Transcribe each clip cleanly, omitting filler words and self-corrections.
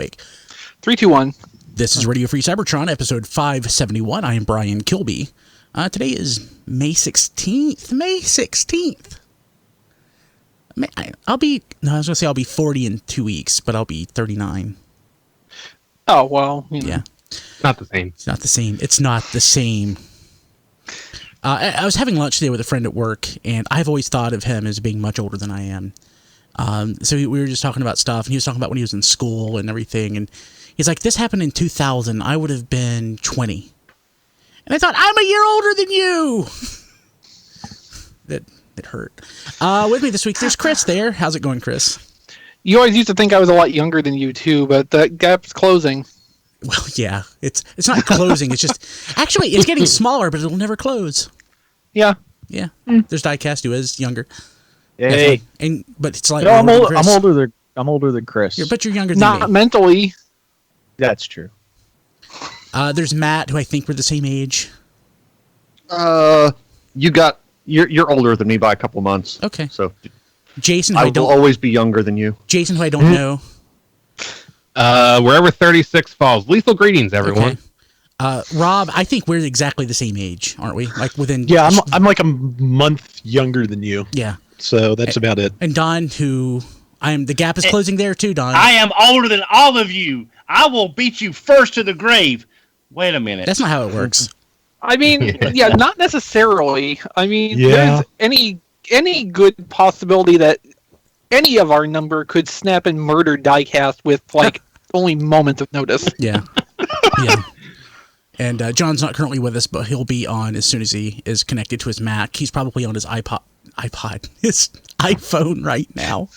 Wait. 3, 2, 1. This is Radio Free Cybertron, episode 571. I am Brian Kilby. Today is May 16th. May 16th. I was going to say I'll be 40 in 2 weeks, but I'll be 39. Oh, well, you know. Yeah. Not the same. It's not the same. It's not the same. I was having lunch today with a friend at work, and I've always thought of him as being much older than I am. So we were just talking about stuff, and he was talking about when he was in school and everything, and he's like, this happened in 2000. I would have been 20. And I thought, I'm a year older than you! That hurt. With me this week, there's Chris there. How's it going, Chris? You always used to think I was a lot younger than you, too, but that gap's closing. Well, yeah. It's not closing. It's just... Actually, it's getting smaller, but it'll never close. Yeah. Yeah. There's Diecast, who is younger. Hey. But it's like... No, I'm older than Chris. But you're younger than me. Not mentally. That's true. There's Matt, who I think we're the same age. You're older than me by a couple months. Okay. So Jason, I will always be younger than you. Jason, who I don't know. Wherever 36 falls. Lethal greetings, everyone. Okay. Rob, I think we're exactly the same age, aren't we? Like within... Yeah, I'm like a month younger than you. Yeah. So that's about it. And Don, who... the gap is closing there too, Don. I am older than all of you. I will beat you first to the grave. Wait a minute. That's not how it works. I mean, yeah, not necessarily. I mean, Yeah. there's any good possibility that any of our number could snap and murder Diecast with, like, only moments of notice. Yeah. Yeah. And John's not currently with us, but he'll be on as soon as he is connected to his Mac. He's probably on his his iPhone right now.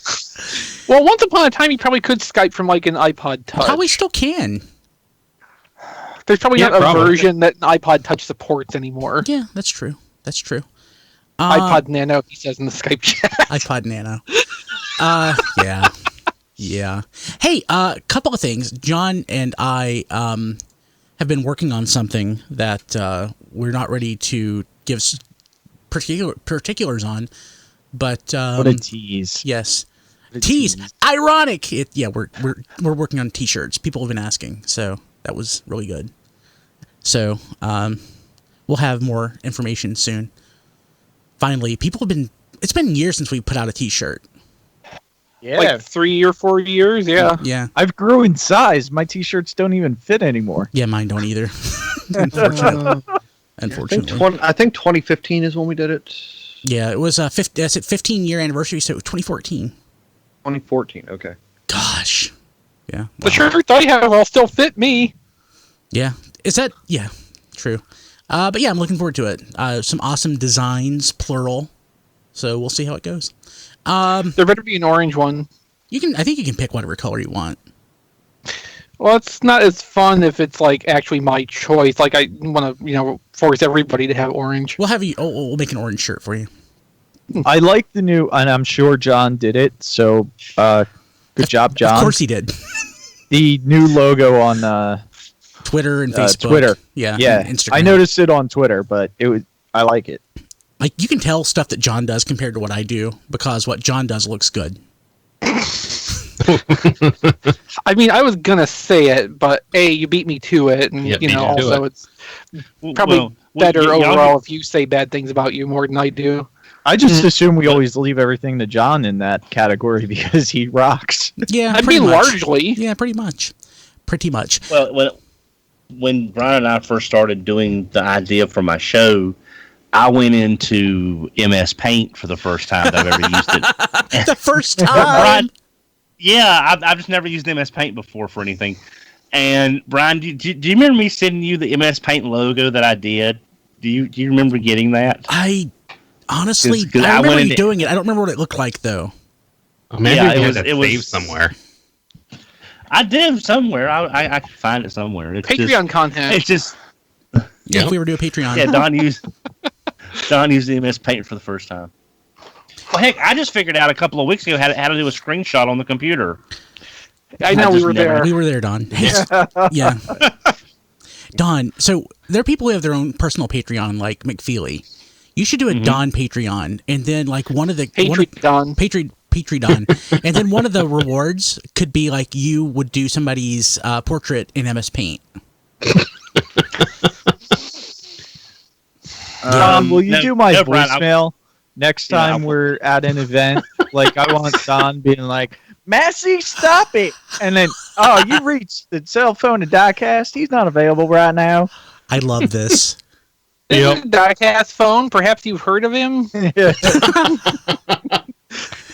Well, once upon a time, you probably could Skype from, like, an iPod Touch. Probably still can. There's probably not a version that an iPod Touch supports anymore. Yeah, that's true. That's true. iPod Nano, he says in the Skype chat. iPod Nano. Yeah. Yeah. Hey, couple of things. John and I have been working on something that we're not ready to give particulars on, but What a tease. yes. Tease. Ironic. We're working on t-shirts. People have been asking, so that was really good. So we'll have more information soon. Finally, it's been years since we put out a t-shirt. Yeah. Like 3 or 4 years, yeah. Yeah. I've grew in size. My t-shirts don't even fit anymore. Yeah, mine don't either. Unfortunately. I think 2015 is when we did it. Yeah, it was 15-year anniversary, so 2014. 2014, okay. Gosh. Yeah. The shirts I have all still fit me. Yeah. Is that... Yeah, true. But yeah, I'm looking forward to it. Some awesome designs, plural. So we'll see how it goes. There better be an orange one. I think you can pick whatever color you want. Well, it's not as fun if it's, like, actually my choice. Like, I want to, force everybody to have orange. We'll make an orange shirt for you. I like the new, and I'm sure John did it, so good job, John. Of course he did. The new logo on Twitter and Facebook. Twitter. Yeah. Yeah. And Instagram. I noticed it on Twitter, but I like it. Like, you can tell stuff that John does compared to what I do, because what John does looks good. I mean, I was gonna say it, but you beat me to it, and also it's probably better overall if you say bad things about you more than I do. I just assume we always leave everything to John in that category because he rocks. Yeah, I mean, largely. Yeah, pretty much. Pretty much. Well, when Brian and I first started doing the idea for my show, I went into MS Paint for the first time that I've ever used it. The first time? Brian, yeah, I've just never used MS Paint before for anything. And Brian, do you remember me sending you the MS Paint logo that I did? Do you remember getting that? I honestly, I remember you doing it. I don't remember what it looked like, though. Oh, maybe it was saved somewhere. I did somewhere. I can find it somewhere. It's Patreon content. It's just... Yeah, if we were to do a Patreon. Yeah, Don used the MS Paint for the first time. Well, heck, I just figured out a couple of weeks ago how to do a screenshot on the computer. I know we were there. We were there, Don. Yeah. Don, so there are people who have their own personal Patreon, like McFeely. You should do a Don Patreon, and then like one of the Patreon. Petri done, and then one of the rewards could be like you would do somebody's portrait in MS Paint. Will you do my Brian, voicemail next time we're at an event? Like, I want Don being like, Massey, stop it! And then, you reached the cell phone of Diecast. He's not available right now. I love this. This is Diecast phone. Perhaps you've heard of him.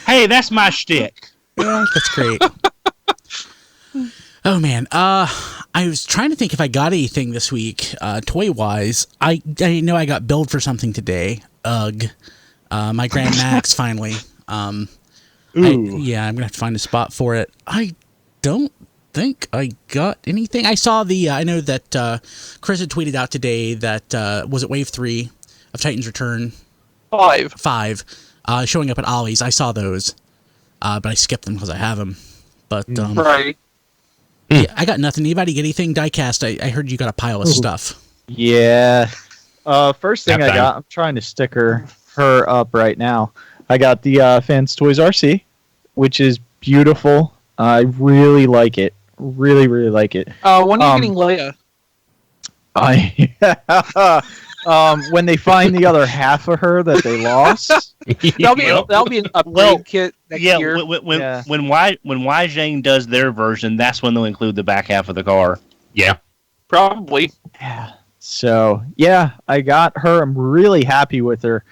Hey, that's my shtick. Yeah, that's great. Oh man, I was trying to think if I got anything this week, toy wise. I know I got billed for something today. Ugh, my Grand Max finally. I'm gonna have to find a spot for it. I don't think I got anything. I saw I know that Chris had tweeted out today that was it Wave 3 of Titan's Return? 5. Showing up at Ollie's. I saw those, but I skipped them because I have them. But right. Yeah, I got nothing. Anybody get anything? Diecast, I heard you got a pile of stuff. Yeah. First thing I got, I'm trying to sticker her up right now. I got the Fans Toys Arcee, which is beautiful. I really like it. Really, really like it. When are you getting Leia? When they find the other half of her that they lost. That'll be an upgrade kit next year. When Zhang does their version, that's when they'll include the back half of the car. Yeah. Probably. Yeah. So, yeah, I got her. I'm really happy with her.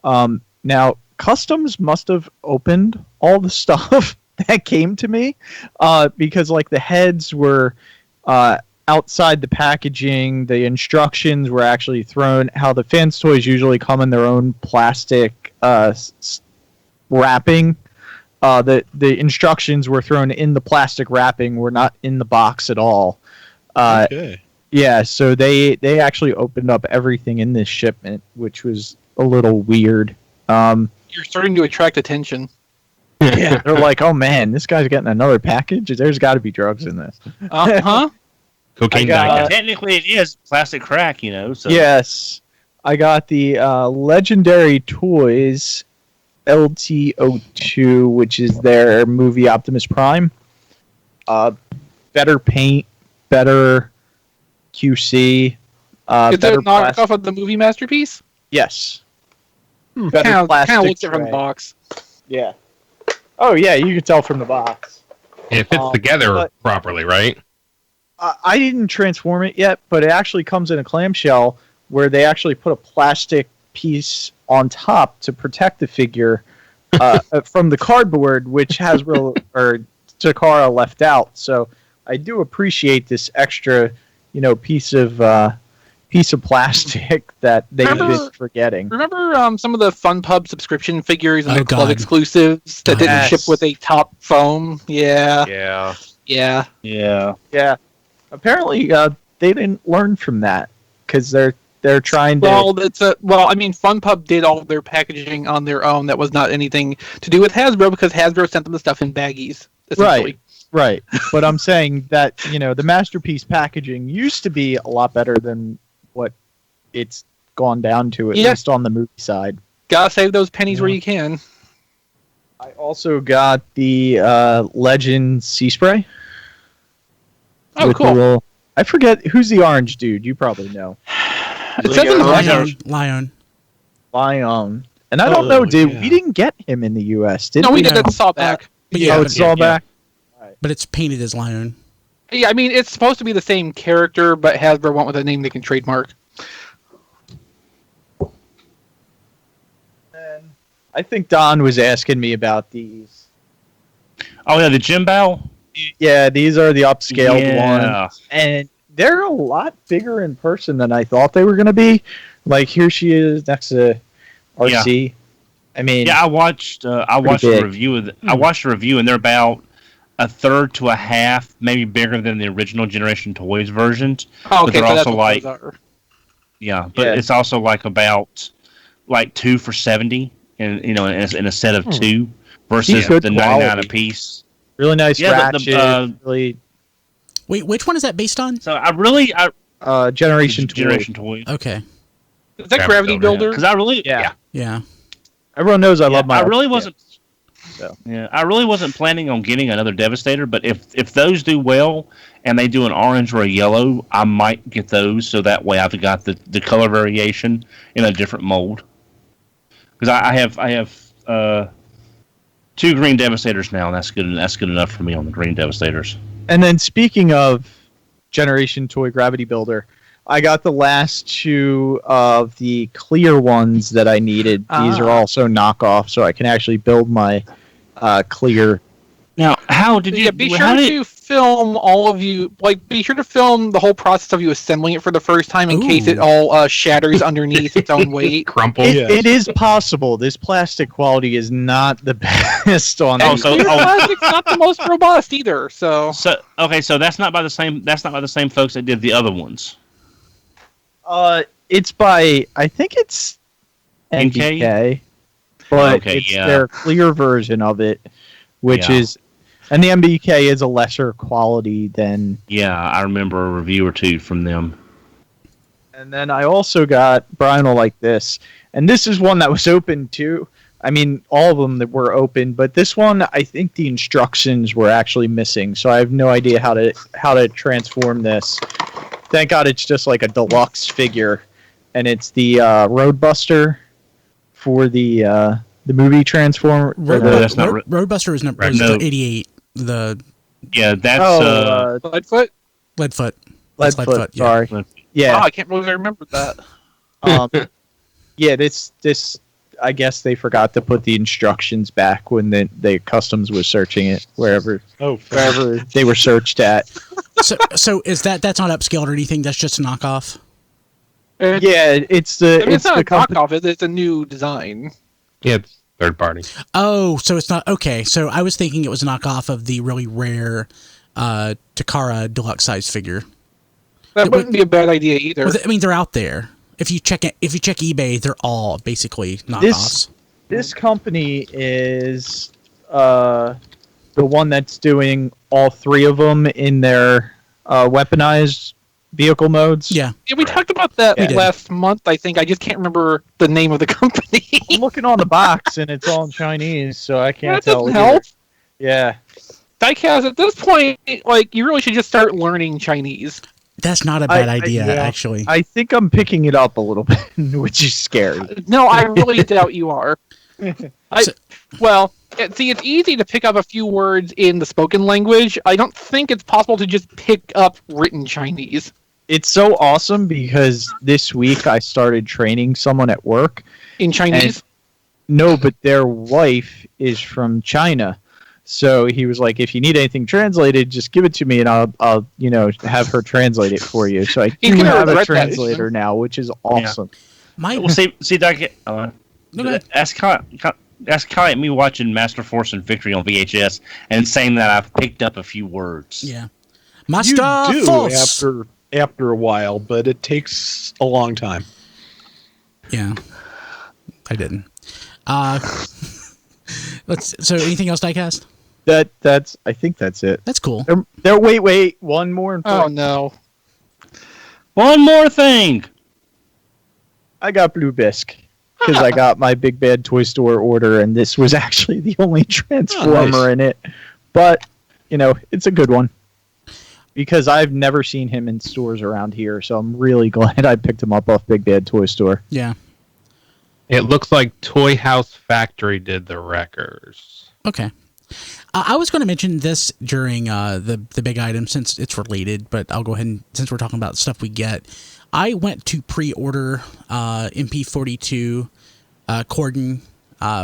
Now, Customs must have opened all the stuff that came to me because, like, the heads were outside the packaging. The instructions were actually thrown. How the Fans Toys usually come in their own plastic wrapping. The instructions were thrown in the plastic wrapping. Were not in the box at all. Okay. Yeah, so they actually opened up everything in this shipment, which was a little weird. You're starting to attract attention. Yeah, they're like, oh man, this guy's getting another package. There's got to be drugs in this. Cocaine. Technically, it is plastic crack, So. Yes, I got the Legendary Toys LT02, which is their movie Optimus Prime. Better paint, better QC. Is that a knockoff of the movie Masterpiece? Yes. Kind of looks different from the box. Yeah. Oh yeah, you can tell from the box. It fits together properly, right? I didn't transform it yet, but it actually comes in a clamshell where they actually put a plastic piece on top to protect the figure from the cardboard, which Hasbro or Takara left out. So I do appreciate this extra, piece of plastic that they've been forgetting. Remember some of the Fun Pub subscription figures and the club exclusives that didn't ship with a top foam? Yeah. Apparently, they didn't learn from that because they're trying to. Fun Pub did all of their packaging on their own. That was not anything to do with Hasbro because Hasbro sent them the stuff in baggies. Right. But I'm saying that the Masterpiece packaging used to be a lot better than what it's gone down to, at least on the movie side. Gotta save those pennies where you can. I also got the Legend Seaspray. Oh, cool. I forget who's the orange dude. You probably know. It says in the Lion. And I don't know, we didn't get him in the U.S., did we? No, we did. That's Sawback. It's Sawback. Right. But it's painted as Lion. Yeah, it's supposed to be the same character, but Hasbro went with a name they can trademark. And I think Don was asking me about these. Oh yeah, the Jimbo. Yeah, these are the upscaled ones, and they're a lot bigger in person than I thought they were going to be. Like here she is next to RC. Yeah. I watched a review of I watched a review, and they're about a third to a half, maybe bigger than the original Generation Toys versions. Oh, okay, but they're also it's also about 2 for $70, and in a set of 2 versus the 99 a piece. Really nice ratchet. Really. Wait, which one is that based on? So Generation Toys. Okay. Is that Gravity Builder? Because Yeah. Everyone knows I love my. I really wasn't. So Yeah, I really wasn't planning on getting another Devastator, but if those do well and they do an orange or a yellow, I might get those. So that way I've got the color variation in a different mold. Because I have 2 green Devastators now, and that's good enough for me on the green Devastators. And then speaking of Generation Toy Gravity Builder, I got the last 2 of the clear ones that I needed. These are also knockoff, so I can actually build my clear. Now, how did you? Be sure to film all of you. Be sure to film the whole process of you assembling it for the first time, in case it all shatters underneath its own weight. Crumple. It is possible. This plastic quality is not the best on. Plastic's not the most robust either. So okay, so that's not by the same. That's not by the same folks that did the other ones. It's by, I think it's NK, but it's their clear version of it, which is, and the MBK is a lesser quality than. Yeah, I remember a review or 2 from them. And then I also got, Brian will like this, and this is one that was open too. I mean, all of them that were open, but this one, I think the instructions were actually missing, so I have no idea how to transform this. Thank God it's just like a deluxe figure, and it's the Roadbuster for the movie Transformer. That's not Roadbuster is number 88. That's Leadfoot. Leadfoot. Sorry. Yeah. Oh, I can't really remember that. Yeah, this I guess they forgot to put the instructions back when the customs was searching it wherever they were searched at. So is that's not upscaled or anything? That's just a knockoff. It's not a knockoff. It's a new design. Yeah, it's third party. Oh, so it's not okay. So I was thinking it was a knockoff of the really rare Takara deluxe size figure. That wouldn't be a bad idea either. I mean, they're out there. If you check eBay, they're all basically knockoffs. This company is the one that's doing all 3 of them in their weaponized vehicle modes. Yeah, we talked about that last month, I think. I just can't remember the name of the company. I'm looking on the box, and it's all in Chinese, so I can't tell. That doesn't help. Yeah. Diecast, at this point, you really should just start learning Chinese. That's not a bad idea, actually. I think I'm picking it up a little bit, which is scary. No, I really doubt you are. It's easy to pick up a few words in the spoken language. I don't think it's possible to just pick up written Chinese. It's so awesome because this week I started training someone at work. In Chinese? No, but their wife is from China. So he was like, if you need anything translated, just give it to me and I'll have her translate it for you. So I do have a translator now, which is awesome. Yeah. See, Doc, that's kind of like me watching Master Force and Victory on VHS and saying that I've picked up a few words. Yeah. Master you do Force! after a while, but it takes a long time. Yeah. I didn't. So anything else, Diecast? I think that's it. That's cool. Wait, one more. Oh no. One more thing. I got Blue Bisque because I got my Big Bad Toy Store order, and this was actually the only Transformer in it. But it's a good one because I've never seen him in stores around here, so I'm really glad I picked him up off Big Bad Toy Store. Yeah. It looks like Toy House Factory did the wreckers. Okay. I was going to mention this during the big item since it's related, but I'll go ahead and, since we're talking about stuff we get, I went to pre-order MP-42 Cordon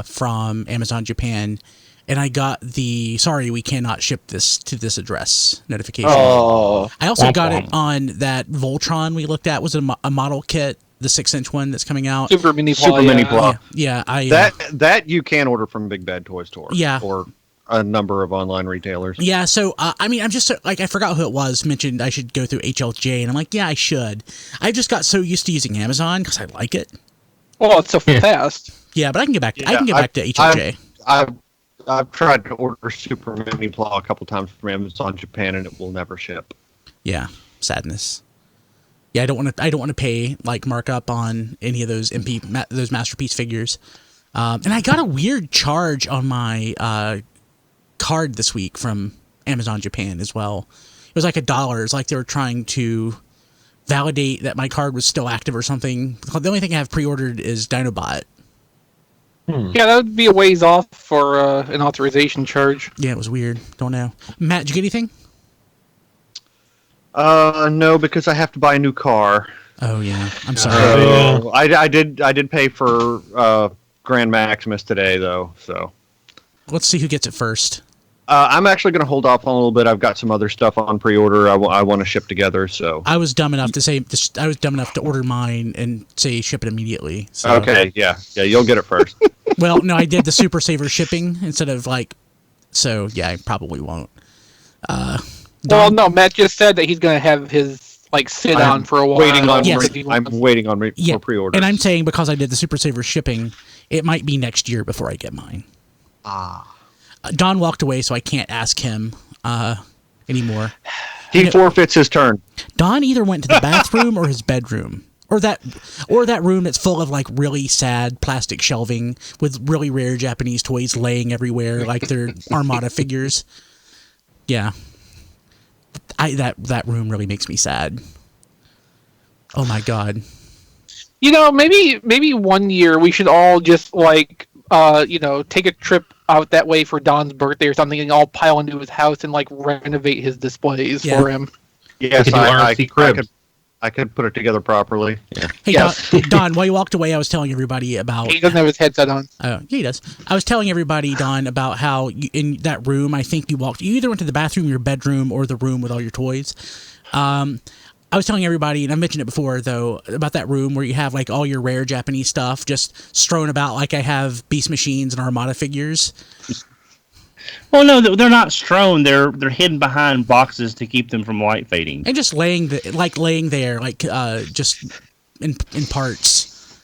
from Amazon Japan, and I got the sorry we cannot ship this to this address notification. Oh. I also got it on that Voltron we looked at. Was it a model kit? The 6-inch one that's coming out. Super mini plot. Yeah. That you can order from Big Bad Toy Store. Yeah. Or a number of online retailers. Yeah. So I'm just I forgot who it was mentioned I should go through HLJ, and I'm like, yeah, I should. I just got so used to using Amazon because I like it. Well, it's so fast. Yeah, but I can get back. I can get back to HLJ. I've tried to order Super Mini Plow a couple times from Amazon Japan, and it will never ship. Yeah, sadness. Yeah, I don't want to pay like markup on any of those those Masterpiece figures. And I got a weird charge on my card this week from Amazon Japan as well. It was like $1. It's like they were trying to validate that my card was still active or something. The only thing I have pre-ordered is Dinobot. Yeah, that would be a ways off for an authorization charge. Yeah, it was weird. Don't know. Matt, did you get anything? No, because I have to buy a new car. Oh yeah, I'm sorry. I did pay for Grand Maximus today though. So let's see who gets it first. I'm actually going to hold off on a little bit. I've got some other stuff on pre-order. I want to ship together. So I was dumb enough to say I was dumb enough to order mine and say ship it immediately. So. Okay, yeah, you'll get it first. Well, no, I did the Super Saver shipping instead of so yeah, I probably won't. Well, no, Matt just said that he's going to have his sit on for a while. I'm waiting on for pre-orders. And I'm saying because I did the Super Saver shipping, it might be next year before I get mine. Don walked away, so I can't ask him anymore. He forfeits his turn. Don either went to the bathroom or his bedroom, or that room that's full of really sad plastic shelving with really rare Japanese toys laying everywhere like they're Armada figures. Yeah, that room really makes me sad. Oh my god. Maybe one year we should all just take a trip out that way for Don's birthday or something and all pile into his house and renovate his displays for him. Yes, I could put it together properly. Yeah. Hey, Don, while you walked away, I was telling everybody about... He doesn't have his headset on. Oh, yeah, he does. I was telling everybody, Don, about how in that room, I think you either went to the bathroom, your bedroom, or the room with all your toys. I was telling everybody, and I mentioned it before, though, about that room where you have all your rare Japanese stuff just strewn about like I have Beast Machines and Armada figures. Well, no, they're not strewn. They're hidden behind boxes to keep them from light fading. And just laying there, just in parts.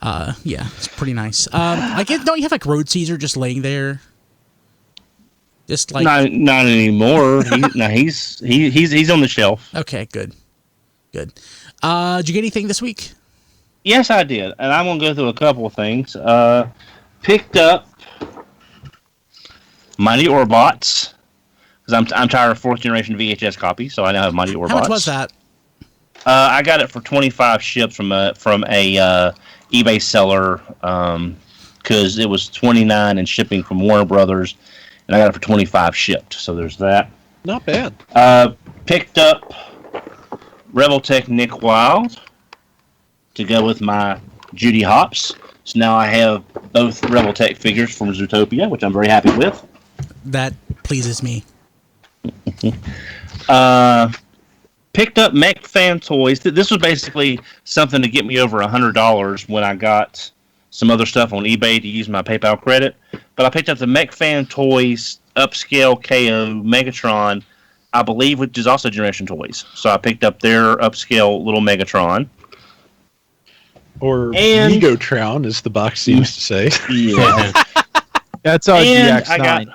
Yeah, it's pretty nice. Don't you have Road Caesar just laying there? Just not anymore. He's on the shelf. Okay, good. Did you get anything this week? Yes, I did, and I'm gonna go through a couple of things. Picked up Mighty Orbots because I'm tired of 4th generation VHS copies, so I now have Mighty Orbots. How much was that? I got it for 25 shipped from a eBay seller because it was 29 and shipping from Warner Brothers, and I got it for 25 shipped. So there's that. Not bad. Picked up Rebel Tech Nick Wilde to go with my Judy Hopps. So now I have both Rebel Tech figures from Zootopia, which I'm very happy with. That pleases me. Picked up Mech Fan Toys. This was basically something to get me over $100 when I got some other stuff on eBay to use my PayPal credit. But I picked up the Mech Fan Toys Upscale KO Megatron, I believe, which is also Generation Toys. So I picked up their upscale little Megatron. Or Megotron, as the box seems to say. Yeah. That's our DX9.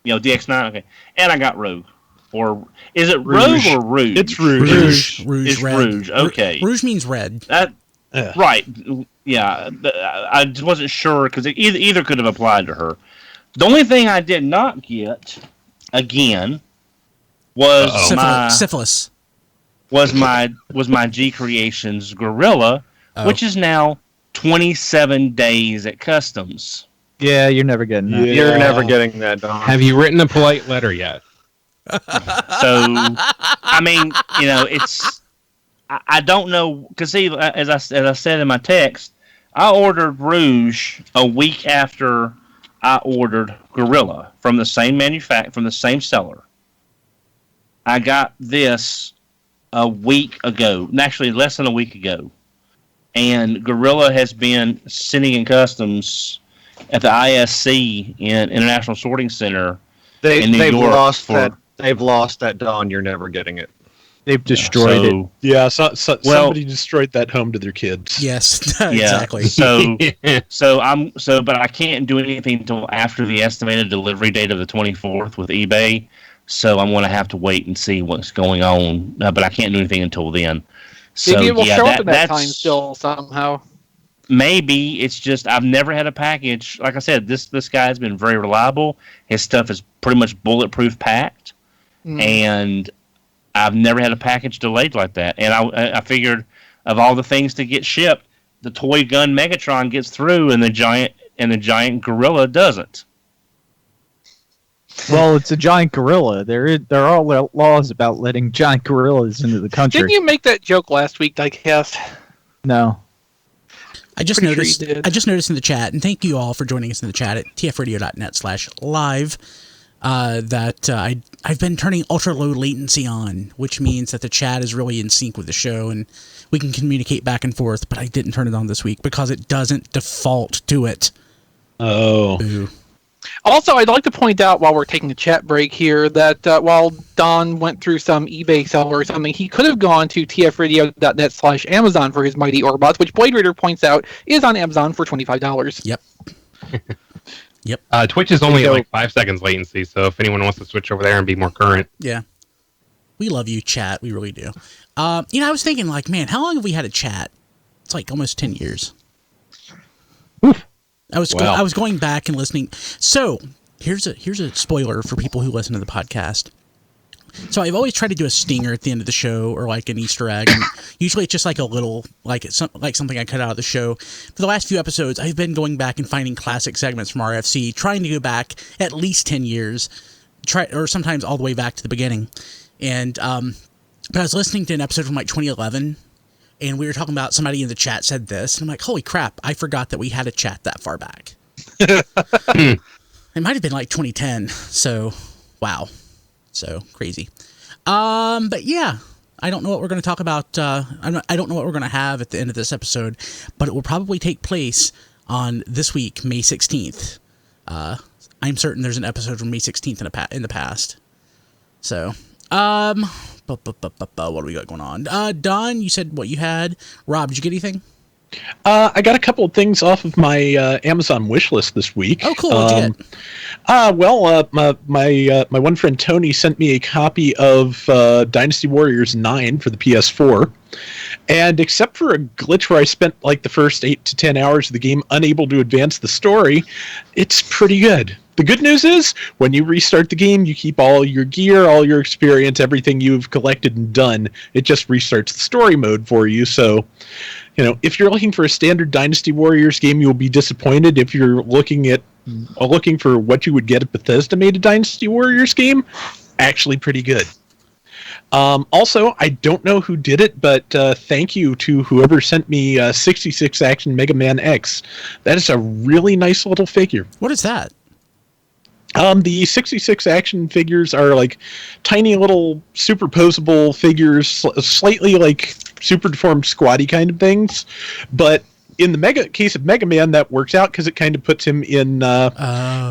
DX9, okay. And I got Rogue. Or is it Rogue or Rouge? It's Rouge. It's red. Rouge, okay. Rouge means red. Right. Yeah. I just wasn't sure because either could have applied to her. The only thing I did not get, again, was syphilis. Was my G Creations Gorilla, which is now 27 days at customs. Yeah, you're never getting that. Yeah. You're never getting that, Don. Have you written a polite letter yet? So, I mean, it's... I don't know, because see, as I said in my text, I ordered Rouge a week after I ordered Gorilla from the same from the same seller. I got this a week ago, actually less than a week ago, and Gorilla has been sitting in customs at the ISC in International Sorting Center in New York. They've lost that, Don. You're never getting it. They've destroyed it. Yeah, somebody destroyed that home to their kids. Yes, exactly. But I can't do anything until after the estimated delivery date of the 24th with eBay. So I'm going to have to wait and see what's going on. But I can't do anything until then. So maybe it will show up in that time still somehow. maybe it's just I've never had a package. Like I said, this guy has been very reliable. His stuff is pretty much bulletproof packed, and I've never had a package delayed like that. And I figured of all the things to get shipped, the toy gun Megatron gets through, and the giant gorilla doesn't. Well, it's a giant gorilla. There are laws about letting giant gorillas into the country. Didn't you make that joke last week, Diecast? No. I just noticed in the chat, and thank you all for joining us in the chat at tfradio.net/live, that I've been turning ultra low latency on, which means that the chat is really in sync with the show, and we can communicate back and forth, but I didn't turn it on this week because it doesn't default to it. Oh. Boo. Also, I'd like to point out while we're taking a chat break here that while Don went through some eBay seller or something, he could have gone to tfradio.net/Amazon for his Mighty Orbots, which Blade Raider points out is on Amazon for $25. Yep. Yep. Twitch is only like 5 seconds latency, so if anyone wants to switch over there and be more current. Yeah. We love you, chat. We really do. I was thinking, like, man, how long have we had a chat? It's like almost 10 years. Oof. I was going back and listening. So here's a spoiler for people who listen to the podcast. So I've always tried to do a stinger at the end of the show or like an Easter egg. And usually it's just like a little like something I cut out of the show. For the last few episodes, I've been going back and finding classic segments from RFC, trying to go back at least 10 years, or sometimes all the way back to the beginning. And but I was listening to an episode from like 2011. And we were talking about somebody in the chat said this, and I'm like, holy crap, I forgot that we had a chat that far back. It might have been like 2010, so wow. So crazy. But yeah, I don't know what we're going to talk about. I don't know what we're going to have at the end of this episode, but it will probably take place on this week, May 16th. I'm certain there's an episode from May 16th in the past. So, what do we got going on? Don, you said what you had. Rob, did you get anything? I got a couple of things off of my Amazon wish list this week. Oh, cool. What'd you get? My one friend Tony sent me a copy of Dynasty Warriors 9 for the PS4. And except for a glitch where I spent like the first 8 to 10 hours of the game unable to advance the story, it's pretty good. The good news is, when you restart the game, you keep all your gear, all your experience, everything you've collected and done. It just restarts the story mode for you. So, if you're looking for a standard Dynasty Warriors game, you'll be disappointed. If you're looking for what you would get a Bethesda made a Dynasty Warriors game, actually pretty good. Also, I don't know who did it, but thank you to whoever sent me 66 Action Mega Man X. That is a really nice little figure. What is that? The 66 action figures are like tiny little superposable figures, slightly like super deformed squatty kind of things. But in the case of Mega Man, that works out because it kind of puts him in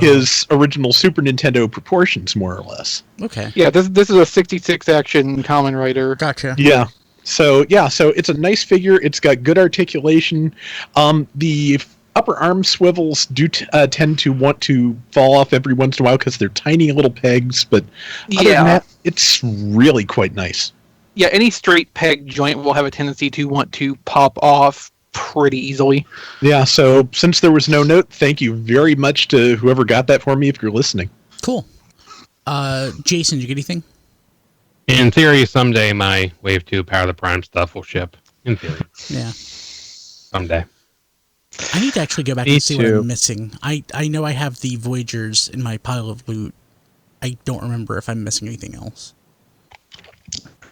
his original Super Nintendo proportions, more or less. Okay. Yeah, this is a 66 action Kamen Rider. Gotcha. Yeah. So it's a nice figure. It's got good articulation. The upper arm swivels do tend to want to fall off every once in a while because they're tiny little pegs, but other than that, it's really quite nice. Yeah, any straight peg joint will have a tendency to want to pop off pretty easily. Yeah, so since there was no note, thank you very much to whoever got that for me if you're listening. Cool. Jason, did you get anything? In theory, someday my Wave 2 Power of the Prime stuff will ship. In theory. Yeah. Someday. I need to actually go back and see what I'm missing. I know I have the Voyagers in my pile of loot. I don't remember if I'm missing anything else.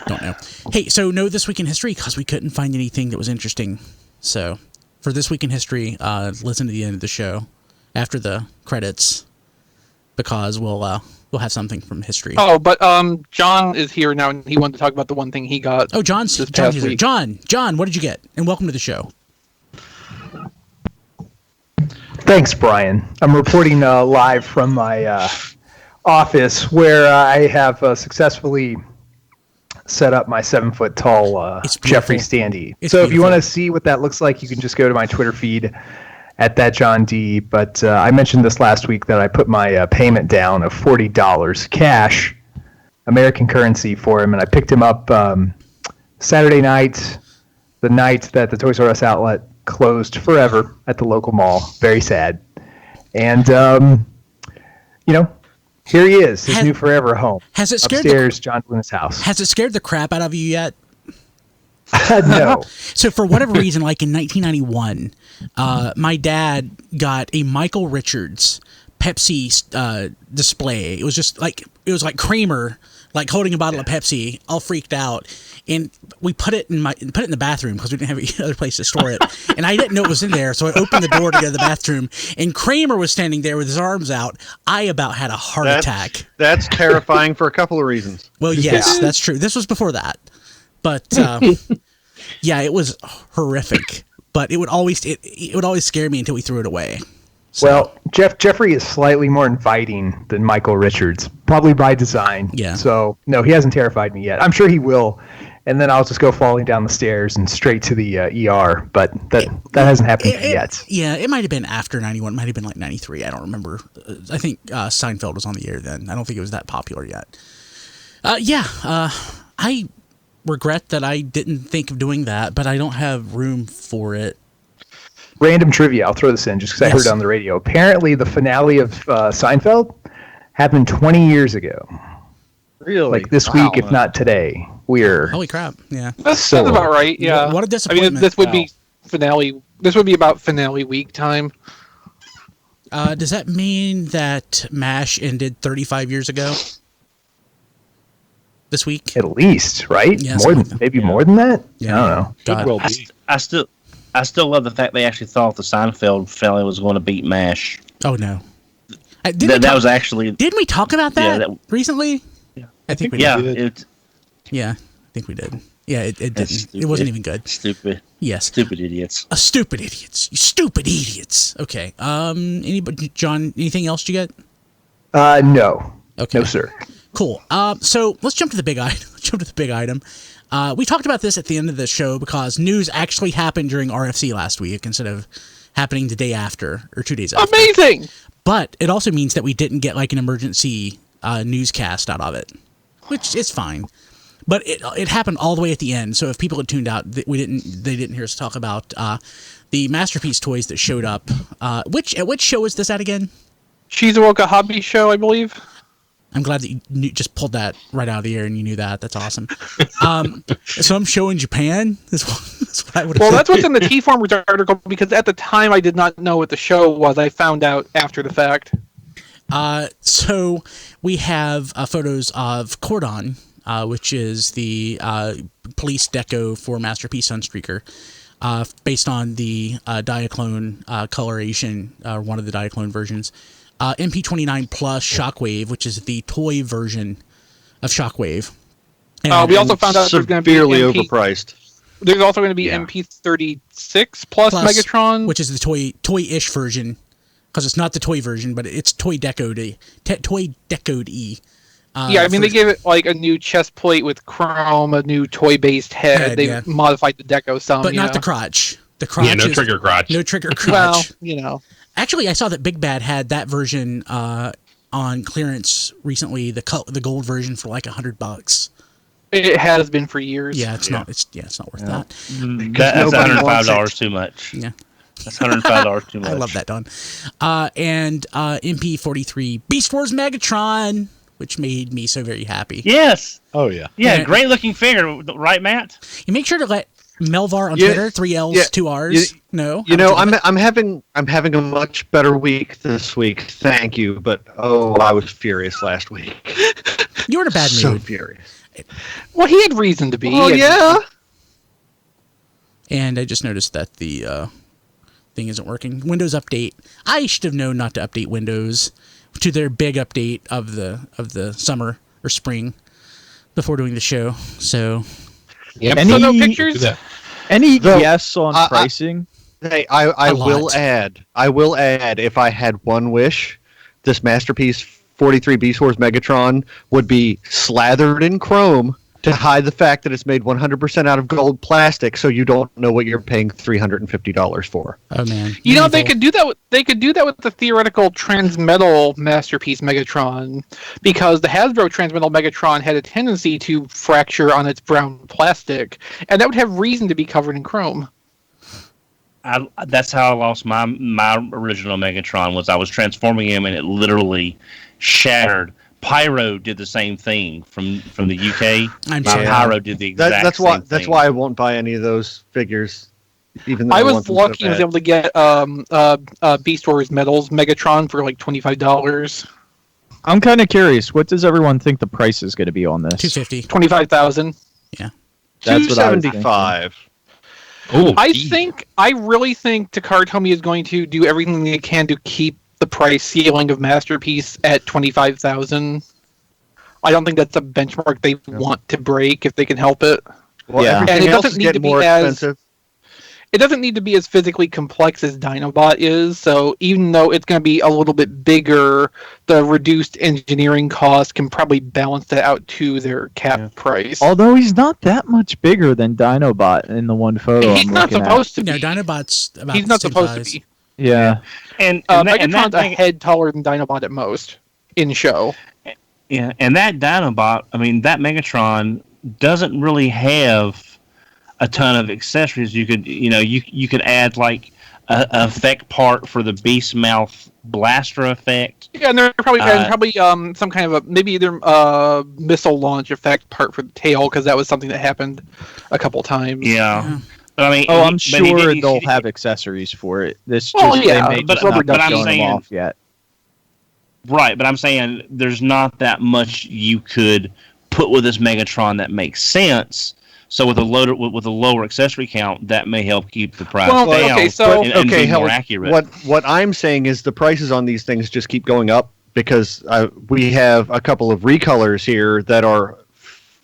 Don't know. Hey, so no This Week in History, because we couldn't find anything that was interesting. So, for This Week in History, listen to the end of the show after the credits, because we'll have something from history. Oh, but John is here now, and he wanted to talk about the one thing he got. Oh, John's here. John, what did you get? And welcome to the show. Thanks, Brian. I'm reporting live from my office where I have successfully set up my 7-foot-tall Geoffrey standee. So if you want to see what that looks like, you can just go to my Twitter feed at @ThatJohnD. But I mentioned this last week that I put my payment down of $40 cash, American currency, for him, and I picked him up Saturday night, the night that the Toys R Us outlet closed forever at the local mall. Very sad. And, here he is, his new forever home. Has it scared upstairs, John Luna's house. Has it scared the crap out of you yet? No. So for whatever reason, like in 1991, my dad got a Michael Richards Pepsi display. It was like Kramer, like holding a bottle of Pepsi, all freaked out. And we put it in the bathroom because we didn't have any other place to store it. And I didn't know it was in there, so I opened the door to go to the bathroom. And Kramer was standing there with his arms out. I about had a heart attack. That's terrifying for a couple of reasons. Well, yes, that's true. This was before that, but yeah, it was horrific. But it would always scare me until we threw it away. So. Well, Geoffrey is slightly more inviting than Michael Richards, probably by design. Yeah. So no, he hasn't terrified me yet. I'm sure he will. And then I'll just go falling down the stairs and straight to the ER. But that hasn't happened yet. Yeah, it might have been after 91. It might have been like 93. I don't remember. I think Seinfeld was on the air then. I don't think it was that popular yet. I regret that I didn't think of doing that, but I don't have room for it. Random trivia. I'll throw this in just because I heard it on the radio. Apparently, the finale of Seinfeld happened 20 years ago. Really? Like this week, if not today. We're holy crap! Yeah, that's about right. Yeah, what a disappointment. I mean, this would be finale. This would be about finale week time. Does that mean that MASH ended 35 years ago? This week, at least, right? Yeah, more than more than that. Yeah, I don't know. Could well be. I still love the fact they actually thought the Seinfeld finale was going to beat MASH. Oh no, that was actually. Didn't we talk about that, recently? Yeah, I think we did. Yeah, I think we did. Yeah, it didn't. Stupid. It wasn't even good. Stupid. Yes. Stupid idiots. Stupid idiots. You stupid idiots. Okay. Anybody, John? Anything else you get? No. Okay. No, sir. Cool. So let's jump to the big item. We talked about this at the end of the show because news actually happened during RFC last week instead of happening the day after or 2 days after. Amazing. But it also means that we didn't get like an emergency newscast out of it, which is fine. But it happened all the way at the end. So if people had tuned out, they didn't hear us talk about the Masterpiece toys that showed up. Which show is this at again? Shizuoka Hobby Show, I believe. I'm glad that you just pulled that right out of the air and you knew that. That's awesome. Some show in Japan? That's what I would have Well, that's what's in the TFormers article, because at the time I did not know what the show was. I found out after the fact. So we have photos of Cordon, which is the police deco for Masterpiece Sunstreaker, based on the Diaclone coloration, one of the Diaclone versions. MP-29 Plus Shockwave, which is the toy version of Shockwave. We also found out there's going to be overpriced. There's also going to be MP-36 Plus Megatron, which is the toy-ish version, because it's not the toy version, but it's toy decoed E. I mean, they gave it like a new chest plate with chrome, a new toy-based head. They modified the deco some, but not the crotch. The crotch, no trigger crotch. No trigger crotch. Well, Actually, I saw that Big Bad had that version on clearance recently. The gold version for like $100. It has been for years. Yeah, it's not. It's not worth that. That's $105 too much. Yeah, that's $105 too much. I love that, Don. And MP-43 Beast Wars Megatron, which made me so very happy. Yes. Oh yeah. Yeah, great looking figure, right, Matt? You make sure to let Melvar on Twitter, 3 L's, 2 R's. I'm having a much better week this week. Thank you, but I was furious last week. You were in a bad mood. So furious. Well, he had reason to be. Oh yeah. And I just noticed that the thing isn't working. Windows update. I should have known not to update Windows to their big update of the summer or spring before doing the show. So. Yep. No pictures? Any guess on pricing? I will add, if I had one wish, this Masterpiece 43 Beast Wars Megatron would be slathered in chrome to hide the fact that it's made 100% out of gold plastic, so you don't know what you're paying $350 for. Oh man! They could do that. They could do that with the theoretical Transmetal Masterpiece Megatron, because the Hasbro Transmetal Megatron had a tendency to fracture on its brown plastic, and that would have reason to be covered in chrome. that's how I lost my original Megatron. Was I was transforming him and it literally shattered. Pyro did the same thing from the UK. Pyro did the exact same thing. That's why I won't buy any of those figures. Even though I was lucky I was able to get Beast Wars Metals Megatron for like $25. I'm kind of curious. What does everyone think the price is going to be on this? $250. 25,000. Yeah. That's $275. Oh, I really think Takara is going to do everything they can to keep the price ceiling of Masterpiece at 25,000. I don't think that's a benchmark they want to break if they can help it. Well, and it doesn't need to be expensive. It doesn't need to be as physically complex as Dinobot is, so even though it's going to be a little bit bigger, the reduced engineering cost can probably balance that out to their cap price. Although he's not that much bigger than Dinobot in the one photo He's not supposed to be. No, Dinobot's about He's not supposed to be. Yeah. And Megatron's a head taller than Dinobot at most in show. Yeah, and that Dinobot, I mean, that Megatron doesn't really have a ton of accessories. You could add like a effect part for the beast mouth blaster effect. Yeah, and they're probably some kind of maybe either missile launch effect part for the tail, because that was something that happened a couple times. Yeah. But, I mean, I'm sure they'll have accessories for it. They may just not be showing them off yet. Right, but I'm saying there's not that much you could put with this Megatron that makes sense. So with a lower accessory count, that may help keep the price down and be more accurate. What I'm saying is the prices on these things just keep going up because we have a couple of recolors here that are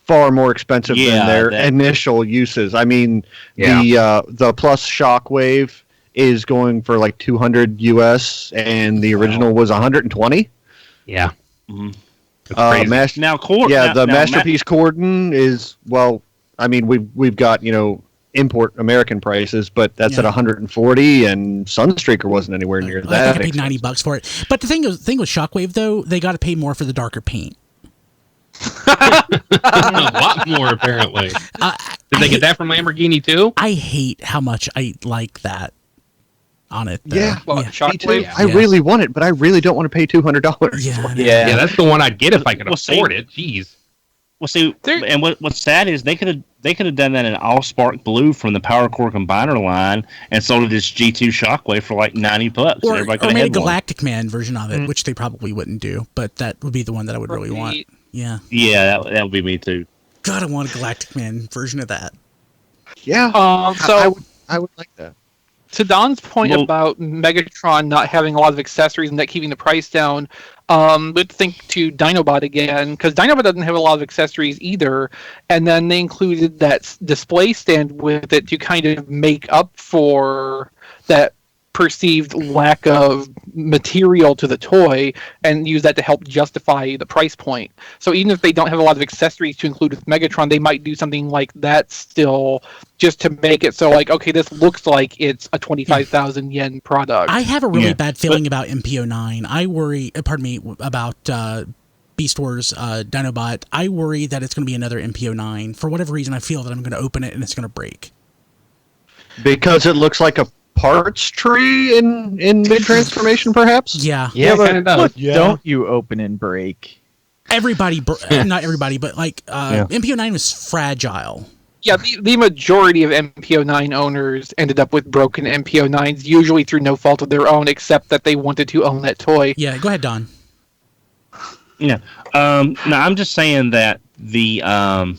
far more expensive than their initial uses. I mean, the Plus Shockwave is going for like $200 US, and the original was $120. Yeah. Mm-hmm. Masterpiece Cordon is, well, I mean, we've got, import American prices, but that's at $140, and Sunstreaker wasn't anywhere near that. I paid $90 for it. But the thing with Shockwave, though, they got to pay more for the darker paint. A lot more, apparently. Did they get that from Lamborghini too? I hate how much I like that on it. Though. Yeah, Shockwave. I really want it, but I really don't want to pay $200. Yeah, that's the one I'd get if I could afford it. Jeez. Well, see, and what's sad is they could have done that in all spark blue from the Power Core Combiner line and sold it as G2 Shockwave for like $90. Or made a Galactic Man version of it, which they probably wouldn't do, but that would be the one that I would really want. Yeah. Yeah, that would be me too. God, I want a Galactic Man version of that. Yeah. So I would like that. To Don's point about Megatron not having a lot of accessories and that keeping the price down, let's think to Dinobot again, because Dinobot doesn't have a lot of accessories either, and then they included that display stand with it to kind of make up for that perceived lack of material to the toy and use that to help justify the price point. So even if they don't have a lot of accessories to include with Megatron, they might do something like that still, just to make it so like, okay, this looks like it's a 25,000 yen product. I have a really bad feeling about MP-09. I worry, about Beast Wars Dinobot. I worry that it's going to be another MP-09. For whatever reason, I feel that I'm going to open it and it's going to break. Because it looks like a parts tree in mid-transformation, perhaps? Yeah. But don't you open and break? Everybody, not everybody, but like MP-09 was fragile. Yeah, the majority of MP-09 owners ended up with broken MP-09s, usually through no fault of their own, except that they wanted to own that toy. Yeah, go ahead, Don. Yeah. No, I'm just saying that they might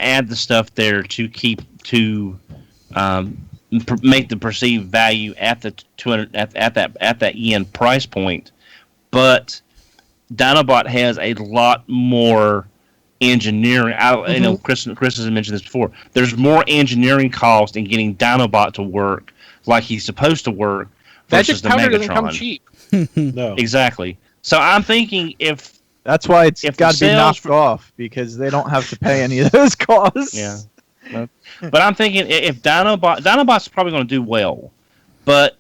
add the stuff there to make the perceived value at the 200 at that yen price point, but Dinobot has a lot more engineering. I know Chris has mentioned this before. There's more engineering cost in getting Dinobot to work like he's supposed to work versus Magic the powder Megatron. doesn't come cheap. No, exactly. So I'm thinking if that's why it's got to be knocked off, because they don't have to pay any of those costs. Yeah. But I'm thinking if Dinobot's probably going to do well, but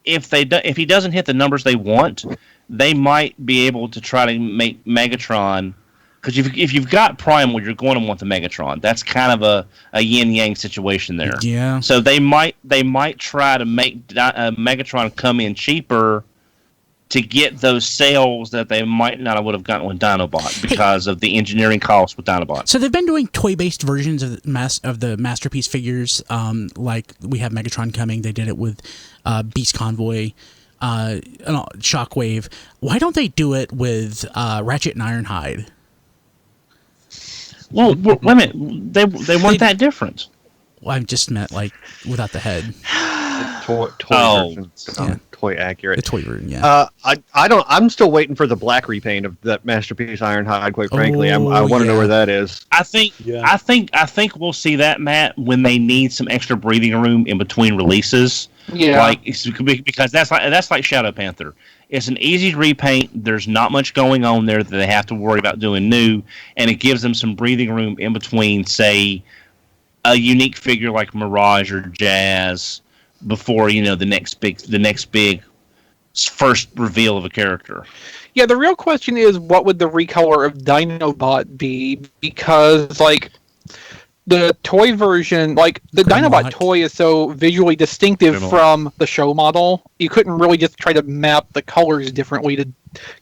if he doesn't hit the numbers they want, they might be able to try to make Megatron Because if you've got Primal, you're going to want the Megatron. That's kind of a yin yang situation there. Yeah. So they might try to make Megatron come in cheaper to get those sales that they might not would have gotten with Dinobot because of the engineering costs with Dinobot. So they've been doing toy-based versions of the Masterpiece figures. Like we have Megatron coming. They did it with Beast Convoy, Shockwave. Why don't they do it with Ratchet and Ironhide? Well, wait a minute. They weren't that different. Well, I just meant like without the head. Toy versions, toy accurate. The toy version, yeah. I'm still waiting for the black repaint of that Masterpiece Ironhide. Quite frankly, I want to know where that is. I think we'll see that, Matt, when they need some extra breathing room in between releases. Yeah, because that's like Shadow Panther. It's an easy repaint. There's not much going on there that they have to worry about doing new, and it gives them some breathing room in between, say, a unique figure like Mirage or Jazz before the next big first reveal of a character. Yeah, the real question is, what would the recolor of Dinobot be? Because the toy version, the Dinobot toy is so visually distinctive from the show model. You couldn't really just try to map the colors differently to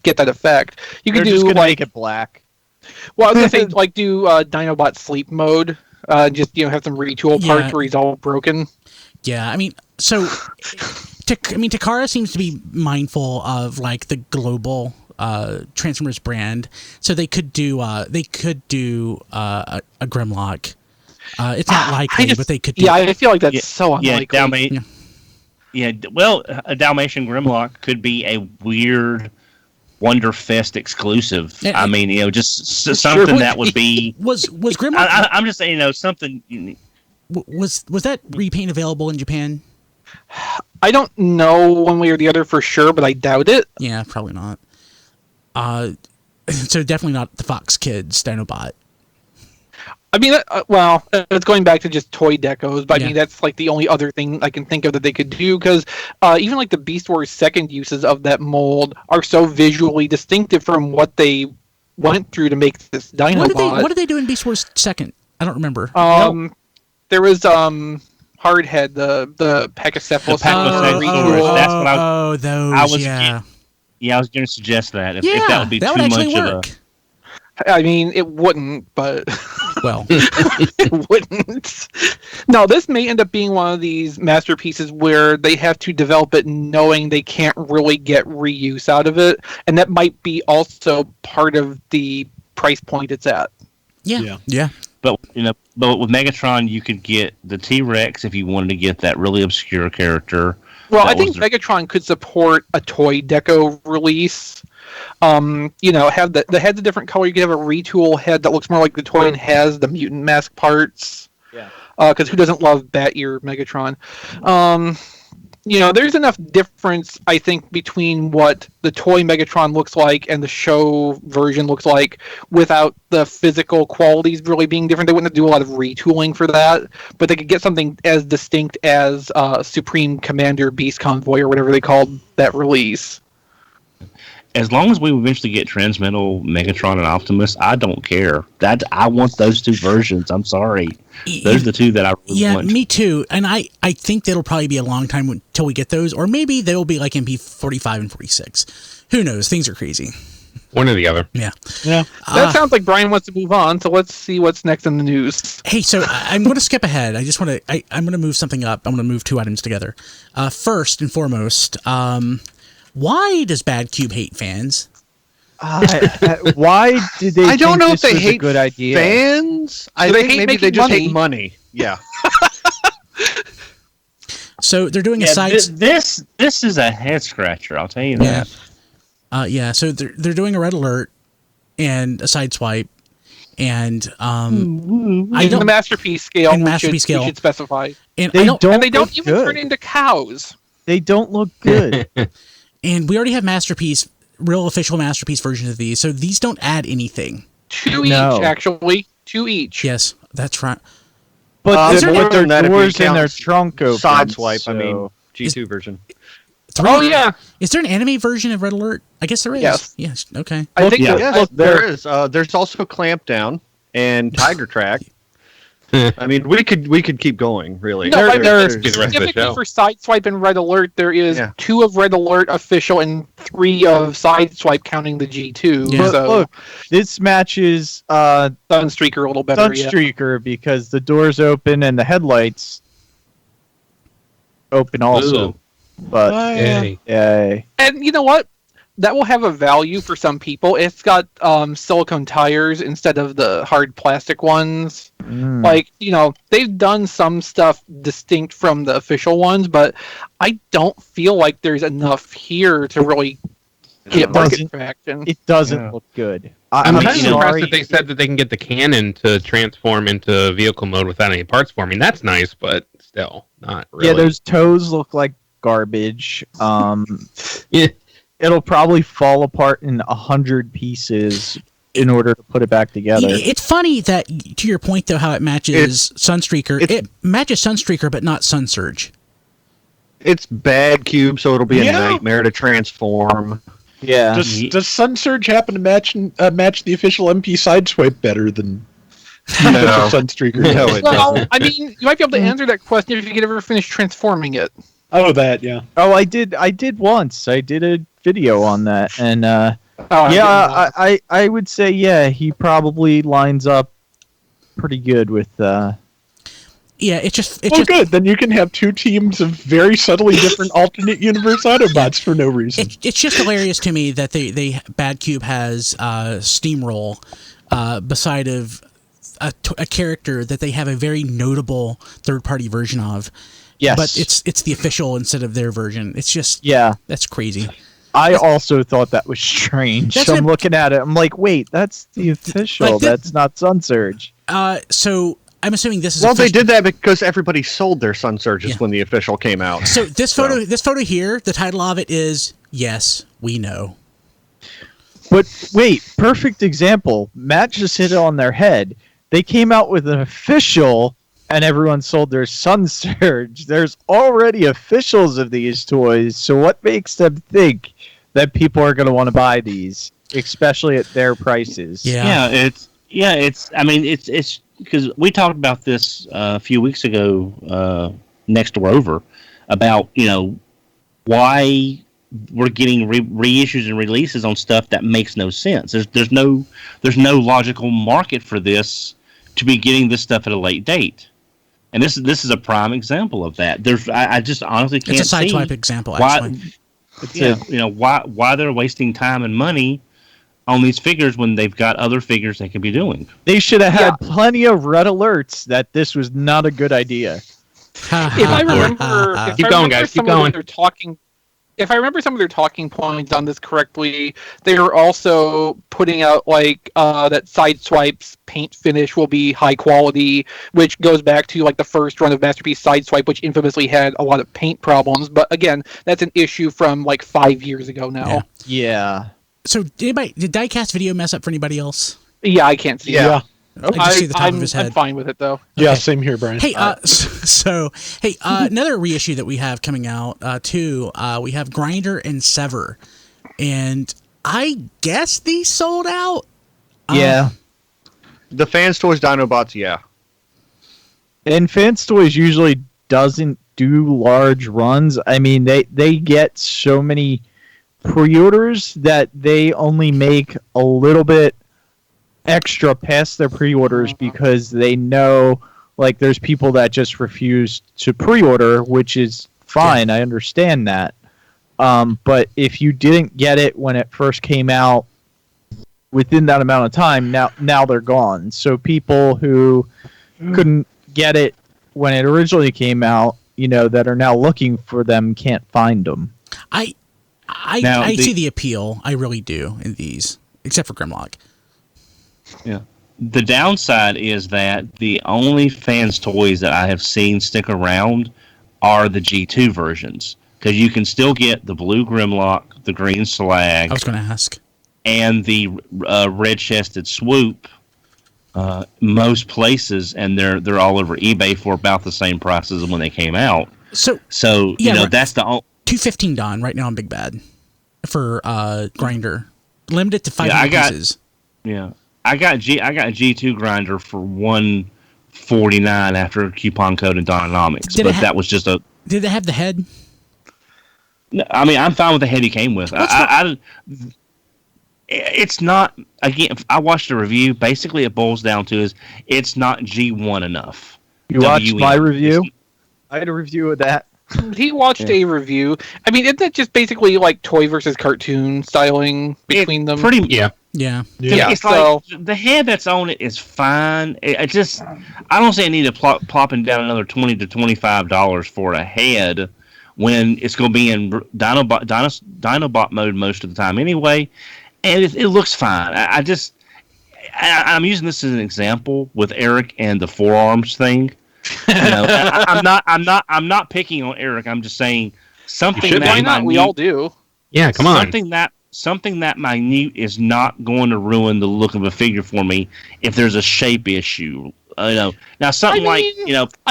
get that effect. You could make it black. Well, I was gonna say do Dinobot sleep mode. Just have some retool parts where he's all broken. Yeah, I mean, so Takara seems to be mindful of the global Transformers brand, so they could do a Grimlock. It's not likely, but they could do I feel like that's so unlikely. Well, a Dalmatian Grimlock could be a weird Wonderfest exclusive. I mean, just something that would be... Was Grimlock... I'm just saying, something... Was that repaint available in Japan? I don't know one way or the other for sure, but I doubt it. Yeah, probably not. So definitely not the Fox Kids Dinobot. I mean, it's going back to just toy decos, but I mean, that's the only other thing I can think of that they could do, because even the Beast Wars second uses of that mold are so visually distinctive from what they went through to make this Dinobot. What did they do in Beast Wars second? I don't remember. There was Hardhead, the Pachycephалus. That's what I was going to suggest that. If that would be too much of a... I mean, it wouldn't, but... Well. It wouldn't. No, this may end up being one of these masterpieces where they have to develop it knowing they can't really get reuse out of it, and that might be also part of the price point it's at. Yeah. But with Megatron, you could get the T-Rex if you wanted to get that really obscure character. Well, I think Megatron could support a toy deco release. Have the head's a different color. You could have a retool head that looks more like the toy and has the mutant mask parts. Yeah. Because who doesn't love Bat Ear Megatron? There's enough difference, I think, between what the toy Megatron looks like and the show version looks like without the physical qualities really being different. They wouldn't have to do a lot of retooling for that, but they could get something as distinct as Supreme Commander Beast Convoy or whatever they called that release. As long as we eventually get Transmetal, Megatron, and Optimus, I don't care. I want those two versions. I'm sorry. Those are the two that I really want. Yeah, me too. And I think it'll probably be a long time until we get those, or maybe they'll be like MP-45 and 46. Who knows? Things are crazy. One or the other. Yeah. That sounds like Brian wants to move on, so let's see what's next in the news. Hey, so I'm going to skip ahead. I'm going to move something up. I'm going to move two items together. First and foremost, why does Badcube hate fans? Why did they? I don't know if they hate a good idea. Fans. I think maybe they just hate money. Yeah. So they're doing a side. This is a head scratcher. I'll tell you that. So they're doing a red alert and a sideswipe, and the masterpiece scale. And masterpiece scale. We should specify. And they don't even turn into cows. They don't look good. And we already have real official masterpiece versions of these, so these don't add anything. Two each, actually. Two each. Yes, that's right. But their doors in their trunk open. Sideswipe, so. G2 version. Oh yeah. Is there an anime version of Red Alert? I guess there is. Yes. Okay. I think Yes, there is. There's also Clampdown and Tiger Track. I mean, we could keep going, really. No, Get the rest of the specifically show. for Sideswipe and Red Alert, there is 2 of Red Alert official and 3 of Sideswipe, counting the G2. Yeah. So Look, this matches Sunstreaker a little better. Sunstreaker because the doors open and the headlights open also. Ooh. But Yay. yay. And you know what? That will have a value for some people. It's got silicone tires instead of the hard plastic ones. Like, they've done some stuff distinct from the official ones, but I don't feel like there's enough here to really get market traction. It doesn't look good. I'm kind of sorry. impressed that they said that they can get the cannon to transform into vehicle mode without any parts forming. That's nice, but still not really. Yeah, those toes look like garbage. Yeah. It'll probably fall apart in 100 pieces in order to put it back together. It's funny that, to your point, though, how it matches Sunstreaker. It matches Sunstreaker, but not Sunsurge. It's Badcube, so it'll be a nightmare to transform. Yeah. Does Sunsurge happen to match the official MP Sideswipe better than the Sunstreaker? No, it Well, doesn't. I mean, you might be able to answer that question if you could ever finish transforming it. Oh, that, yeah. Oh, I did once. I did a video on that, and I would say he probably lines up pretty good with. Yeah, it's just good. Then you can have 2 teams of very subtly different alternate universe Autobots for no reason. It's just hilarious to me that they Badcube has Steamroll beside of a character that they have a very notable third-party version of. Yes, but it's the official instead of their version. It's just that's crazy. I also thought that was strange. I'm looking at it. I'm like, wait, that's the official. That's not Sunsurge. So I'm assuming this is. Well, they did that because everybody sold their Sunsurges when the official came out. So this photo here, the title of it is "Yes, We Know." But wait, perfect example. Matt just hit it on their head. They came out with an official, and everyone sold their Sunsurge. There's already officials of these toys, so what makes them think that people are going to want to buy these, especially at their prices? It's because we talked about this a few weeks ago next door over about why we're getting reissues and releases on stuff that makes no sense. There's no logical market for this to be getting this stuff at a late date. And this is a prime example of that. I just honestly can't see it's a Sideswipe example, why, actually. why they're wasting time and money on these figures when they've got other figures they could be doing. They should have had plenty of red alerts that this was not a good idea. If I remember, Keep going, guys. Keep going. If I remember some of their talking points on this correctly, they were also putting out that Sideswipe's paint finish will be high quality, which goes back to the first run of Masterpiece Sideswipe, which infamously had a lot of paint problems. But again, that's an issue from 5 years ago now. Yeah. So did Diecast Video mess up for anybody else? Yeah, I can't see. Yeah. I just see the top of his head. I'm fine with it though. Yeah, same here, Brian. Hey, another reissue that we have coming out too. We have Grinder and Sever, and I guess these sold out. Yeah. The Fans Toys Dinobots, yeah. And Fans Toys usually doesn't do large runs. I mean, they get so many pre-orders that they only make a little bit extra past their pre-orders because they know there's people that just refuse to pre-order, which is fine. I understand that. But if you didn't get it when it first came out within that amount of time, now they're gone. So people who couldn't get it when it originally came out, that are now looking for them can't find them. I see the appeal. I really do in these, except for Grimlock. Yeah. The downside is that the only Fans Toys that I have seen stick around are the G2 versions, because you can still get the blue Grimlock, the green Slag. I was going to ask. And the red-chested Swoop. Most places, and they're all over eBay for about the same prices as when they came out. So that's the $215 Don right now on Big Bad for grinder. Limited to 500 pieces. Yeah. I got a G2 grinder for $149 after coupon code and Dynamics, but that was just a. Did it have the head? No, I mean, I'm fine with the head he came with. It's not. Again, I watched a review. Basically, it boils down to it's not G1 enough. You watched my review? I had a review of that. He watched a review. I mean, isn't that just basically like toy versus cartoon styling between them? Yeah. It's so like the head that's on it is fine. I don't say I need to plopping down another $20 to $25 for a head when it's going to be in Dinobot mode most of the time anyway, and it looks fine. I'm using this as an example with Eric and the forearms thing. I'm not picking on Eric. I'm just saying something that why not? We all do. Yeah, come on. Something that minute is not going to ruin the look of a figure for me if there's a shape issue. Now something like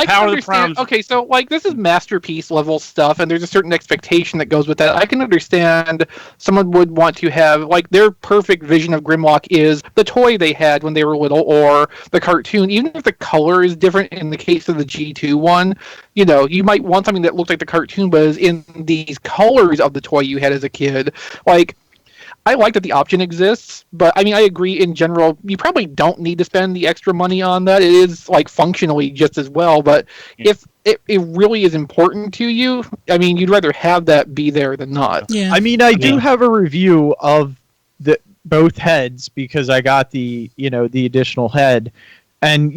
Power of the Primes. Okay, so like this is masterpiece level stuff, and there's a certain expectation that goes with that. I can understand someone would want to have like their perfect vision of Grimlock is the toy they had when they were little, or the cartoon. Even if the color is different in the case of the G2 one, you might want something that looked like the cartoon, but is in these colors of the toy you had as a kid. Like, I like that the option exists, but I mean, I agree in general, you probably don't need to spend the extra money on that. It is like functionally just as well, but if it really is important to you, I mean, you'd rather have that be there than not. Yeah. I mean, I do have a review of both heads because I got the additional head, and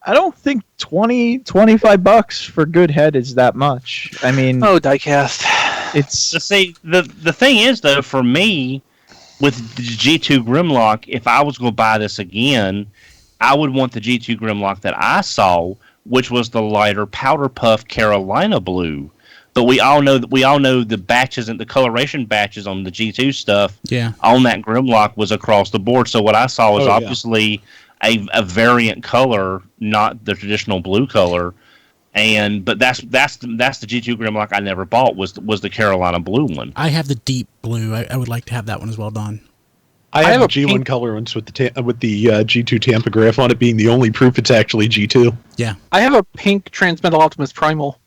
I don't think $25 for good head is that much. I mean, diecast. It's the thing is though, for me with the G2 Grimlock, if I was going to buy this again, I would want the G2 Grimlock that I saw, which was the lighter Powder Puff Carolina blue. But we all know the batches and the coloration batches on the G2 stuff. Yeah. On that Grimlock was across the board. So what I saw was obviously a variant color, not the traditional blue color. But that's the G2 Grimlock I never bought was the Carolina blue one. I have the deep blue. I would like to have that one as well, Don. I have a G1 color ones with the G2 Tampograph on it being the only proof it's actually G2. Yeah. I have a pink Transmetal Optimus Primal.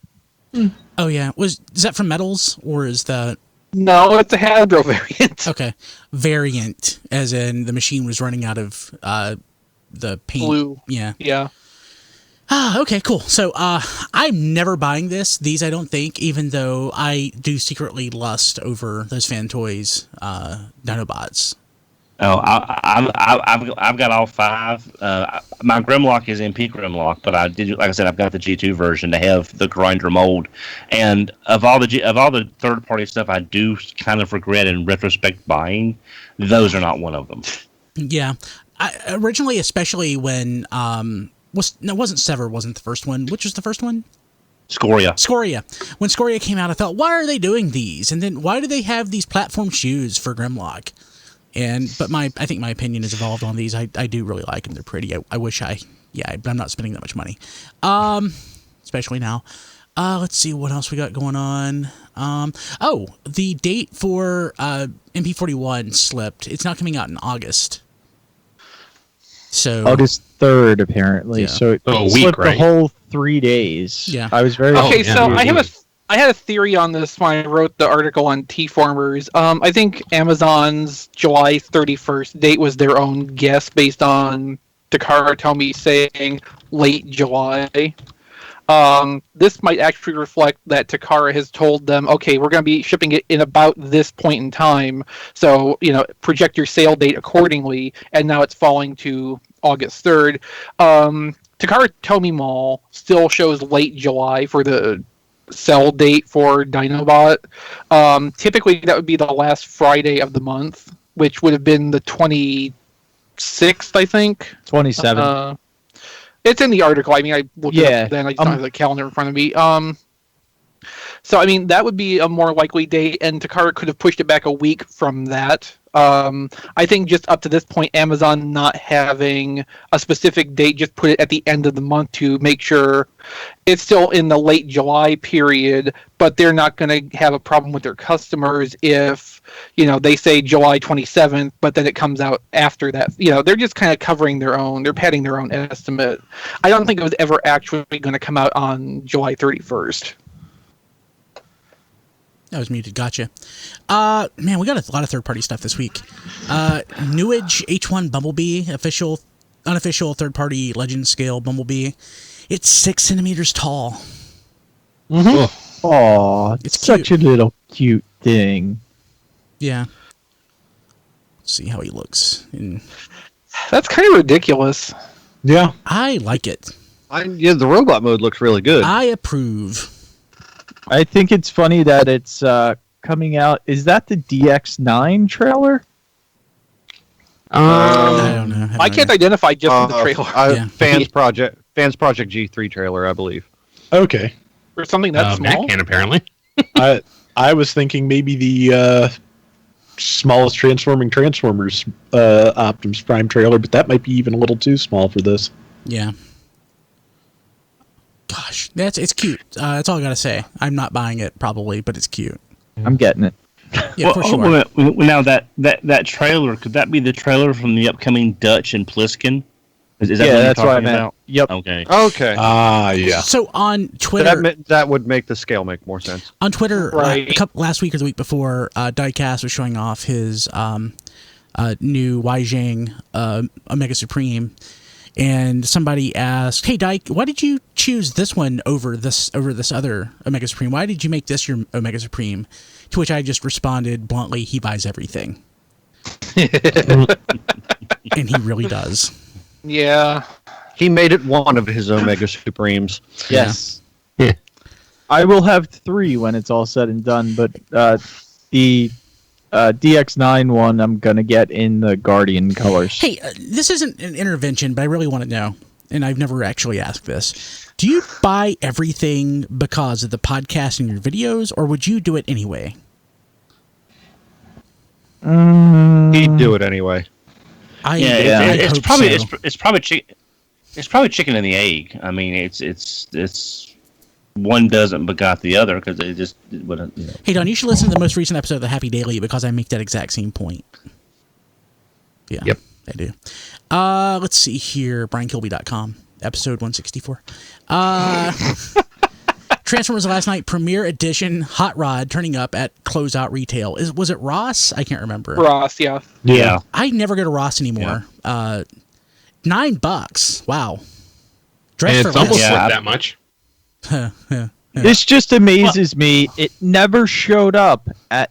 Oh yeah. Is that from Metals or is that? No, it's a Hasbro variant. Okay, variant, as in the machine was running out of the paint. Blue. Yeah. Okay, cool. So I'm never buying these I don't think, even though I do secretly lust over those Fan Toys Dinobots. Oh, I've got all five. My Grimlock is MP Grimlock, but I did, like I said, I've got the G2 version to have the grinder mold. And of all the third party stuff, I do kind of regret in retrospect buying. Those are not one of them. Yeah, originally, especially when wasn't Sever wasn't the first one. Which was the first one? Scoria. When Scoria came out, I thought, why are they doing these? And then why do they have these platform shoes for Grimlock? But I think my opinion has evolved on these. I do really like them. They're pretty. I wish but I'm not spending that much money. Especially now. Let's see what else we got going on. The date for MP-41 slipped. It's not coming out in August. So August 3rd, apparently. Yeah. So it slipped the whole 3 days. Yeah. I was very so I had a theory on this when I wrote the article on TFormers. I think Amazon's July 31st date was their own guess based on Takara Tomy saying late July. This might actually reflect that Takara has told them, okay, we're going to be shipping it in about this point in time, so project your sale date accordingly, and now it's falling to August 3rd. Takara Tomy Mall still shows late July for the sell date for Dinobot. Typically that would be the last Friday of the month, which would have been the 26th, I think. 27th. It's in the article. I mean, I looked it up then. I just don't have the calendar in front of me. So, I mean, that would be a more likely date, and Takara could have pushed it back a week from that. I think just up to this point, Amazon not having a specific date, just put it at the end of the month to make sure it's still in the late July period, but they're not going to have a problem with their customers if, they say July 27th, but then it comes out after that. They're just kind of covering they're padding their own estimate. I don't think it was ever actually going to come out on July 31st. I was muted. Gotcha. Man, we got a lot of third-party stuff this week. New Age H1 Bumblebee, unofficial third-party legend scale Bumblebee. It's 6 centimeters tall. Mm-hmm. Aw, it's such a little cute thing. Yeah. Let's see how he looks. That's kind of ridiculous. Yeah. I like it. The robot mode looks really good. I approve. I think it's funny that it's coming out. Is that the DX9 trailer? I don't know. I can't identify just from the trailer. Fans Project G3 trailer, I believe. Okay. Or something that's small. That can apparently. I was thinking maybe the smallest Transformers Optimus Prime trailer, but that might be even a little too small for this. Yeah. Gosh, it's cute. That's all I gotta say. I'm not buying it probably, but it's cute. I'm getting it. Yeah, for sure. Now that trailer, could that be the trailer from the upcoming Dutch and Pliskin? Is that what you're that's what I talking meant. about? Yep. Okay. Yeah. So on Twitter, that would make the scale make more sense. On Twitter, right. Last week or the week before, Diecast was showing off his new Weijing Omega Supreme, and somebody asked, "Hey, Dyke, why did you choose this one over this other Omega Supreme? Why did you make this your Omega Supreme?" To which I just responded bluntly, "He buys everything," and he really does. Yeah. He made it one of his Omega Supremes. Yes. Yeah. I will have 3 when it's all said and done, but the DX9 one I'm going to get in the Guardian colors. Hey, this isn't an intervention, but I really want to know, and I've never actually asked this. Do you buy everything because of the podcast and your videos, or would you do it anyway? He'd do it anyway. It's probably chicken and the egg. I mean, it's one doesn't begot the other because it just wouldn't. Hey Don, you should listen to the most recent episode of the Happy Daily because I make that exact same point. Yeah. Yep. I do. Let's see here. BrianKilby.com, episode 164. Transformers Last Night Premiere Edition Hot Rod turning up at closeout retail. Was it Ross? I can't remember. Ross, yeah. Yeah. I never go to Ross anymore. Yeah. $9. Wow. And it's almost worth that much. This just amazes me. It never showed up at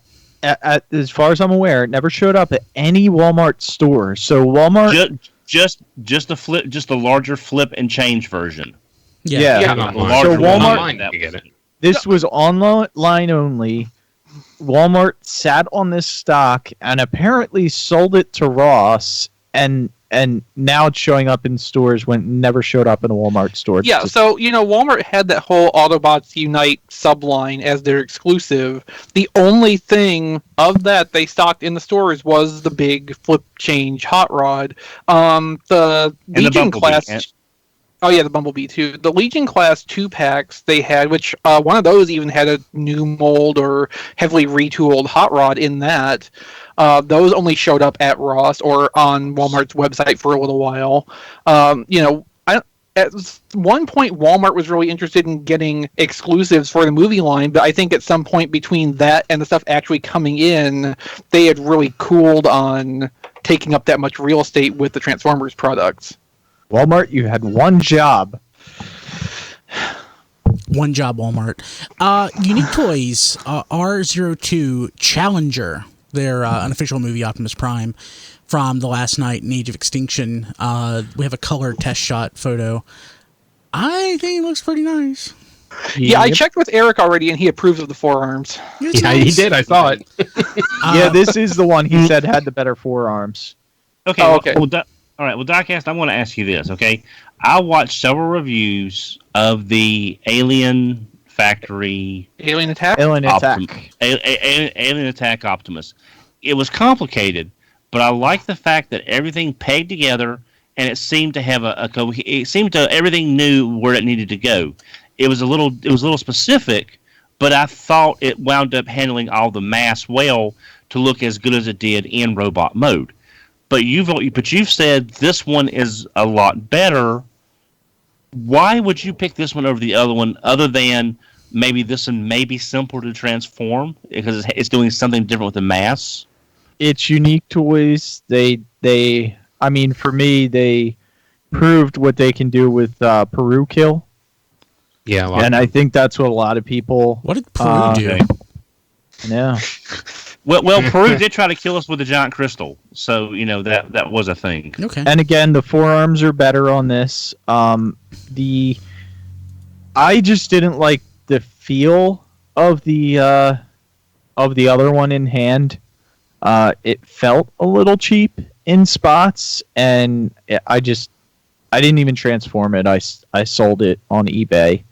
as far as I'm aware, it never showed up at any Walmart store. So Walmart just the larger flip and change version. Yeah. So Walmart, this was online only. Walmart sat on this stock and apparently sold it to Ross, and now it's showing up in stores when it never showed up in a Walmart store. Yeah, so, Walmart had that whole Autobots Unite subline as their exclusive. The only thing of that they stocked in the stores was the big flip change hot rod. The Legion class... Oh, yeah, the Bumblebee, too. The Legion Class 2-packs they had, which one of those even had a new mold or heavily retooled hot rod in that. Those only showed up at Ross or on Walmart's website for a little while. At one point, Walmart was really interested in getting exclusives for the movie line, but I think at some point between that and the stuff actually coming in, they had really cooled on taking up that much real estate with the Transformers products. Walmart, you had one job. One job, Walmart. Unique Toys, R02 Challenger, their unofficial movie Optimus Prime from The Last Night in Age of Extinction. We have a color test shot photo. I think it looks pretty nice. Yeah, I checked with Eric already, and he approves of the forearms. It's nice. He did. I saw it. Yeah, this is the one he said had the better forearms. Okay. Oh, okay. All right, well, Diecast, I want to ask you this, okay? I watched several reviews of the Alien Factory... Alien Attack? Alien Attack. Alien Attack Optimus. It was complicated but I like the fact that everything pegged together, and it seemed to have everything knew where it needed to go. It was a little specific, but I thought it wound up handling all the mass well to look as good as it did in robot mode. But you've said this one is a lot better. Why would you pick this one over the other one, other than maybe this one may be simpler to transform because it's doing something different with the mass? It's unique toys. I mean, for me, they proved what they can do with Peru Kill. Yeah, and I think that's what a lot of people. What did Peru do? Yeah. Well, Peru did try to kill us with a giant crystal, so that was a thing. Okay. And again, the forearms are better on this. I just didn't like the feel of the other one in hand. It felt a little cheap in spots, and I didn't even transform it. I sold it on eBay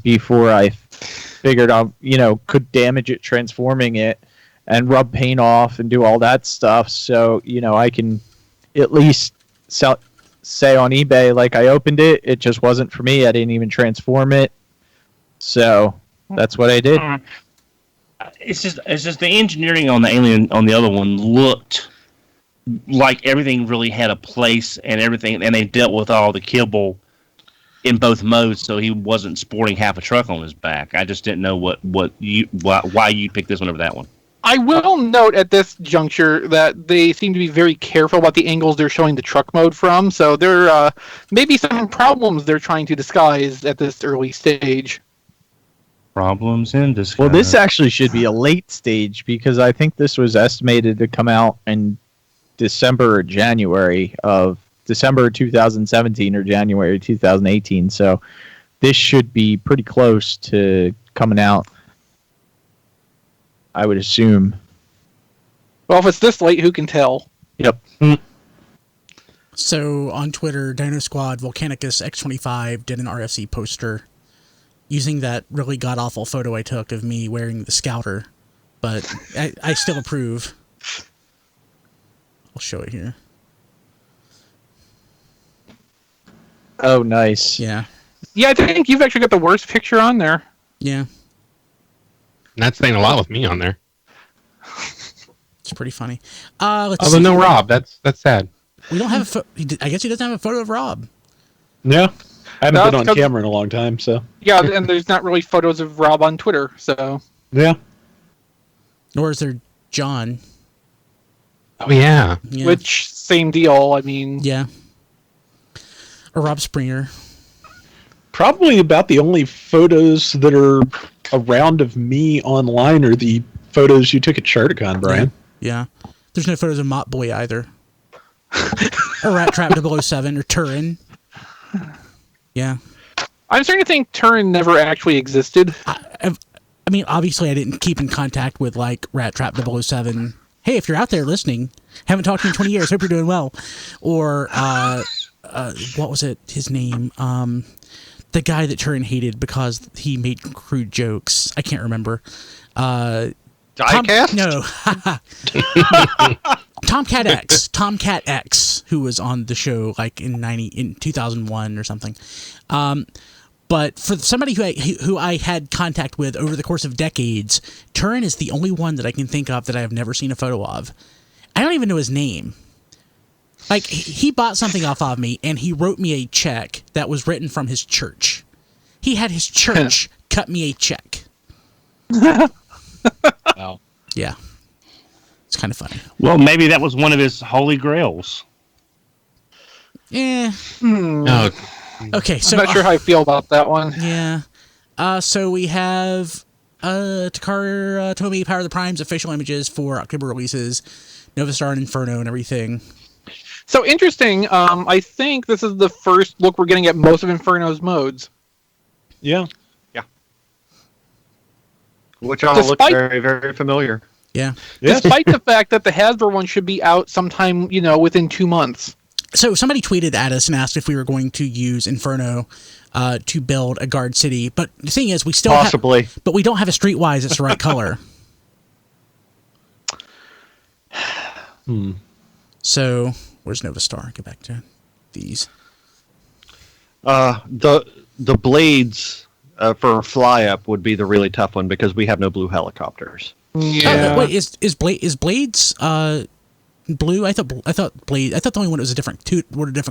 before I figured out could damage it transforming it and rub paint off and do all that stuff. So I can at least say on eBay, like, I opened it, it just wasn't for me. I didn't even transform it. So that's what I did. It's just the engineering on the alien on the other one looked like everything really had a place and everything, and they dealt with all the kibble in both modes, so he wasn't sporting half a truck on his back. I just didn't know why you picked this one over that one. I will note at this juncture that they seem to be very careful about the angles they're showing the truck mode from, so there may be some problems they're trying to disguise at this early stage. Problems in disguise. Well, this actually should be a late stage, because I think this was estimated to come out in December or January of December 2017 or January 2018, so this should be pretty close to coming out, I would assume. Well, if it's this late, who can tell? Yep. So on Twitter, Dino Squad Volcanicus X25 did an RFC poster using that really god-awful photo I took of me wearing the Scouter, but I still approve. I'll show it here. Oh, nice. Yeah. Yeah, I think you've actually got the worst picture on there. Yeah. That's saying a lot with me on there. It's pretty funny. Although no Rob, that's sad. We don't have I guess he doesn't have a photo of Rob. Yeah. I haven't No, been on camera in a long time, so. Yeah, and there's not really photos of Rob on Twitter, so. Yeah. Nor is there John. Oh, yeah. Which, same deal, I mean. Yeah. Or Rob Springer. Probably about the only photos that are around of me online are the photos you took at Charticon, Brian. Yeah. There's no photos of Mott Boy either. Or Rat Trap 007 or Turin. Yeah. I'm starting to think Turin never actually existed. I mean, obviously I didn't keep in contact with, like, Rat Trap 007. Hey, if you're out there listening, haven't talked to you in 20 years, hope you're doing well. Or, what was it? His name? The guy that Turin hated because he made crude jokes. I can't remember. Diecast? No. Tomcat X. Tomcat X, who was on the show like in 2001 or something. But for somebody who I had contact with over the course of decades, Turin is the only one that I can think of that I have never seen a photo of. I don't even know his name. Like, he bought something off of me, and he wrote me a check that was written from his church. He had his church cut me a check. Wow. Yeah. It's kind of funny. Well, maybe that was one of his holy grails. Yeah. No. Okay, so I'm not sure how I feel about that one. Yeah. So we have Takara Tomy Power of the Prime's official images for October releases, Novastar and Inferno and everything. So interesting. I think this is the first look we're getting at most of Inferno's modes. Yeah. Which all look very, very familiar. Yeah. Despite the fact that the Hasbro one should be out sometime, within 2 months. So somebody tweeted at us and asked if we were going to use Inferno to build a guard city, but the thing is, we still possibly, but we don't have a Streetwise that's the right color. So where's Novastar? Get back to these. The blades for fly up would be the really tough one because we have no blue helicopters. Yeah. Wait, is Blades blue? I thought the only one that was a different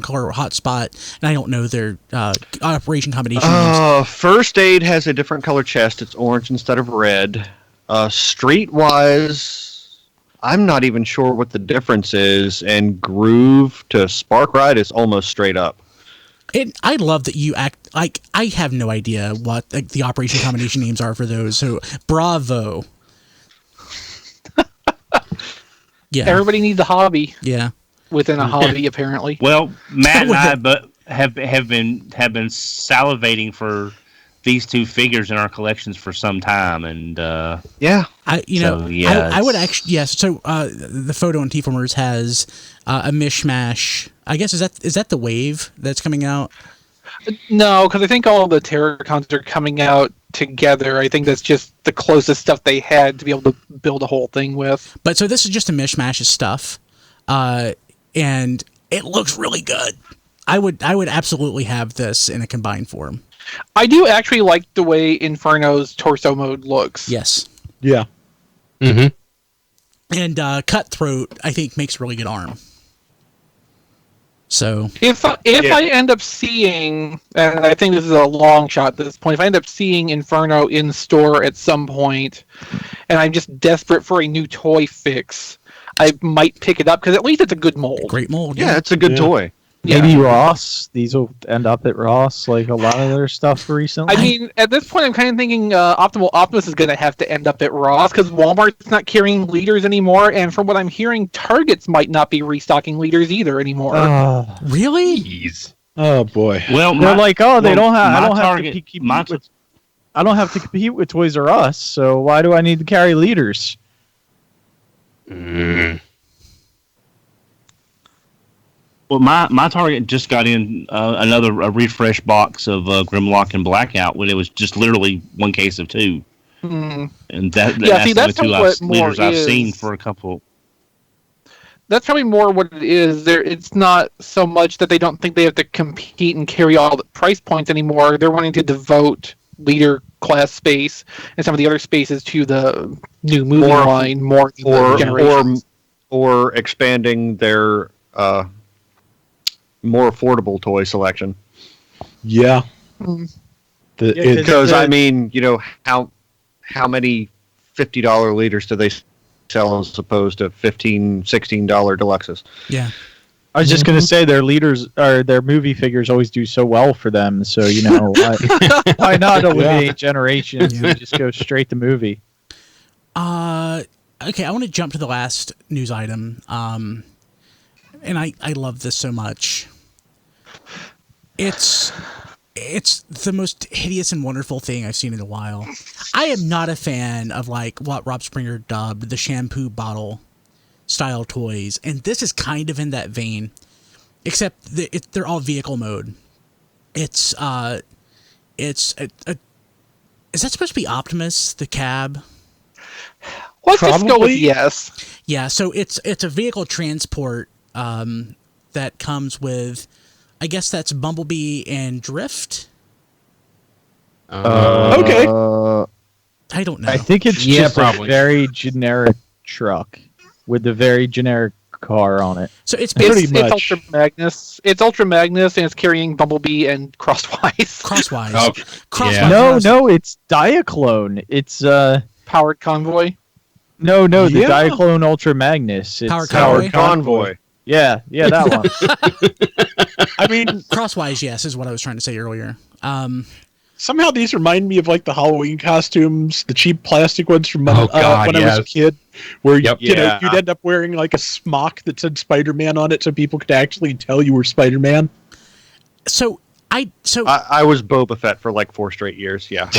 color or hotspot, and I don't know their operation combination names. First Aid has a different color chest. It's orange instead of red. Streetwise, I'm not even sure what the difference is, and Groove to Spark Ride is almost straight up. And I love that you act like I have no idea what the operation combination names are for those. So bravo. Yeah. Everybody needs a hobby. Yeah. Within a hobby, apparently. Well, Matt and I have been salivating for these two figures in our collections for some time, and yeah, I would actually So the photo on TFormers has a mishmash. I guess is that the wave that's coming out? No, because I think all the Terrorcons are coming out together. I think that's just the closest stuff they had to be able to build a whole thing with. But so this is just a mishmash of stuff, and it looks really good. I would absolutely have this in a combined form. I do actually like the way Inferno's torso mode looks. Yes. Yeah. Mm-hmm. And Cutthroat, I think, makes a really good arm. So if I end up seeing, and I think this is a long shot at this point, if I end up seeing Inferno in store at some point, and I'm just desperate for a new toy fix, I might pick it up because at least it's a good mold. Great mold. Yeah, it's a good toy. Yeah. Maybe Ross. These will end up at Ross, like a lot of their stuff recently. I mean, at this point, I'm kind of thinking Optimal Optimus is going to have to end up at Ross because Walmart's not carrying leaders anymore, and from what I'm hearing, Targets might not be restocking leaders either anymore. Really? Jeez. Oh boy. Well, they're like, I don't have to compete with Toys R Us, so why do I need to carry leaders? Well, my Target just got in a refresh box of Grimlock and Blackout when it was just literally one case of two. And that's the two leaders I've seen for a couple. That's probably more what it is. It's not so much that they don't think they have to compete and carry all the price points anymore. They're wanting to devote leader class space and some of the other spaces to the new movie line or expanding their more affordable toy selection. Yeah. Because I mean, how many $50 leaders do they sell as opposed to $15, $16 deluxes? Yeah. I was just going to say their leaders or their movie figures always do so well for them. So, why not eliminate generations and just go straight to movie? Okay, I want to jump to the last news item. And I love this so much. It's the most hideous and wonderful thing I've seen in a while. I am not a fan of what Rob Springer dubbed the shampoo bottle style toys, and this is kind of in that vein, except they're all vehicle mode. Is that supposed to be Optimus, the cab? Let's just go with yes. Yeah, so it's a vehicle transport that comes with, I guess that's Bumblebee and Drift. Okay. I don't know. I think it's just probably a very generic truck with a very generic car on it. So it's Ultra Magnus. It's Ultra Magnus, and it's carrying Bumblebee and Crosswise. Crosswise. Crosswise. No, it's Diaclone. It's Powered Convoy. No, the Diaclone Ultra Magnus. It's Powered Convoy. Yeah, that one. I mean, Crosswise, yes, is what I was trying to say earlier. Somehow these remind me of the Halloween costumes, the cheap plastic ones from when I was a kid, where you'd end up wearing a smock that said Spider-Man on it, so people could actually tell you were Spider-Man. So I was Boba Fett for 4 straight years. Yeah.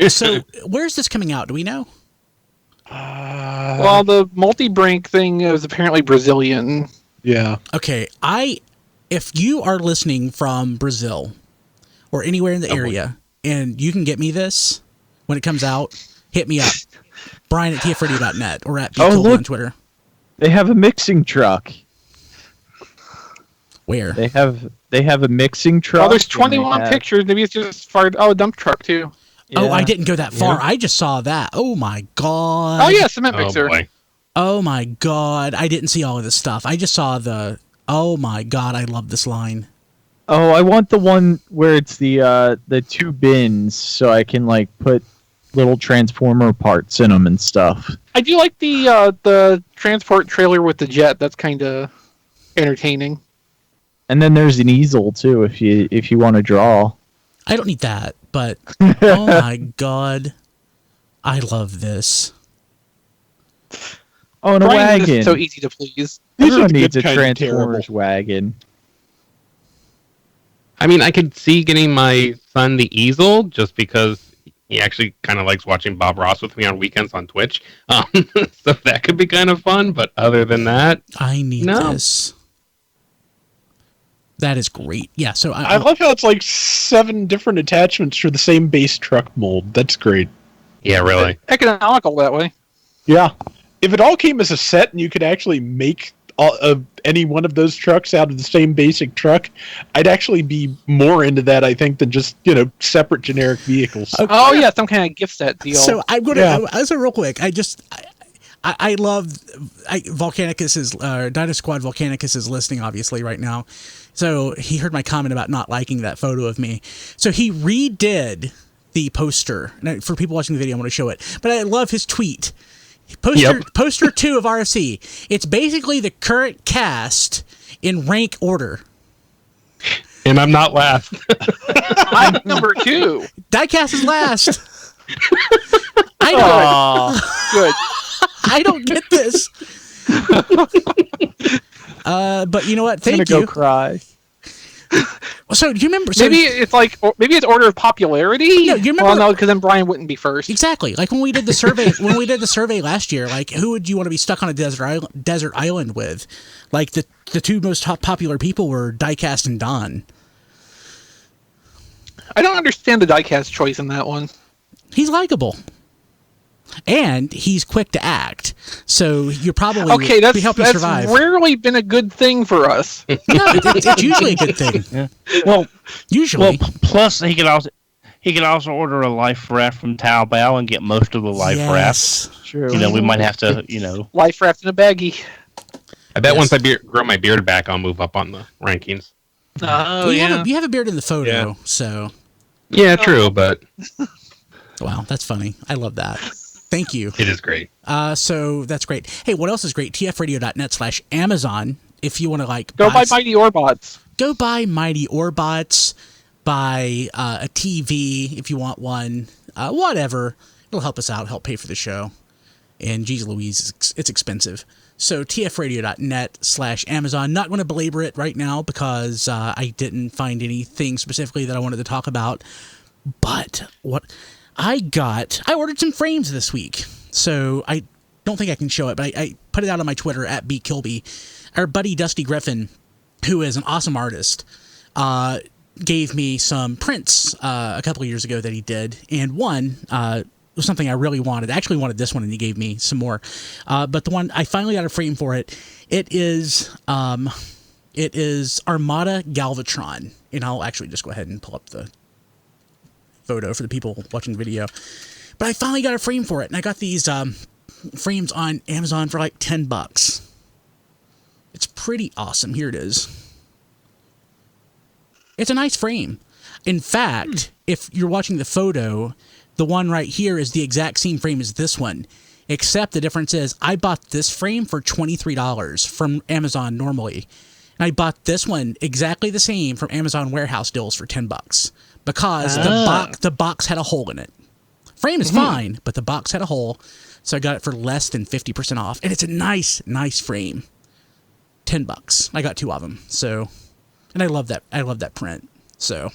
So where's this coming out? Do we know? Well, the multi-brink thing is apparently Brazilian. Yeah. Okay, if you are listening from Brazil or anywhere in the area and you can get me this when it comes out, hit me up. Brian at tfradio.net or at bkilby on Twitter. They have a mixing truck. Where? They have a mixing truck. Oh, there's 21 pictures. Maybe it's just fired. Oh, a dump truck too. Yeah. Oh, I didn't go that far. I just saw that. Oh my god. Oh yeah, cement mixer. Boy. Oh my god. I didn't see all of this stuff. I just saw the. Oh my god. I love this line. Oh, I want the one where it's the 2 bins, so I can like put little transformer parts in them and stuff. I do like the transport trailer with the jet. That's kind of entertaining. And then there's an easel too, if you want to draw. I don't need that, but oh my god. I love this. Oh, and a Brian is wagon. so easy to please. Everyone These are needs a kind of Transformers wagon. I mean, I could see getting my son the easel just because he actually kind of likes watching Bob Ross with me on weekends on Twitch. So that could be kind of fun. But other than that, I need No. this. That is great. Yeah, so I love how it's like 7 different attachments for the same base truck mold. That's great. yeah, really. Economical that way. Yeah. If it all came as a set and you could actually make any one of those trucks out of the same basic truck, I'd actually be more into that, I think, than just, separate generic vehicles. Okay. Oh yeah, some kind of gift set deal. So I'm gonna. Yeah. So real quick, I love Volcanicus's Dino Squad Volcanicus's listing obviously right now. So he heard my comment about not liking that photo of me. So he redid the poster. Now, for people watching the video, I'm going to show it. But I love his tweet. Poster 2 of RFC. It's basically the current cast in rank order. And I'm not last. I'm number 2. Diecast is last. I know. Good. I don't get this. But you know what? Thank you. I'm gonna go cry. So do you remember? Maybe it's order of popularity. No, you remember? Well, no, because then Brian wouldn't be first. Exactly. Like when we did the survey, last year, like who would you want to be stuck on a desert island with? Like the 2 most popular people were Diecast and Don. I don't understand the diecast choice in that one. He's likable. And he's quick to act, so you're probably Okay, that's survive. rarely been a good thing for us. No, it's usually a good thing. Yeah. Well, Usually. plus he could also order a life raft from Taobao and get most of the life rafts. True. We might have to, Life raft in a baggie. I bet once I grow my beard back, I'll move up on the rankings. Oh Well, you have a beard in the photo, Yeah. so Yeah, true, but wow, that's funny. I love that. Thank you. it is great. So that's great. Hey, what else is great? tfradio.net/Amazon. If you want to Go buy Mighty Orbots. go buy Mighty Orbots, buy a TV if you want one, whatever. It'll help us out, help pay for the show. And geez Louise, it's expensive. So tfradio.net/Amazon. Not going to belabor it right now because I didn't find anything specifically that I wanted to talk about. But what I ordered some frames this week. So I don't think I can show it, but I put it out on my Twitter at @BKilby. Our buddy Dusty Griffin, who is an awesome artist, gave me some prints a couple of years ago that he did, and one was something I really wanted. I actually wanted this one, and he gave me some more. But the one I finally got a frame for it. It is Armada Galvatron, and I'll actually just go ahead and pull up the photo for the people watching the video. But I finally got a frame for it, and I got these frames on Amazon for like $10. It's pretty awesome. Here it is. It's a nice frame. In fact, if you're watching the photo, the one right here is the exact same frame as this one, except the difference is I bought this frame for $23 from Amazon normally, and I bought this one exactly the same from Amazon warehouse deals for $10 because the box had a hole in it. Frame is fine, but the box had a hole, so I got it for less than 50% off, and it's a nice frame. $10. I got 2 of them, so, and I love that print. So,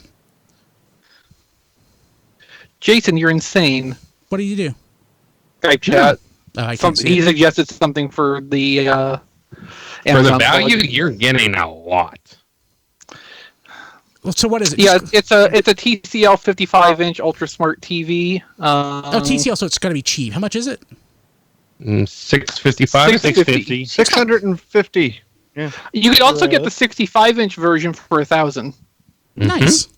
Jason, you're insane. what do you do? Skype chat. I can't see He it. suggested something for the For the Amazon value, plug. you're getting a lot. Well, so what is it? Yeah, it's a TCL 55-inch ultra smart TV. Oh, TCL, so it's got to be cheap. How much is it? $655. 650. 650. Yeah. You could also get the 65-inch version for $1,000. Nice.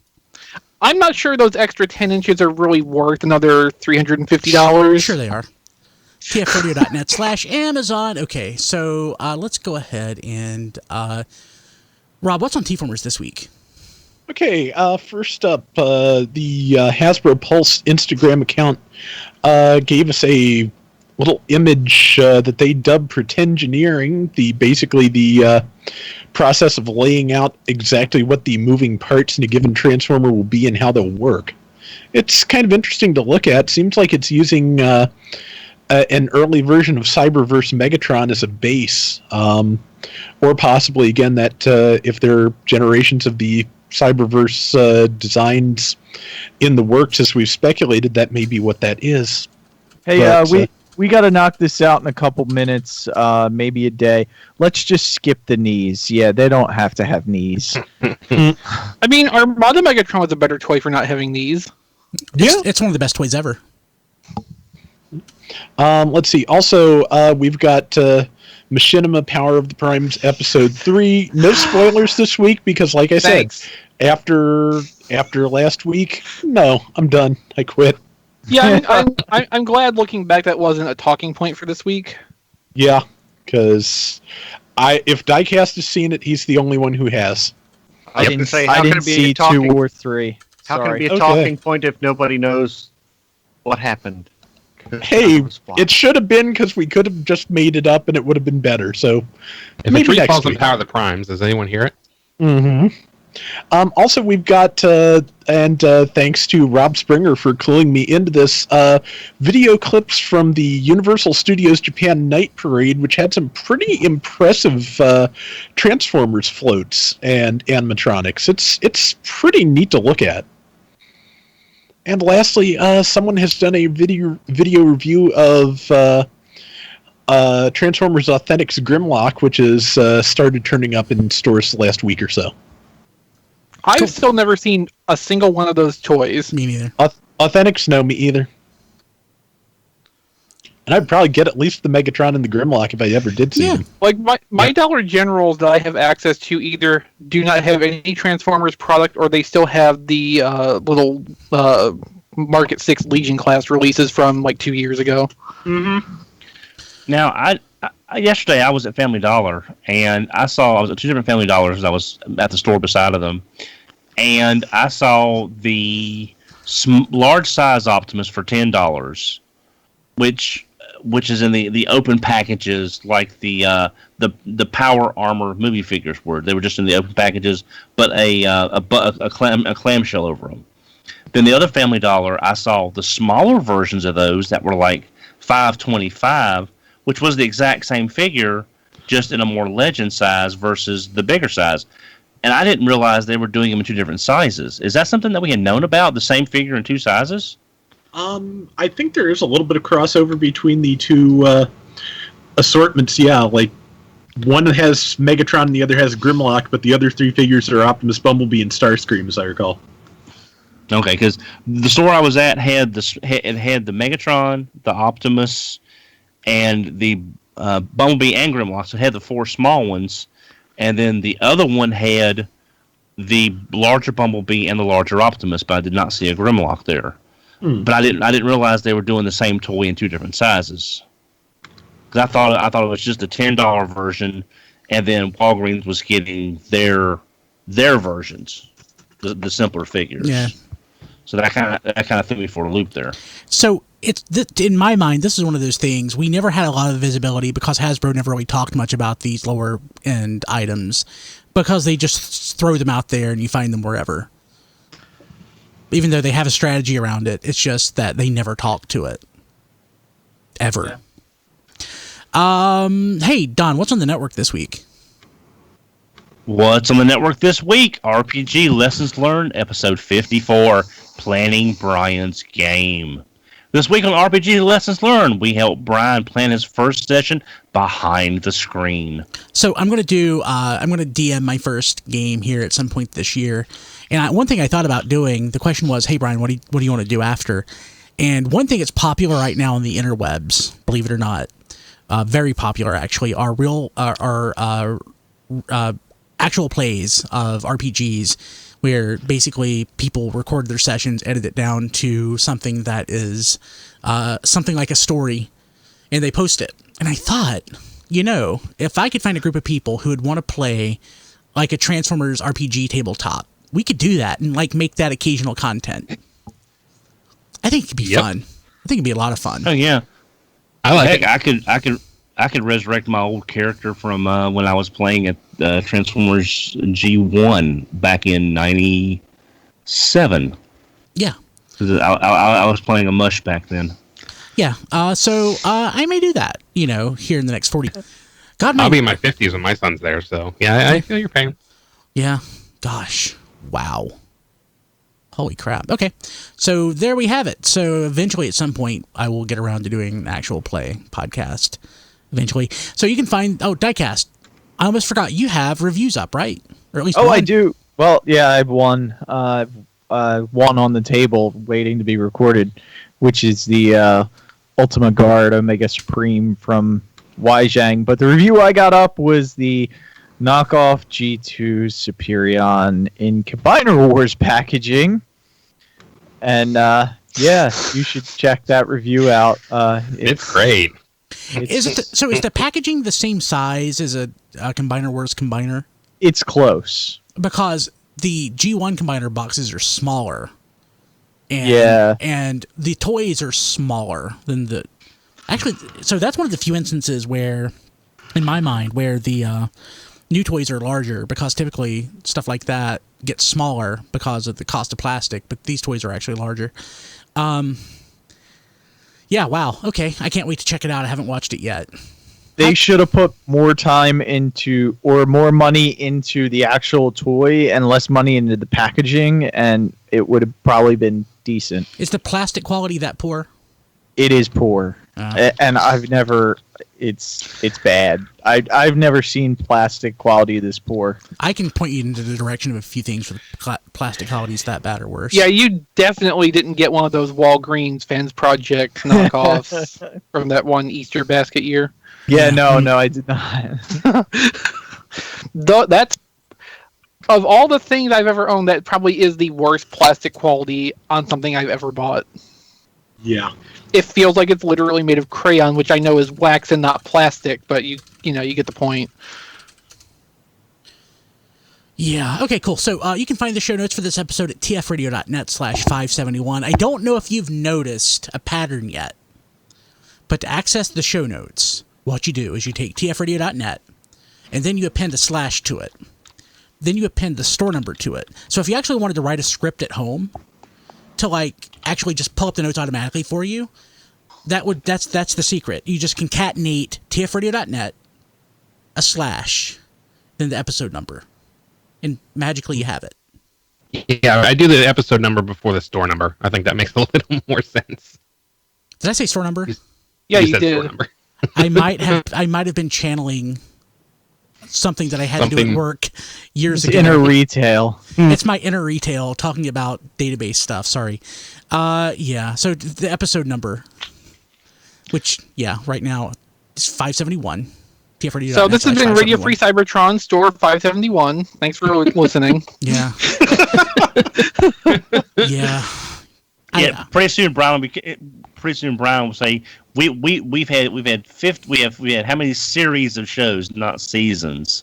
I'm not sure those extra 10 inches are really worth another $350. Sure they are. tfradio.net/Amazon. Okay, so let's go ahead and Rob, what's on TFormers this week? Okay, first up, the Hasbro Pulse Instagram account gave us a little image that they dubbed Pretengineering, basically the process of laying out exactly what the moving parts in a given Transformer will be and how they'll work. It's kind of interesting to look at. Seems like it's using an early version of Cyberverse Megatron as a base, or possibly, again, that if there are generations of the Cyberverse designs in the works, as we've speculated, that may be what that is. Hey, But, we got to knock this out in a couple minutes, maybe a day. Let's just skip the knees. Yeah, they don't have to have knees. I mean, Armada Megatron was a better toy for not having these. It's one of the best toys ever. Let's see. Also, we've got Machinima Power of the Primes Episode 3. No spoilers this week because, like I said, after last week, no, I'm done. I quit. Yeah, I'm glad looking back that wasn't a talking point for this week. Yeah, because if Diecast has seen it, he's the only one who has. I didn't see 2 or 3. How can it be Sorry. a talking point if nobody knows what happened? Hey, it should have been because we could have just made it up and it would have been better. So If maybe a tree next falls on week. Power of the Primes, does anyone hear it? Mm-hmm. Also, we've got, thanks to Rob Springer for cluing me into this, video clips from the Universal Studios Japan Night Parade, which had some pretty impressive Transformers floats and animatronics. It's pretty neat to look at. And lastly, someone has done a video review of Transformers Authentics Grimlock, which has started turning up in stores the last week or so. I've still never seen a single one of those toys. Me neither. Authentics, no, me either. And I'd probably get at least the Megatron and the Grimlock if I ever did see them. Like my Dollar Generals that I have access to either do not have any Transformers product or they still have the little Market 6 Legion class releases from like 2 years ago. Mm-hmm. Now, I yesterday I was at Family Dollar and I was at 2 different Family Dollars. I was at the store beside of them, and I saw the large size Optimus for $10, which is in the open packages like the Power Armor movie figures were. They were just in the open packages, but a clamshell over them. Then the other Family Dollar, I saw the smaller versions of those that were like $5.25, which was the exact same figure, just in a more legend size versus the bigger size. And I didn't realize they were doing them in 2 different sizes. Is that something that we had known about, the same figure in 2 sizes? I think there is a little bit of crossover between the 2 assortments, yeah. Like, one has Megatron and the other has Grimlock, but the other 3 figures are Optimus, Bumblebee, and Starscream, as I recall. Okay, because the store I was at had the Megatron, the Optimus, and the Bumblebee and Grimlock. So it had the 4 small ones, and then the other one had the larger Bumblebee and the larger Optimus, but I did not see a Grimlock there. But I didn't realize they were doing the same toy in 2 different sizes. Because I thought it was just a $10 version, and then Walgreens was getting their versions, the simpler figures. Yeah. So that kind of threw me for a loop there. So in my mind, this is one of those things we never had a lot of visibility because Hasbro never really talked much about these lower end items because they just throw them out there and you find them wherever. Even though they have a strategy around it, it's just that they never talk to it ever. Yeah. Hey Don, what's on the network this week? What's on the network this week? RPG Lessons Learned, episode 54, Planning Brian's Game. This week on RPG Lessons Learned, we help Brian plan his first session behind the screen. So I'm going to DM my first game here at some point this year. And one thing I thought about doing, the question was, hey Brian, what do you want to do after? And one thing that's popular right now on the interwebs, believe it or not, very popular actually, are actual plays of RPGs where basically people record their sessions, edit it down to something that is something like a story, and they post it. And I thought, if I could find a group of people who would want to play like a Transformers RPG tabletop, we could do that and like make that occasional content. I think it could be fun. I think it'd be a lot of fun. Oh yeah, I like it. I could resurrect my old character from when I was playing at Transformers G1 back in '97. Yeah, I was playing a mush back then. Yeah, so I may do that. Here in the next 40. God, I'll be in my 50s when my son's there. So yeah, I feel your pain. Yeah. Gosh. Wow. Holy crap. Okay. So there we have it. So eventually at some point I will get around to doing an actual play podcast. Eventually. So you can find Diecast. I almost forgot you have reviews up, right? Or at least one. I do. Well, yeah, I have one on the table waiting to be recorded, which is the Ultima Guard Omega Supreme from Weijang. But the review I got up was the knockoff G2 Superion in Combiner Wars packaging. And yeah, you should check that review out. It's great. Is the packaging the same size as a Combiner Wars combiner? It's close. Because the G1 combiner boxes are smaller. And the toys are smaller than the... Actually, so that's one of the few instances where, in my mind, where the new toys are larger, because typically stuff like that gets smaller because of the cost of plastic, but these toys are actually larger. Yeah, wow. Okay, I can't wait to check it out. I haven't watched it yet. They should have put more time into, or more money into the actual toy and less money into the packaging, and it would have probably been decent. Is the plastic quality that poor? It is poor, and I've never. It's bad. I've never seen plastic quality this poor. I can point you into the direction of a few things where the plastic quality is that bad or worse. Yeah, you definitely didn't get one of those Walgreens Fans Project knockoffs from that one Easter basket year. Yeah, no, I did not. That's, of all the things I've ever owned, that probably is the worst plastic quality on something I've ever bought. Yeah. It feels like it's literally made of crayon, which I know is wax and not plastic, but you get the point. Yeah, okay, cool. So you can find the show notes for this episode at tfradio.net/571. I don't know if you've noticed a pattern yet, but to access the show notes, what you do is you take tfradio.net, and then you append a / to it. Then you append the store number to it. So if you actually wanted to write a script at home to actually just pull up the notes automatically for you, that's the secret. You just concatenate tfradio.net, / then the episode number, and magically you have it. Yeah, I do the episode number before the store number. I think that makes a little more sense. Did I say store number? Yeah, you said did. Store number. I might have been channeling something that I had to do at work years ago. Inner retail. It's my inner retail talking about database stuff. Sorry. Yeah. So the episode number, which right now is 571. So this has been Radio Free Cybertron Store 571. Thanks for listening. Yeah. Yeah. Yeah. Pretty soon, Brian will say we've had how many series of shows, not seasons.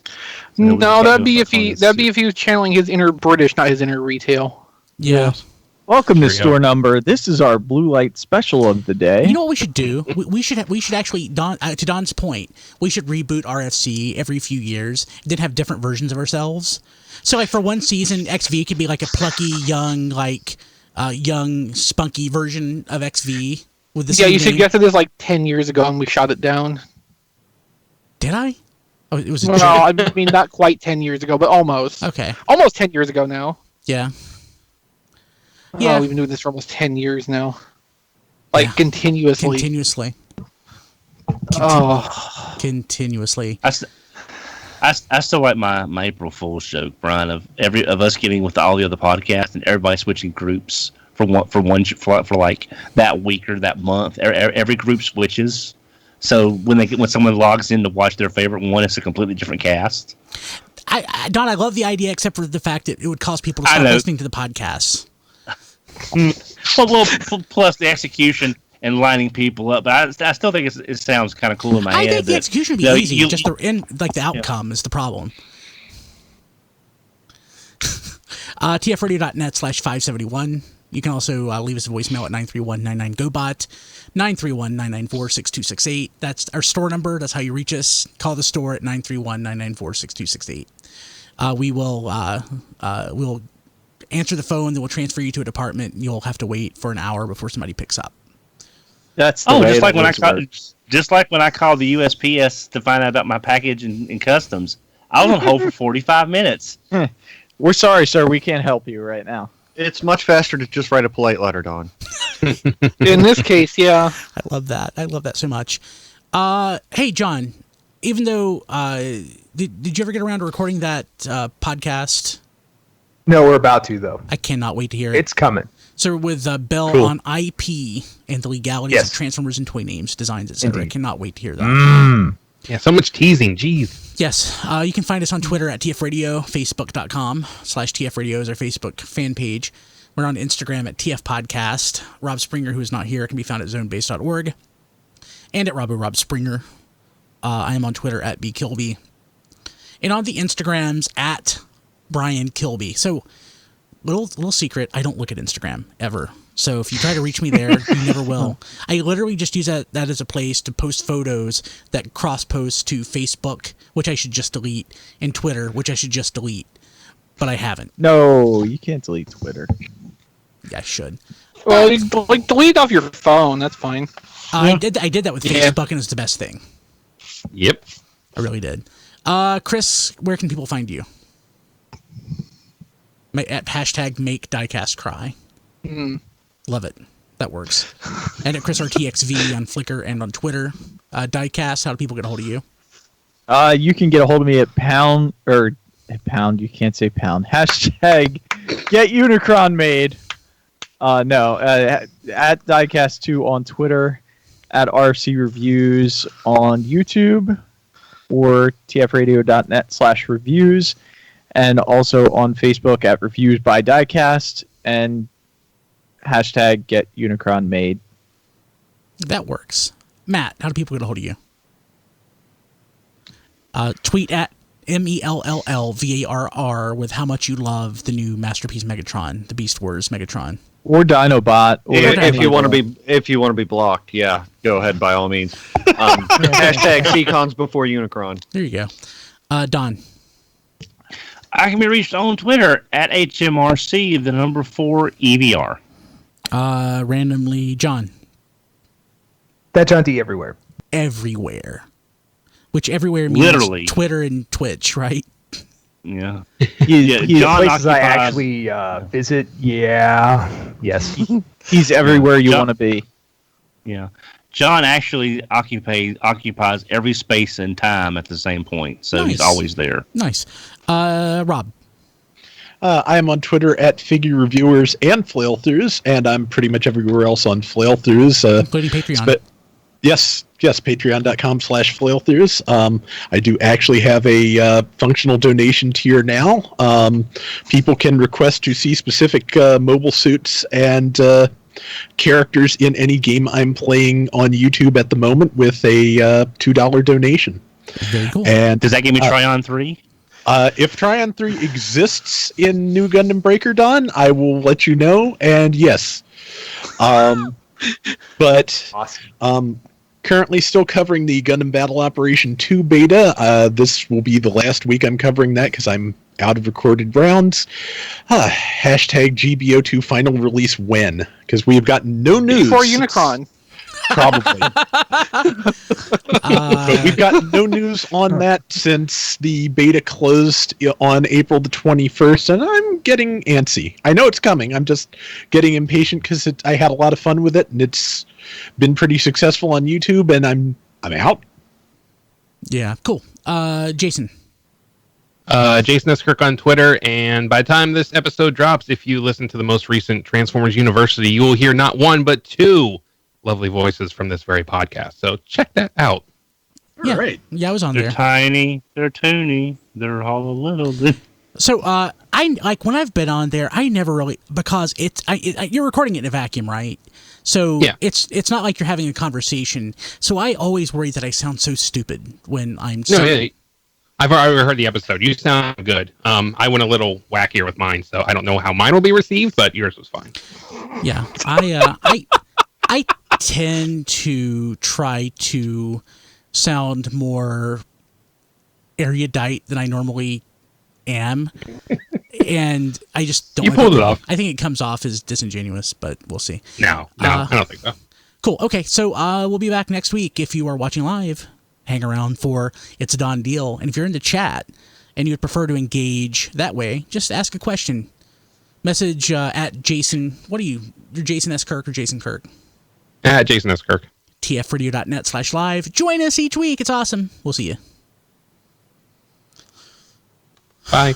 No, that'd be if he was channeling his inner British, not his inner retail. Yeah. Welcome to store number. This is our blue light special of the day. You know what we should do? We should actually, to Don's point, we should reboot RFC every few years, and then have different versions of ourselves. So, like for one season, XV could be like a plucky, young, young, spunky version of XV with the same you name. suggested this 10 years ago, and we shot it down. Did I? Oh, it was a No, I mean not quite 10 years ago, but almost. Okay. Almost 10 years ago now. Yeah. Yeah, we've been doing this for almost 10 years now. Continuously. Continuously. Continuously. I still like my April Fool's joke, Brian, of us getting with all the other podcasts and everybody switching groups for that week or that month. Every group switches. So when someone logs in to watch their favorite one, it's a completely different cast. Don, I love the idea, except for the fact that it would cause people to stop listening to the podcasts. Well, plus the execution and lining people up. But I still think it sounds kind of cool in my head. I think the execution would be easy. Just the outcome is the problem. TFradio.net/571. You can also leave us a voicemail at 931-99-GOBOT, 931-994-6268. That's our store number. That's how you reach us. Call the store at 931-994-6268. We'll answer the phone, then we'll transfer you to a department, and you'll have to wait for an hour before somebody picks up. That's the way just like when I called the USPS to find out about my package in customs. I was on hold for 45 minutes. We're sorry, sir. We can't help you right now. It's much faster to just write a polite letter, Don. In this case, yeah. I love that. I love that so much. Hey, John, even though, did you ever get around to recording that podcast? No, we're about to, though. I cannot wait to hear it. It's coming. So with Bell on IP and the legalities of Transformers and toy names, designs, etc. I cannot wait to hear that. Yeah, so much teasing. Jeez. Yes, you can find us on Twitter at TFRadio, Facebook.com/TFRadio is our Facebook fan page. We're on Instagram at TF Podcast. Rob Springer, who is not here, can be found at zonebase.org and at Rob Springer. I am on Twitter at BKilby. And on the Instagrams at Brian Kilby. So, little secret, I don't look at Instagram ever. So if you try to reach me there, you never will. I literally just use that as a place to post photos that cross-post to Facebook, which I should just delete, and Twitter, which I should just delete. But I haven't. No, you can't delete Twitter. Yeah, I should. Well, delete off your phone. That's fine. I did that with Facebook, and it's the best thing. Yep. I really did. Chris, where can people find you? At hashtag make diecast cry. Love it. That works. And at ChrisRTXV on Flickr and on Twitter. Diecast, how do people get a hold of you? You can get a hold of me at pound, you can't say pound. Hashtag get Unicron made. At Diecast2 on Twitter, at RC Reviews on YouTube, or tfradio.net/reviews, and also on Facebook at Reviews by Diecast, and hashtag get Unicron made. That works. Matt, how do people get a hold of you? Tweet at MELLLVARR with how much you love the new Masterpiece Megatron, the Beast Wars Megatron. Or Dinobot. If you want to be blocked, yeah, go ahead by all means. Hashtag Beacons before Unicron. There you go. Don. I can be reached on Twitter at HMRC, the number 4 EVR. Randomly, John. That's John D everywhere. Everywhere. Which everywhere means literally Twitter and Twitch, right? Yeah. John places I actually visit. Yeah. Yes. He's everywhere you want to be. Yeah. John actually occupies every space and time at the same point, so nice. He's always there. Nice. Rob. I am on Twitter at Figure Reviewers and Flail-Throughs, and I'm pretty much everywhere else on Flail-Throughs. Including Patreon. Yes, patreon.com/Flail-Throughs. I do actually have a functional donation tier now. People can request to see specific mobile suits and characters in any game I'm playing on YouTube at the moment with a $2 donation. Very cool. And does that give me Tryon 3? If Tryon 3 exists in New Gundam Breaker Dawn, I will let you know. And yes, but awesome. Currently still covering the Gundam Battle Operation 2 beta. This will be the last week I'm covering that because I'm out of recorded rounds. Hashtag GBO2 final release when? Because we have gotten no news. Before Unicron. Probably. But we've got no news on that since the beta closed on April the 21st, and I'm getting antsy. I know it's coming. I'm just getting impatient because I had a lot of fun with it, and it's been pretty successful on YouTube, and I'm out. Yeah, cool. Jason. Jason S. Kirk on Twitter, and by the time this episode drops, if you listen to the most recent Transformers University, you will hear not one, but two lovely voices from this very podcast. So check that out. Yeah, Right. yeah, I was on They're there. tiny, they're toony, they're all a little bit. So, I like when I've been on there, I never really, because you're recording it in a vacuum, right? So Yeah. it's not like you're having a conversation. So I always worry that I sound so stupid when I'm. I've already heard the episode. You sound good. I went a little wackier with mine, so I don't know how mine will be received, but yours was fine. Yeah, I tend to try to sound more erudite than I normally am, and I just don't. You pulled it off. I think it comes off as disingenuous, but we'll see. No, I don't think so. Cool. Okay, so we'll be back next week. If you are watching live, hang around for It's a Done Deal. And if you're in the chat and you'd prefer to engage that way, just ask a question. Message at Jason. What are you? You're Jason S. Kirk or Jason Kirk? Jason S. Kirk. tfradio.net/live. Join us each week. It's awesome. We'll see you. Bye.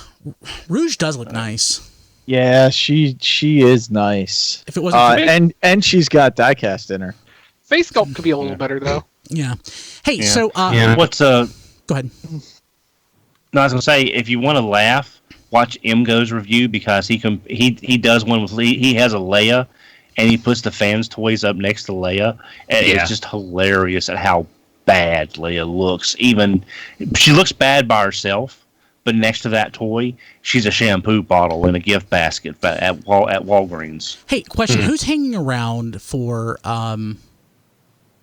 Rouge does look nice. Yeah, she is nice. If it wasn't and she's got diecast in her. Face sculpt could be a little better though. yeah. Hey, Yeah. so What's go ahead. No, I was gonna say, if you want to laugh, watch Mgo's review, because he does one with Lee. He has a Leia, and he puts the fans' toys up next to Leia, and Yeah. it's just hilarious at how bad Leia looks. Even she looks bad by herself, but next to that toy, she's a shampoo bottle in a gift basket at Walgreens. Hey, question: Who's hanging around for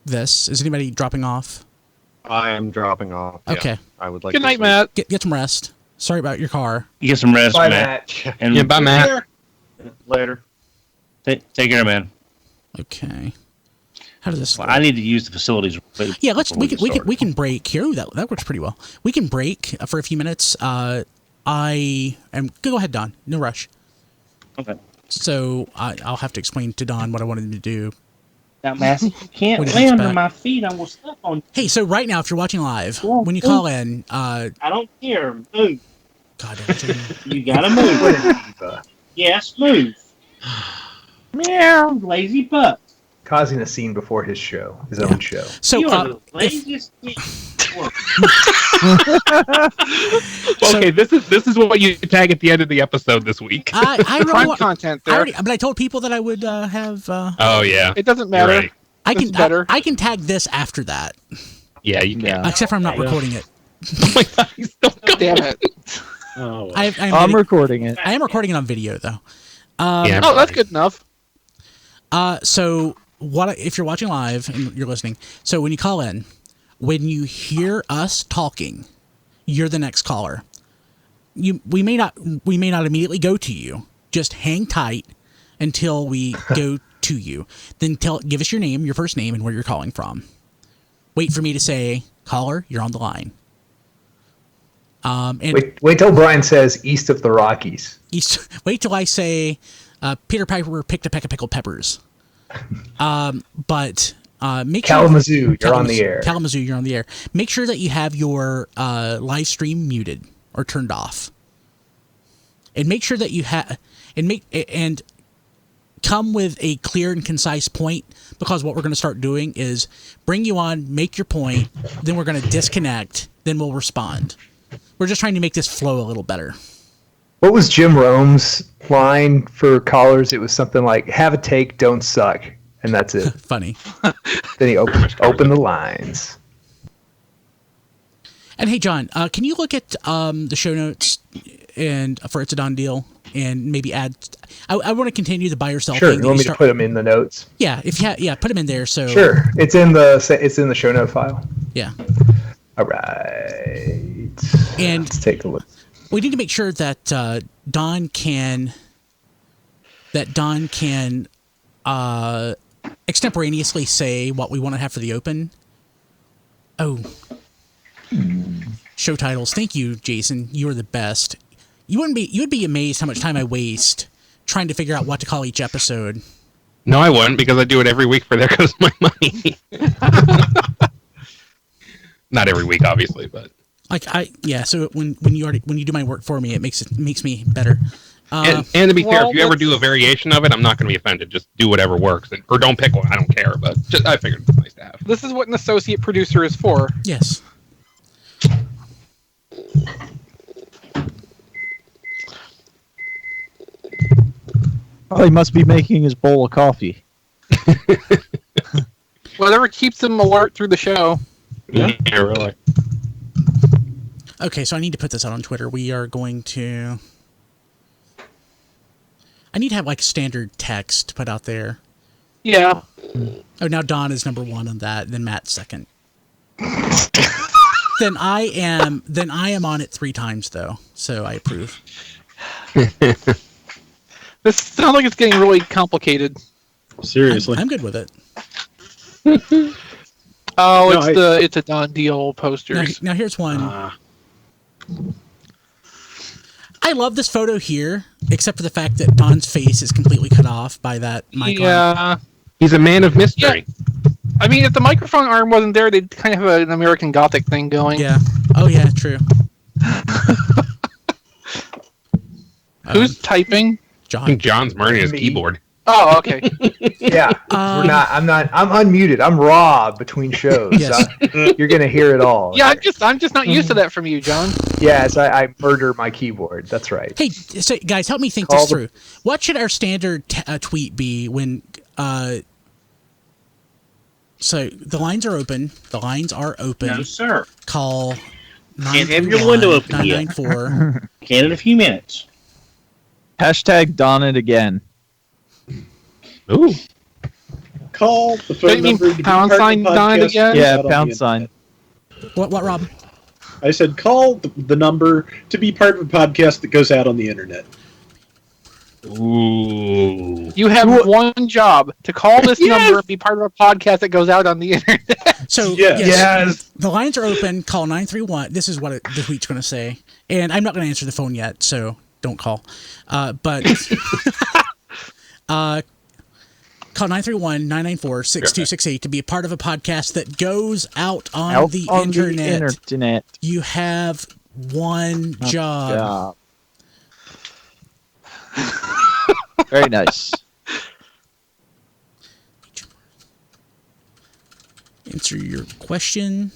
this? Is anybody dropping off? I am dropping off. Okay. Yeah, I would like. Good to night, sleep. Matt. Get some rest. Sorry about your car. You get some rest, Bye, Matt. Matt. And Yeah, bye, Matt. Later. take care, man. Okay. How does this Well, work? I need to use the facilities. Yeah, before we get can started. break here. Ooh, that works pretty well. We can break for a few minutes. I am go ahead, Don. No rush. Okay. So I'll have to explain to Don what I wanted him to do. Now, Massey, you can't What do you lay under expect? my feet. I will step on. Hey, so right now, if you're watching live, Well, when you call in, I don't care. Move. God, don't you- You gotta move. Yes, move. Meow. Lazy butt. Causing a scene before his show, his Yeah. own show. so You are if, the laziest. Okay, this is what you tag at the end of the episode this week. I really Prime want, content I there. already, but I told people that I would have. Oh yeah, It doesn't You're matter. right. I It's can better. I can tag this after that, Yeah, you can. Yeah. except for I'm not recording it. Oh my god, he's still going. Damn it. Oh, I'm recording it. I am recording it on video though. Yeah, Oh, that's good enough. So what if you're watching live and you're listening? So when you call in, when you hear us talking, you're the next caller. We may not immediately go to you. Just hang tight until we go to you. Then give us your name, your first name, and where you're calling from. Wait for me to say, caller, you're on the line. And Wait till Brian says east of the Rockies. wait till I say, Peter Piper picked a peck of pickled peppers. But make Kalamazoo, sure, you're on the air. Kalamazoo, you're on the air. Make sure that you have your live stream muted or turned off, and make sure that you have and come with a clear and concise point, because what we're going to start doing is bring you on, make your point, then we're going to disconnect, then we'll respond. We're just trying to make this flow a little better. What was Jim Rome's line for callers? It was something like, have a take, don't suck. And that's it. Funny. Then he opened the lines. And hey, John, can you look at the show notes and for It's a Done Deal and maybe add? I want to continue the buy or sell Sure. thing. You want me to put them in the notes? Yeah, put them in there. So Sure. It's in the show note file. Yeah, All right. And let's take a look. we need to make sure that Don can extemporaneously say what we want to have for the open. Oh. Show titles. Thank you, Jason. You are the best. You'd be amazed how much time I waste trying to figure out what to call each episode. No, I wouldn't, because I do it every week for There Goes My Money. Not every week, obviously, but So when you do my work for me, it makes me better. And to be fair, if you ever do a variation of it, I'm not going to be offended. Just do whatever works, or don't pick one. I don't care. But I figured it's nice to have. This is what an associate producer is for. Yes. Oh, he must be making his bowl of coffee. Whatever keeps him alert through the show. Yeah, really. Okay, so I need to put this out on Twitter. We are going to... I need to have, like, standard text to put out there. Yeah. Oh, now Don is number 1 on that, then Matt's second. Then I am on it 3 times, though, so I approve. This sounds like it's getting really complicated. Seriously. I'm good with it. Oh, no, it's a Don deal posters. Now here's one. I love this photo here, except for the fact that Don's face is completely cut off by that mic arm. He's a man of mystery. Yeah. I mean, if the microphone arm wasn't there, they'd kind of have an American Gothic thing going. Yeah. Oh, yeah, true. Who's typing? I think John's burning his keyboard. Oh, okay. Yeah, I'm unmuted. I'm raw between shows. Yes. You're gonna hear it all. Yeah, I'm just not used to that from you, John. Yes, I murder my keyboard. That's right. Hey, so guys, help me think this through. What should our standard tweet be when? So the lines are open. The lines are open. No, sir. Call. Can't have your window open yet. 994. Can in a few minutes. Hashtag Don it again. Ooh. Call the phone Don't you mean number to be pound part of sign the Don podcast again? that Yeah, goes out on pound the sign. internet. What, Rob? I said call the number to be part of a podcast that goes out on the internet. Ooh. You have one job: to call this number and be part of a podcast that goes out on the internet. So yes, the lines are open. Call 931. This is what the tweet's going to say, and I'm not going to answer the phone yet, so don't call. But call 931-994-6268 to be a part of a podcast that goes out on the internet. You have one job. Very nice. Answer your question.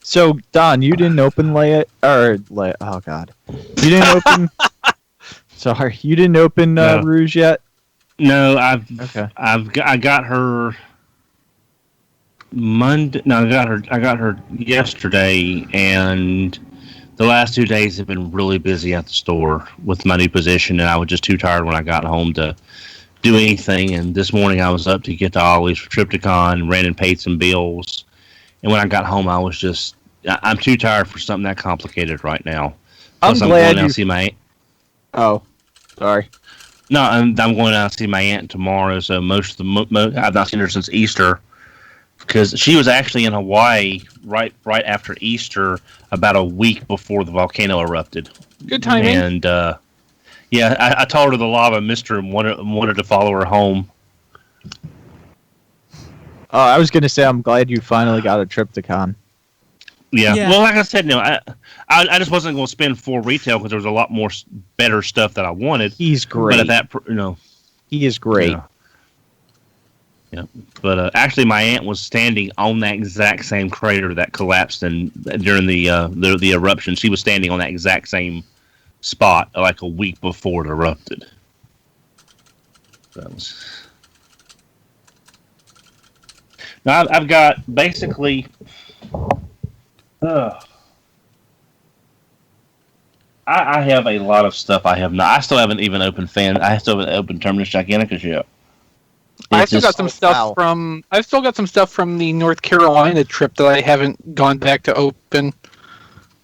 So Don, you didn't open oh god, you didn't open. Sorry, you didn't open No. Rouge yet. No, Okay. I got her Monday. No, I got her yesterday, and the last 2 days have been really busy at the store with my new position, and I was just too tired when I got home to do anything. And this morning I was up to get to Ollie's for Triptychon, ran and paid some bills, and when I got home I'm too tired for something that complicated right now. Plus, I'm going out to see my aunt. Oh, sorry. No, I'm going out to see my aunt tomorrow, so most of I've not seen her since Easter, because she was actually in Hawaii right after Easter, about a week before the volcano erupted. Good timing. And I told her the lava missed her and wanted to follow her home. Oh, I was gonna say I'm glad you finally got a Triptychon. Yeah. Well, like I said, I just wasn't going to spend full retail because there was a lot more better stuff that I wanted. He's great. But at that, he is great. Yeah. But actually, my aunt was standing on that exact same crater that collapsed during the eruption. She was standing on that exact same spot like a week before it erupted. That was. Now I've got basically. I have a lot of stuff I have not. I still haven't even opened I still haven't opened Terminus Giganticus yet. I've still got some stuff from the North Carolina trip that I haven't gone back to open.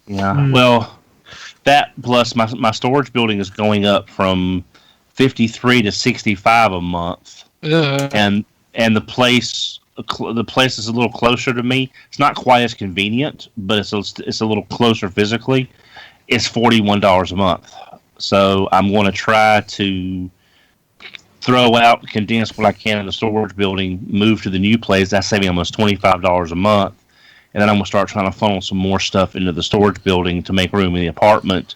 Yeah. Well, that plus my storage building is going up from 53 to 65 a month, and the place is a little closer to me. It's not quite as convenient, but it's a little closer physically. It's $41 a month. So I'm going to try to throw out, condense what I can in the storage building, move to the new place. That's saving almost $25 a month. and then I'm gonna start trying to funnel some more stuff into the storage building to make room in the apartment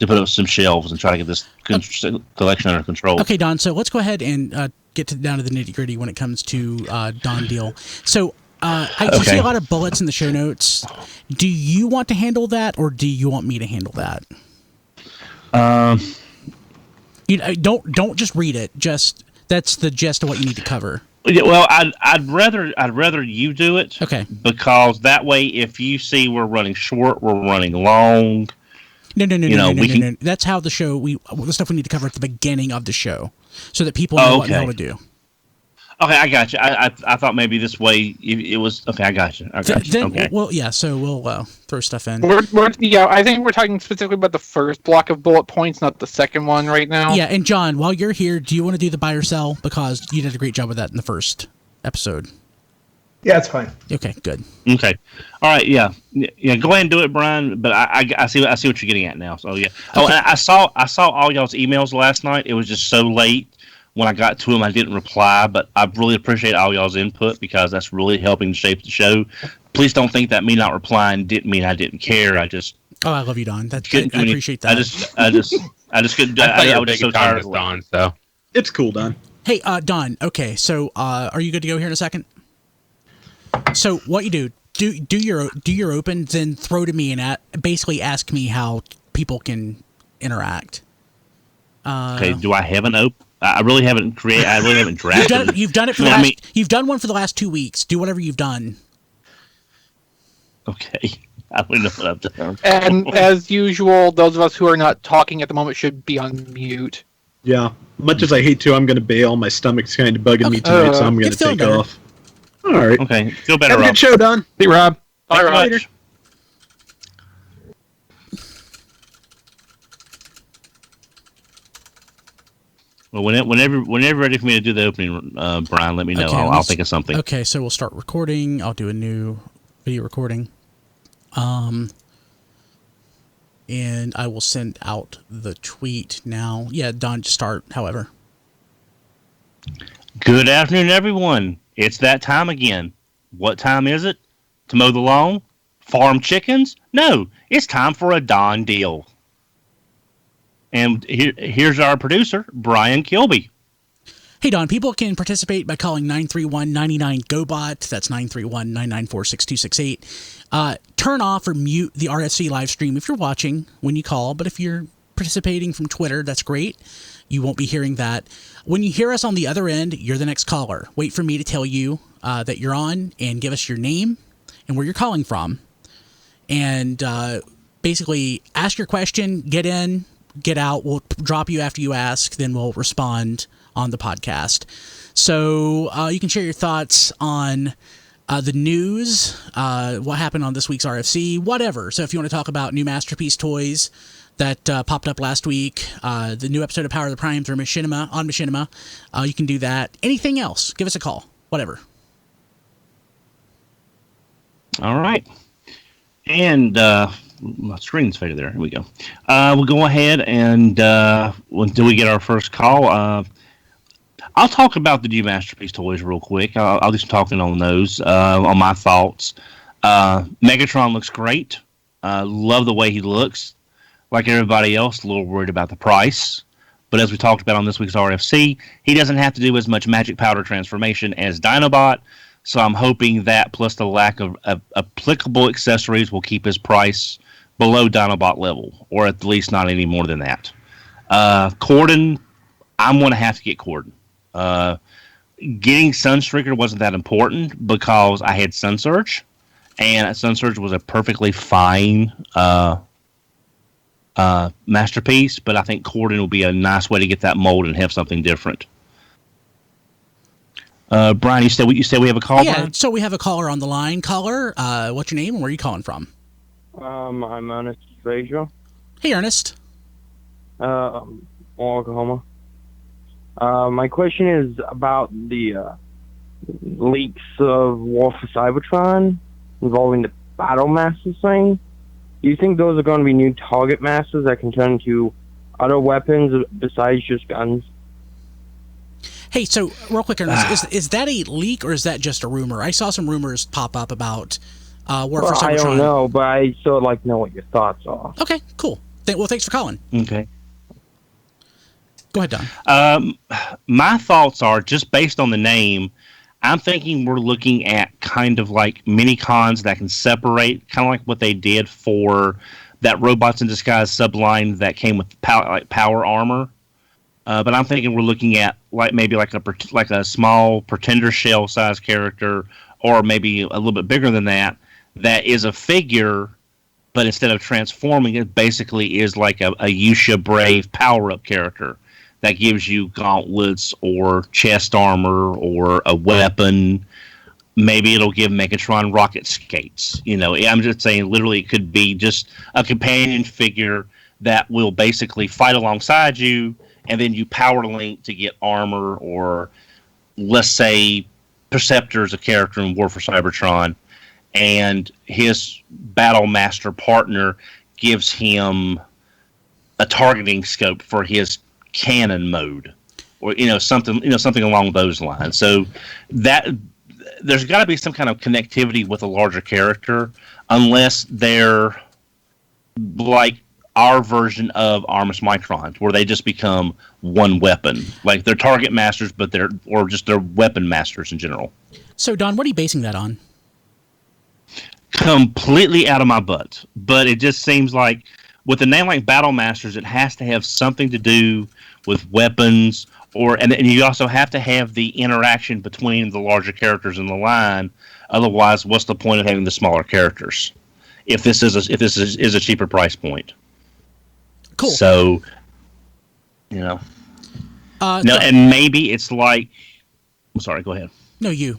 to put up some shelves and try to get this collection under control. Okay, Don. So let's go ahead and get down to the nitty gritty when it comes to Don Deal. So I see a lot of bullets in the show notes. Do you want to handle that, or do you want me to handle that? Don't just read it. Just that's the gist of what you need to cover. Yeah, well, I'd rather you do it. Okay. Because that way, if you see we're running short, we're running long. No. That's how the show the stuff we need to cover at the beginning of the show, so that people know what the hell to do. Okay, I got you. I thought maybe this way it was okay. I got you. Okay. Well, yeah. So we'll throw stuff in. I think we're talking specifically about the first block of bullet points, not the second one right now. Yeah, and John, while you're here, do you want to do the buy or sell, because you did a great job with that in the first episode? Yeah, it's fine. Okay, good. Okay, all right. Yeah. Go ahead and do it, Brian. But I see what you're getting at now. So yeah. Okay. Oh, and I saw all y'all's emails last night. It was just so late. When I got to them, I didn't reply, but I really appreciate all y'all's input, because that's really helping shape the show. Please don't think that me not replying didn't mean I didn't care. I love you, Don. I appreciate that. I just couldn't. I was so tired of Don. So it's cool, Don. Hey, Don. Okay, so are you good to go here in a second? So what you do your open, then throw to me and basically ask me how people can interact. Okay. Do I have an open? I really haven't drafted. You've done it for you've done one for the last 2 weeks. Do whatever you've done. Okay. I don't know what I've done. And as usual, those of us who are not talking at the moment should be on mute. Yeah. Much as I hate to, I'm going to bail. My stomach's kind of bugging me tonight, so I'm going to take off. All right. Okay. Feel better, Have a Rob. good show, Don. Hey, Rob. All right. Later. Well, whenever ready for me to do the opening, Brian, let me know. Okay, I'll think of something. Okay, so we'll start recording. I'll do a new video recording. And I will send out the tweet now. Yeah, Don, just start, however. Good afternoon, everyone. It's that time again. What time is it? To mow the lawn? Farm chickens? No, it's time for a Don deal. And here's our producer, Brian Kilby. Hey, Don, people can participate by calling 931-99-GO-BOT. That's 931-994-6268. Turn off or mute the RFC live stream if you're watching when you call, but if you're participating from Twitter, that's great. You won't be hearing that. When you hear us on the other end, you're the next caller. Wait for me to tell you that you're on, and give us your name and where you're calling from. And basically ask your question, get in, get out. We'll drop you after you ask, then we'll respond on the podcast. So you can share your thoughts on the news, what happened on this week's RFC, whatever. So if you want to talk about new Masterpiece toys that popped up last week, the new episode of Power of the Primes or Machinima, you can do that. Anything else, give us a call, whatever. All right. And my screen's faded there. Here we go. We'll go ahead and until we get our first call, I'll talk about the new Masterpiece toys real quick. I'll do some talking on those, on my thoughts. Megatron looks great. Love the way he looks. Like everybody else, a little worried about the price. But as we talked about on this week's RFC, he doesn't have to do as much magic powder transformation as Dinobot. So I'm hoping that, plus the lack of applicable accessories, will keep his price below Dinobot level, or at least not any more than that. Cordon, I'm going to have to get Cordon. Getting Sunstreaker wasn't that important because I had Sunsurge, and Sunsurge was a perfectly fine Masterpiece, but I think Cordon will be a nice way to get that mold and have something different. Brian, you said we have a call? Yeah, Brian? So we have a caller on the line. Caller, what's your name and where are you calling from? I'm Ernest Frazier. Hey, Ernest. Oklahoma. My question is about the leaks of War for Cybertron involving the Battle Masters thing. Do you think those are going to be new target masters that can turn into other weapons besides just guns? Hey, so real quick, Ernest, is that a leak or is that just a rumor? I saw some rumors pop up about War for Cybertron? I don't know, but I still like to know what your thoughts are. Okay, cool. Well, thanks for calling. Okay. Go ahead, Don. My thoughts are, just based on the name, I'm thinking we're looking at kind of like mini cons that can separate, kind of like what they did for that Robots in Disguise subline that came with power armor. But I'm thinking we're looking at maybe like a small Pretender shell size character, or maybe a little bit bigger than that. That is a figure, but instead of transforming, it basically is like a Yusha Brave power up character that gives you gauntlets or chest armor or a weapon. Maybe it'll give Megatron rocket skates. I'm just saying, literally, it could be just a companion figure that will basically fight alongside you, and then you power link to get armor, or let's say Perceptor's a character in War for Cybertron, and his Battle Master partner gives him a targeting scope for his cannon mode, or something along those lines. So that there's got to be some kind of connectivity with a larger character, unless they're like our version of Armus Microns, where they just become one weapon, like they're target masters, but they're weapon masters in general. So, Don, what are you basing that on? Completely out of my butt, but it just seems like with a name like Battle Masters, it has to have something to do with weapons, and you also have to have the interaction between the larger characters in the line. Otherwise, what's the point of having the smaller characters if this is a cheaper price point? Cool. So, and maybe it's like, I'm sorry, go ahead. No, you.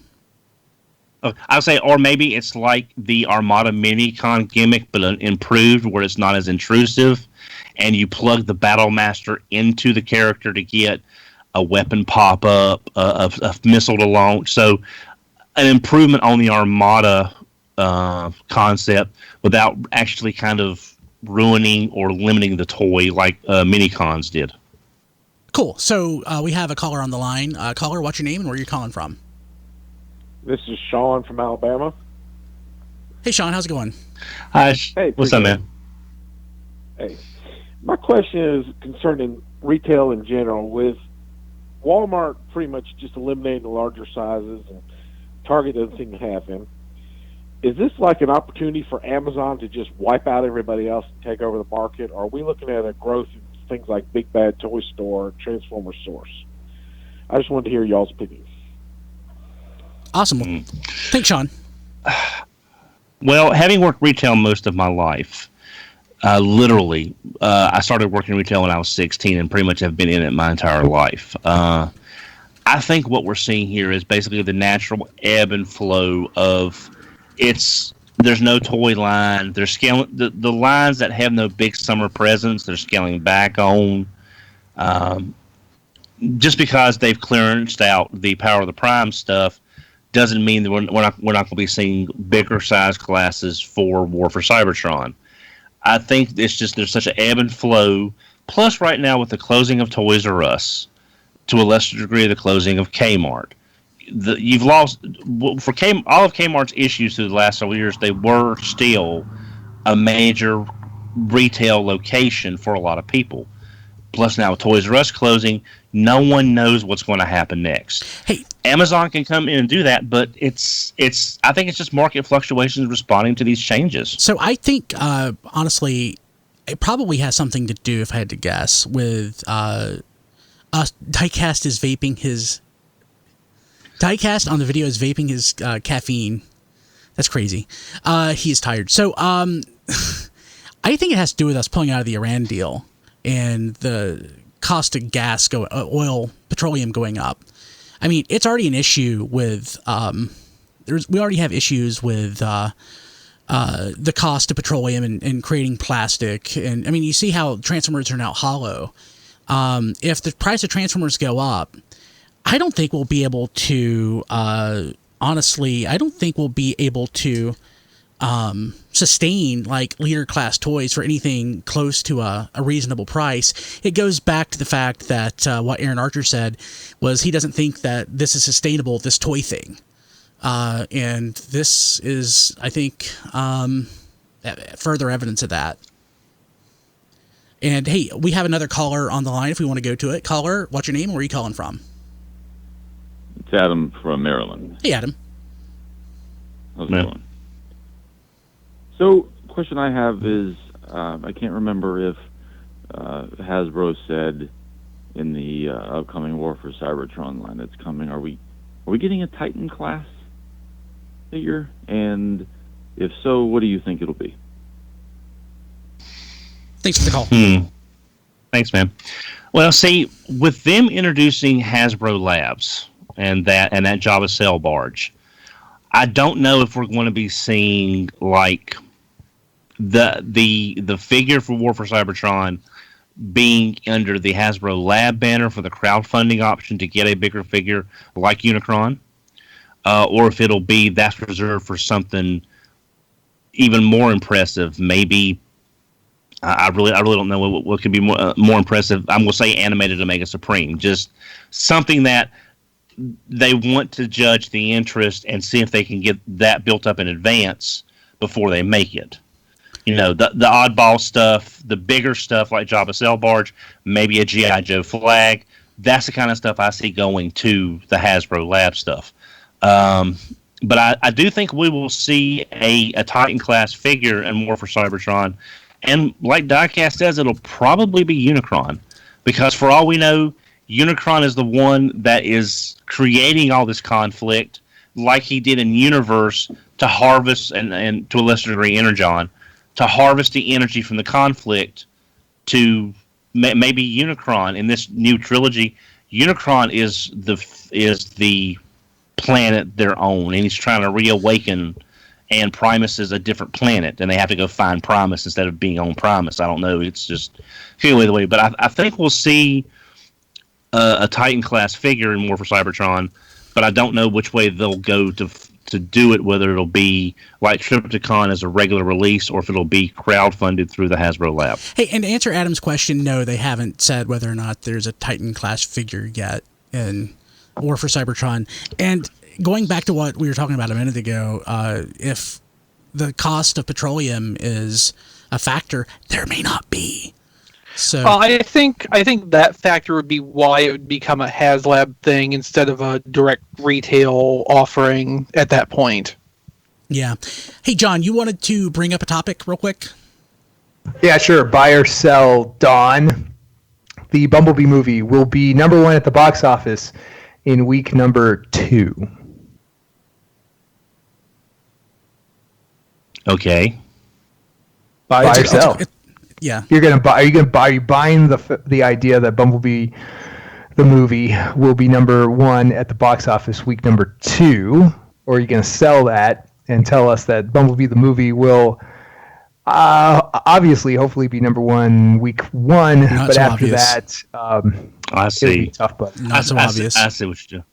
Oh, I'll say, or maybe it's like the Armada Mini-Con gimmick, but improved, where it's not as intrusive, and you plug the Battle Master into the character to get a weapon pop-up, a missile to launch. So, an improvement on the Armada concept without actually kind of ruining or limiting the toy like Mini-Cons did. Cool. So, we have a caller on the line. Caller, what's your name and where are you calling from? This is Sean from Alabama. Hey, Sean, how's it going? Hi. Hey, what's up, man? Hey, my question is concerning retail in general. With Walmart pretty much just eliminating the larger sizes, and Target doesn't seem to have them, is this like an opportunity for Amazon to just wipe out everybody else and take over the market? Or are we looking at a growth in things like Big Bad Toy Store, Transformer Source? I just wanted to hear y'all's opinion. Awesome. Thanks, Sean. Well, having worked retail most of my life, literally, I started working retail when I was 16 and pretty much have been in it my entire life. I think what we're seeing here is basically the natural ebb and flow of there's no toy line. They're scaling the lines that have no big summer presence. They're scaling back on. Just because they've clearanced out the Power of the Prime stuff doesn't mean that we're not going to be seeing bigger size classes for War for Cybertron. I think it's just there's such an ebb and flow. Plus, right now with the closing of Toys R Us, to a lesser degree, the closing of Kmart, you've lost for all of Kmart's issues through the last several years. They were still a major retail location for a lot of people. Plus, now with Toys R Us closing, no one knows what's going to happen next. Hey, Amazon can come in and do that, but I think it's just market fluctuations responding to these changes. So I think, honestly, it probably has something to do, if I had to guess, with Diecast Diecast on the video is vaping his caffeine. That's crazy. He is tired. So I think it has to do with us pulling out of the Iran deal and the cost of gas, petroleum going up. I mean, it's already an issue with we already have issues with the cost of petroleum and creating plastic. And I mean, you see how Transformers are now hollow. If the price of Transformers go up, I don't think we'll be able to, honestly, I don't think we'll be able to sustain like leader class toys for anything close to a reasonable price. It goes back to the fact that what Aaron Archer said was he doesn't think that this is sustainable, this toy thing. And this is, I think, further evidence of that. And hey, we have another caller on the line if we want to go to it. Caller, what's your name? Where are you calling from? It's Adam from Maryland. Hey, Adam. How's it going? So, question I have is, I can't remember if Hasbro said in the upcoming War for Cybertron line that's coming, are we getting a Titan class figure? And if so, what do you think it'll be? Thanks for the call. Thanks, man. Well, see, with them introducing Hasbro Labs and that Jabba Cell barge, I don't know if we're going to be seeing like the figure for War for Cybertron being under the Hasbro Lab banner for the crowdfunding option to get a bigger figure like Unicron, or if it'll be that's reserved for something even more impressive. Maybe I really don't know what could be more impressive. I'm going to say animated Omega Supreme, just something that they want to judge the interest and see if they can get that built up in advance before they make it. You know, the oddball stuff, the bigger stuff like Jabba Cell Barge, maybe a G.I. Joe flag. That's the kind of stuff I see going to the Hasbro Lab stuff. But I do think we will see a Titan class figure in War for Cybertron. And like Diecast says, it'll probably be Unicron. Because for all we know, Unicron is the one that is creating all this conflict like he did in Universe to harvest, and to a lesser degree Energon, to harvest the energy from the conflict to maybe Unicron in this new trilogy. Unicron is the planet their own, and he's trying to reawaken, and Primus is a different planet, and they have to go find Primus instead of being on Primus. I don't know. It's just feel the way. But I think we'll see a Titan class figure in War for Cybertron, but I don't know which way they'll go to do it, whether it'll be like Triptychon as a regular release or if it'll be crowdfunded through the Hasbro Lab. Hey, and to answer Adam's question, no, they haven't said whether or not there's a Titan class figure yet in War for Cybertron. And going back to what we were talking about a minute ago, if the cost of petroleum is a factor, there may not be. So I think that factor would be why it would become a HasLab thing instead of a direct retail offering at that point. Yeah. Hey, John, you wanted to bring up a topic real quick? Yeah, sure. Buy or sell Dawn. The Bumblebee movie will be #1 at the box office in week number 2. Okay. Buy or sell. Yeah. You're gonna buy. Are you buying the idea that Bumblebee, the movie, will be #1 at the box office week number 2, or are you gonna sell that and tell us that Bumblebee the movie will obviously, hopefully, be #1 week 1, but so after obvious. that, I see. it'll be tough. But Not so obvious. I see what you do.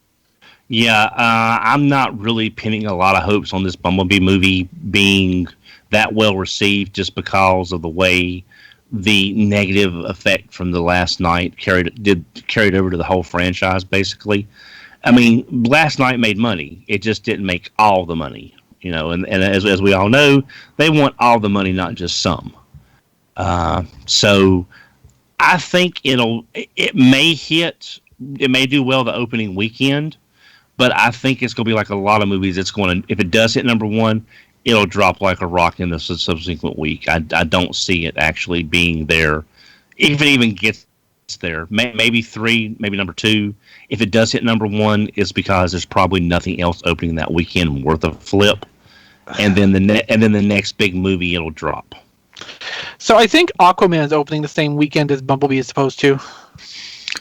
Yeah, I'm not really pinning a lot of hopes on this Bumblebee movie being that well received, just because of the way the negative effect from the last night carried over to the whole franchise. Basically, I mean, last night made money; it just didn't make all the money, you know. And as we all know, they want all the money, not just some. So I think it may do well the opening weekend, but I think it's going to be like a lot of movies. It's going to, if it does hit #1, it'll drop like a rock in the subsequent week. I don't see it actually being there. If it even gets there, maybe 3, maybe #2. If it does hit #1, it's because there's probably nothing else opening that weekend worth a flip. And then the next big movie, it'll drop. So I think Aquaman is opening the same weekend as Bumblebee is supposed to.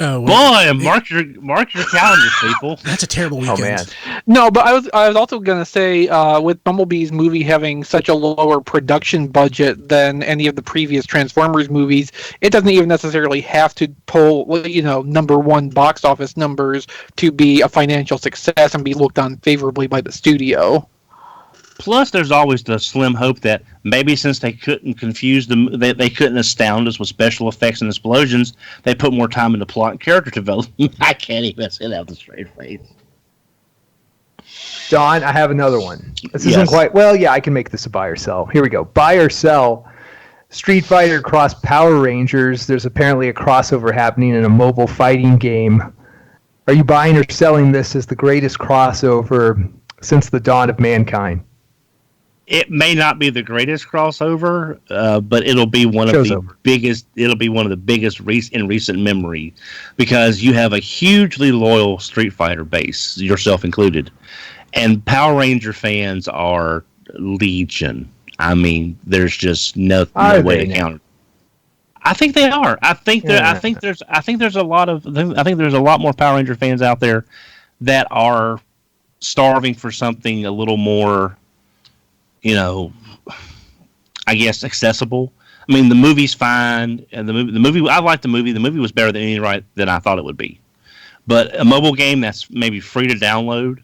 Oh, well, boy, mark your calendars, people. That's a terrible weekend. oh man, No, but I was also going to say, with Bumblebee's movie having such a lower production budget than any of the previous Transformers movies, it doesn't even necessarily have to pull, #1 box office numbers to be a financial success and be looked on favorably by the studio. Plus, there's always the slim hope that maybe since they couldn't confuse they couldn't astound us with special effects and explosions, they put more time into plot and character development. I can't even say that with a straight face. Don, I have another one. This isn't Yes. quite... Well, yeah, I can make this a buy or sell. Here we go. Buy or sell Street Fighter cross Power Rangers. There's apparently a crossover happening in a mobile fighting game. Are you buying or selling this as the greatest crossover since the dawn of mankind? It may not be the greatest crossover, but it'll be one of the biggest. It'll be one of the biggest in recent memory, because you have a hugely loyal Street Fighter base, yourself included, and Power Ranger fans are legion. I mean, there's just no way to counter. I think they are. I think there's a lot more Power Ranger fans out there that are starving for something a little more, I guess, accessible. I mean, the movie's fine, and the movie. I liked the movie. The movie was better than I thought it would be. But a mobile game that's maybe free to download,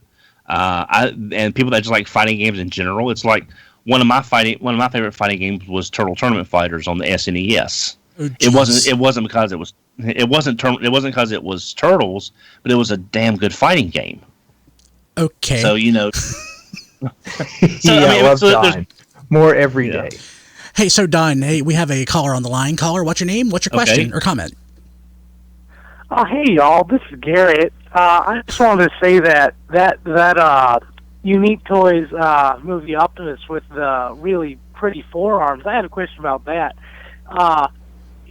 and people that just like fighting games in general, it's like one of my favorite fighting games was Turtle Tournament Fighters on the SNES. Oh, it wasn't because it was turtles, but it was a damn good fighting game. Okay. So Don. More every day. Hey, so Don, we have a caller on the line. Caller, what's your name? What's your question or comment? Hey y'all, this is Garrett. I just wanted to say that Unique Toys movie Optimus with the really pretty forearms. I had a question about that.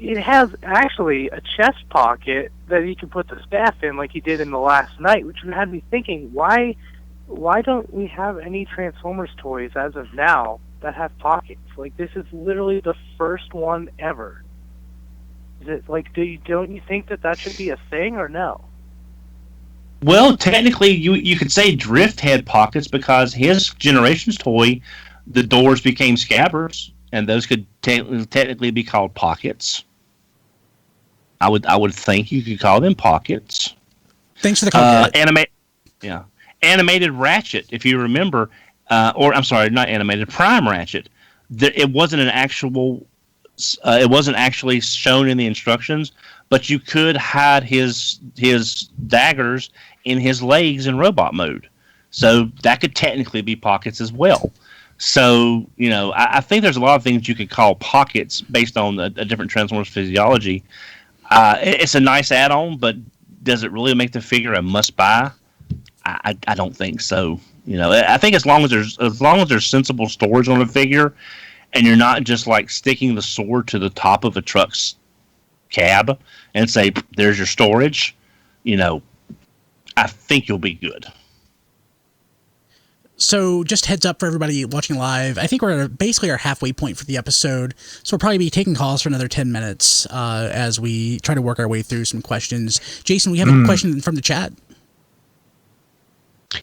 It has actually a chest pocket that you can put the staff in, like he did in the Last Night, which had me thinking, why don't we have any Transformers toys as of now that have pockets? Like, this is literally the first one ever. Is it like, don't you think that should be a thing, or no? Well, technically, you could say Drift had pockets because his Generations toy, the doors became scabbards, and those could technically be called pockets. I would think you could call them pockets. Thanks for the comment. Animated Ratchet, if you remember, or I'm sorry, not animated, Prime Ratchet. It wasn't it wasn't actually shown in the instructions, but you could hide his daggers in his legs in robot mode. So that could technically be pockets as well. So, I think there's a lot of things you could call pockets based on a different Transformers physiology. It's a nice add-on, but does it really make the figure a must-buy? I don't think so. I think as long as there's sensible storage on the figure, and you're not just like sticking the sword to the top of a truck's cab and say, "There's your storage," I think you'll be good. So just heads up for everybody watching live. I think we're at basically our halfway point for the episode. So we'll probably be taking calls for another 10 minutes as we try to work our way through some questions. Jason, we have a question from the chat.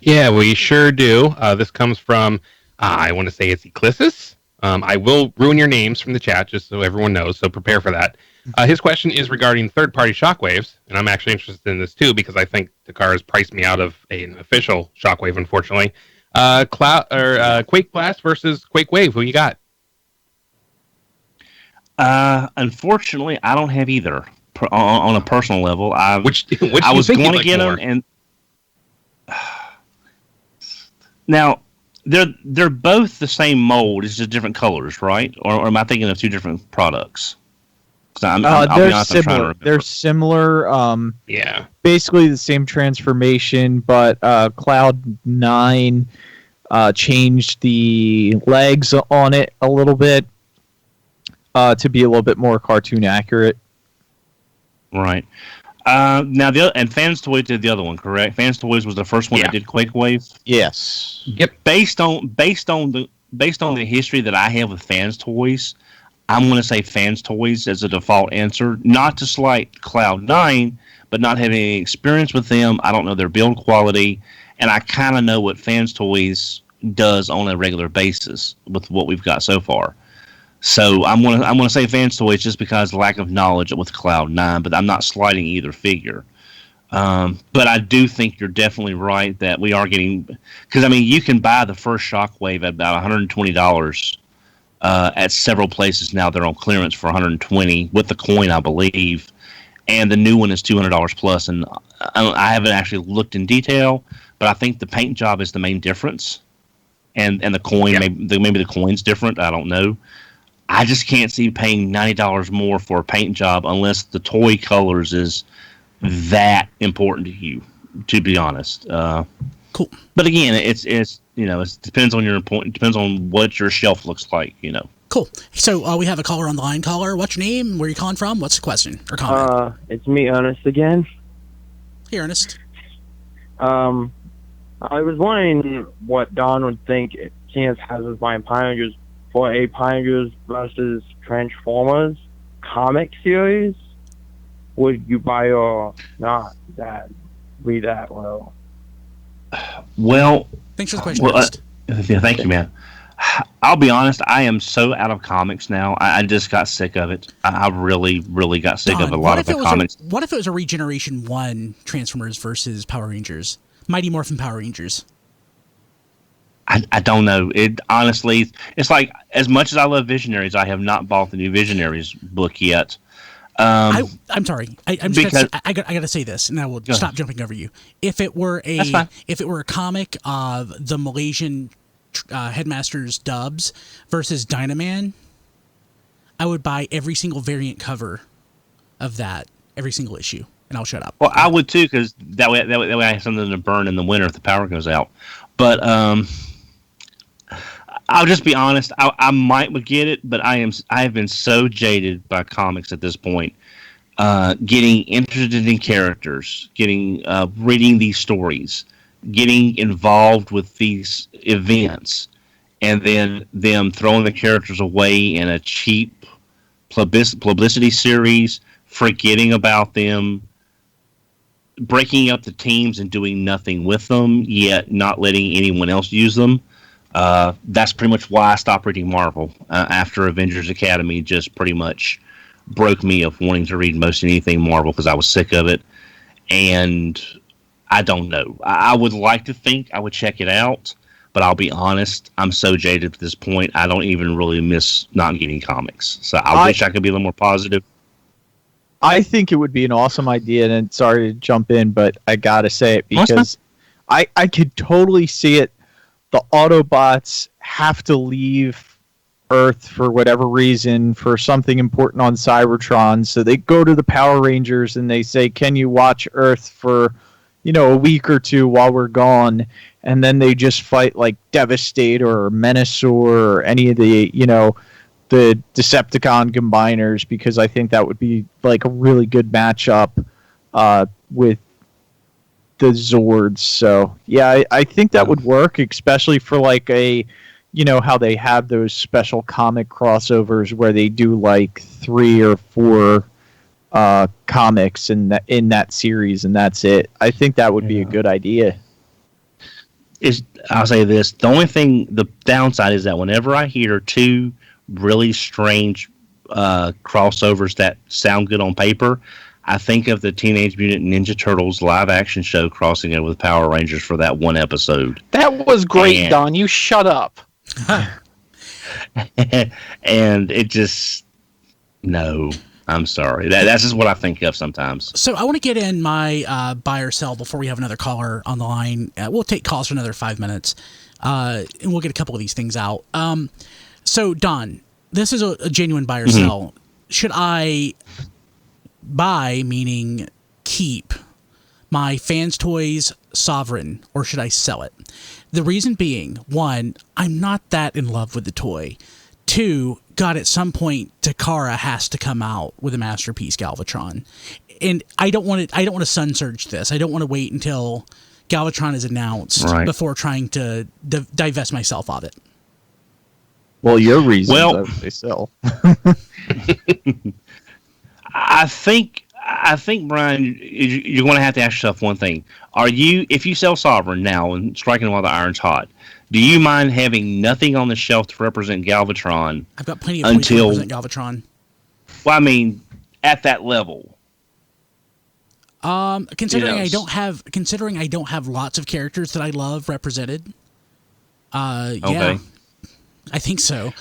Yeah, we sure do. This comes from, I want to say it's Eclissus. I will ruin your names from the chat just so everyone knows, so prepare for that. His question is regarding third-party Shockwaves, and I'm actually interested in this too because I think Takara has priced me out of an official Shockwave, unfortunately. Quake Blast versus Quake Wave. Who you got? Unfortunately, I don't have either on a personal level. Which I was going to get them, and now they're both the same mold. It's just different colors, right? Or am I thinking of two different products? They're similar. They're similar. Yeah. Basically the same transformation, but Cloud 9 changed the legs on it a little bit to be a little bit more cartoon accurate. Right. Now Fans Toys did the other one, correct? Fans Toys was the first one that did Quake Wave. Yes. Yep. Based on the history that I have with Fans Toys, I'm going to say Fans Toys as a default answer. Not to slight Cloud 9, but not having any experience with them. I don't know their build quality, and I kind of know what Fans Toys does on a regular basis with what we've got so far. So I'm gonna say Fans Toys just because lack of knowledge with Cloud 9, but I'm not slighting either figure. But I do think you're definitely right that we are getting, because I mean you can buy the first Shockwave at about $120 at several places now. They're on clearance for $120 with the coin, I believe, and the new one is $200 plus. And I haven't actually looked in detail, but I think the paint job is the main difference, and the coin maybe the coin's different. I don't know. I just can't see paying $90 more for a paint job unless the toy colors is that important to you. To be honest, cool. But again, it's it depends on your point. It depends on what your shelf looks like. Cool. So we have a caller on the line. Caller, what's your name? Where are you calling from? What's the question or comment? It's me, Ernest, again. Hey, Ernest. I was wondering what Don would think if Chance has us buying Power Rangers for a Power Rangers versus Transformers comic series. Would you buy or not that be that well? Well, thanks for the question. Ernest. Yeah, thank you, man. I'll be honest, I am so out of comics now. I just got sick of it. I really, really got sick of a lot of the comics. What if it was a Regeneration 1 Transformers versus Power Rangers? Mighty Morphin Power Rangers. I don't know. It honestly, it's like, as much as I love Visionaries, I have not bought the new Visionaries book yet. I'm sorry. I gotta say this, and I will stop jumping over you. If it were a comic of the Malaysian Headmasters dubs versus Dynaman, I would buy every single variant cover of that, every single issue, and I'll shut up. Well, I would too, because that way I have something to burn in the winter if the power goes out. But I'll just be honest. I might get it, but I have been so jaded by comics at this point. Getting interested in characters, reading these stories, getting involved with these events, and then them throwing the characters away in a cheap publicity series, forgetting about them, breaking up the teams and doing nothing with them, yet not letting anyone else use them. That's pretty much why I stopped reading Marvel after Avengers Academy just pretty much broke me of wanting to read most anything Marvel because I was sick of it. And I don't know. I would like to think I would check it out, but I'll be honest, I'm so jaded at this point, I don't even really miss not getting comics. So I wish I could be a little more positive. I think it would be an awesome idea, and sorry to jump in, but I gotta say it because I could totally see it. The Autobots have to leave Earth for whatever reason, for something important on Cybertron, so they go to the Power Rangers and they say, can you watch Earth for a week or two while we're gone? And then they just fight like Devastator or Menasor or any of the the Decepticon combiners, because I think that would be like a really good matchup with the Zords. So yeah, I think that would work, especially for like a how they have those special comic crossovers where they do like 3 or 4 comics in that series, and that's it. I think that would be a good idea. I'll say this: the downside is that whenever I hear 2 really strange crossovers that sound good on paper, I think of the Teenage Mutant Ninja Turtles live action show crossing over with Power Rangers for that one episode. That was great, Don. You shut up. And it just I'm sorry. That's just what I think of sometimes. So I want to get in my buy or sell before we have another caller on the line. We'll take calls for another 5 minutes, and we'll get a couple of these things out. So Don, this is a genuine buy or sell. Should I buy, meaning keep, my Fans Toys Sovereign, or should I sell it? The reason being, 1, I'm not that in love with the toy. 2, God, at some point, Takara has to come out with a masterpiece Galvatron, and I don't want to sun surge this. I don't want to wait until Galvatron is announced before trying to divest myself of it. Well, your reasons they sell. I think, Brian, you're going to have to ask yourself one thing. If you sell Sovereign now and striking while the iron's hot, do you mind having nothing on the shelf to represent Galvatron? I've got plenty of toys to represent Galvatron. Well, I mean, at that level. Considering I don't have lots of characters that I love represented. Yeah, I think so.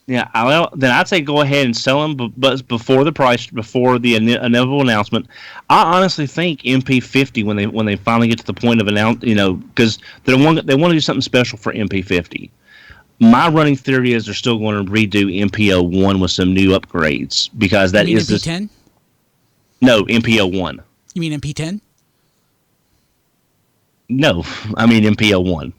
Yeah, then I'd say go ahead and sell them, but before the inevitable announcement. I honestly think MP50 when they finally get to the point of because they want to do something special for MP50. My running theory is they're still going to redo MP01 with some new upgrades because that is MP10. No, MP01. You mean MP10? No, I mean MP01.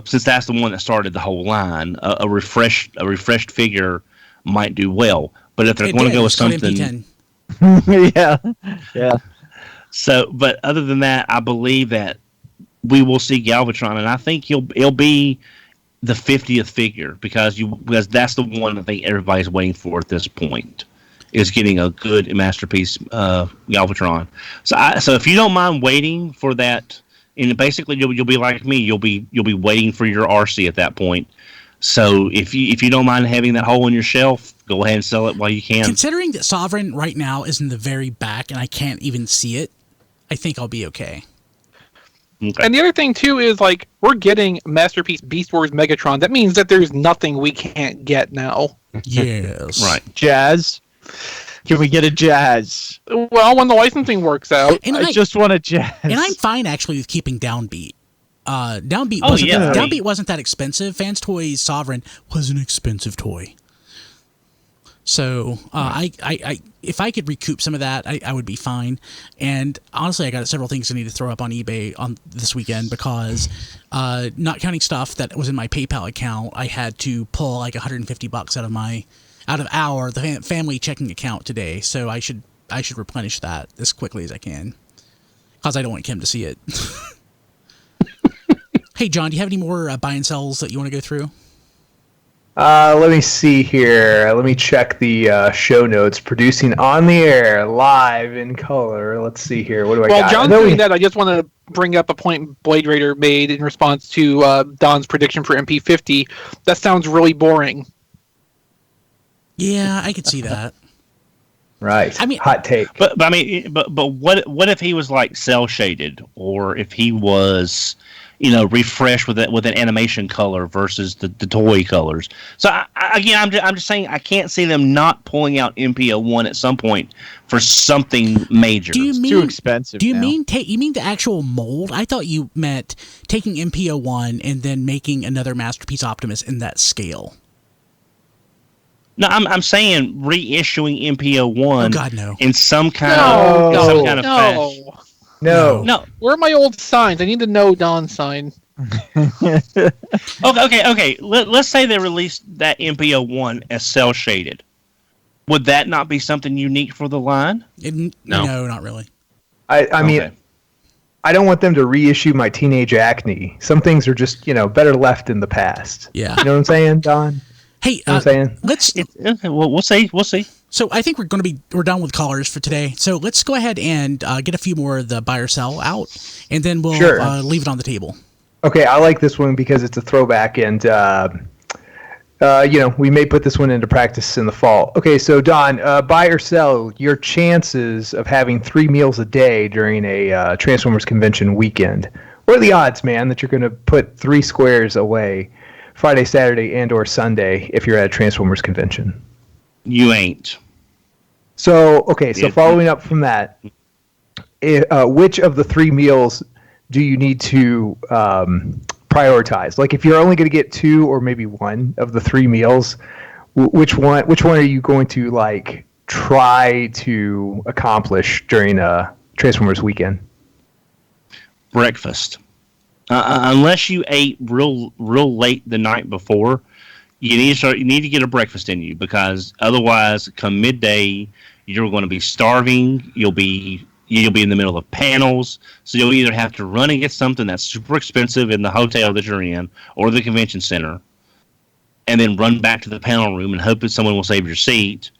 Since that's the one that started the whole line, a refreshed figure might do well. But if they're going to go with something, yeah. So, but other than that, I believe that we will see Galvatron, and I think it'll be the 50th figure because that's the one I think everybody's waiting for at this point. Is getting a good masterpiece Galvatron. So if you don't mind waiting for that. And basically, you'll be like me. You'll be waiting for your RC at that point. So if you don't mind having that hole in your shelf, go ahead and sell it while you can. Considering that Sovereign right now is in the very back and I can't even see it, I think I'll be okay. Okay. And the other thing too is we're getting Masterpiece Beast Wars Megatron. That means that there's nothing we can't get now. Yes. Right. Jazz. Can we get a Jazz? Well, when the licensing works out. And I just want a Jazz. And I'm fine actually with keeping Downbeat. Downbeat wasn't that expensive. Fans Toys Sovereign was an expensive toy. So I if I could recoup some of that, I would be fine. And honestly, I got several things I need to throw up on eBay on this weekend because not counting stuff that was in my PayPal account, I had to pull $150 out of the family checking account today. So I should replenish that as quickly as I can because I don't want Kim to see it. Hey, John, do you have any more buy and sells that you want to go through? Let me see here. Let me check the show notes. Producing on the air, live in color. Let's see here. What do I got? Well, John's doing that. I just want to bring up a point Blade Raider made in response to Don's prediction for MP50. That sounds really boring. Yeah, I could see that. Right. I mean, hot take. But what if he was cell shaded, or if he was, refreshed with an animation color versus the toy colors? So I'm just saying I can't see them not pulling out MP01 at some point for something major. It's too expensive. Do you mean the actual mold? I thought you meant taking MP01 and then making another Masterpiece Optimus in that scale. No, I'm saying reissuing MP01. Oh God, no! In some kind of fashion. No. Where are my old signs? I need to know Don's sign. Okay. Let's say they released that MP01 as cell shaded. Would that not be something unique for the line? No, not really. I mean, I don't want them to reissue my Teenage Acne. Some things are just better left in the past. Yeah. You know what I'm saying, Don? Hey, you know what I'm saying? We'll see. So I think we're done with callers for today. So let's go ahead and get a few more of the buy or sell out, and then we'll leave it on the table. Okay, I like this one because it's a throwback, and we may put this one into practice in the fall. Okay, so Don, buy or sell your chances of having 3 meals a day during a Transformers convention weekend. What are the odds, man, that you're going to put 3 squares away Friday, Saturday, and or Sunday if you're at a Transformers convention? You ain't. So, okay, so following up from that, which of the 3 meals do you need to prioritize? Like, if you're only going to get 2 or maybe 1 of the 3 meals, which one are you going to try to accomplish during a Transformers weekend? Breakfast. Unless you ate real late the night before, you need to get a breakfast in you, because otherwise, come midday, you're going to be starving. You'll be in the middle of panels, so you'll either have to run and get something that's super expensive in the hotel that you're in or the convention center, and then run back to the panel room and hope that someone will save your seat.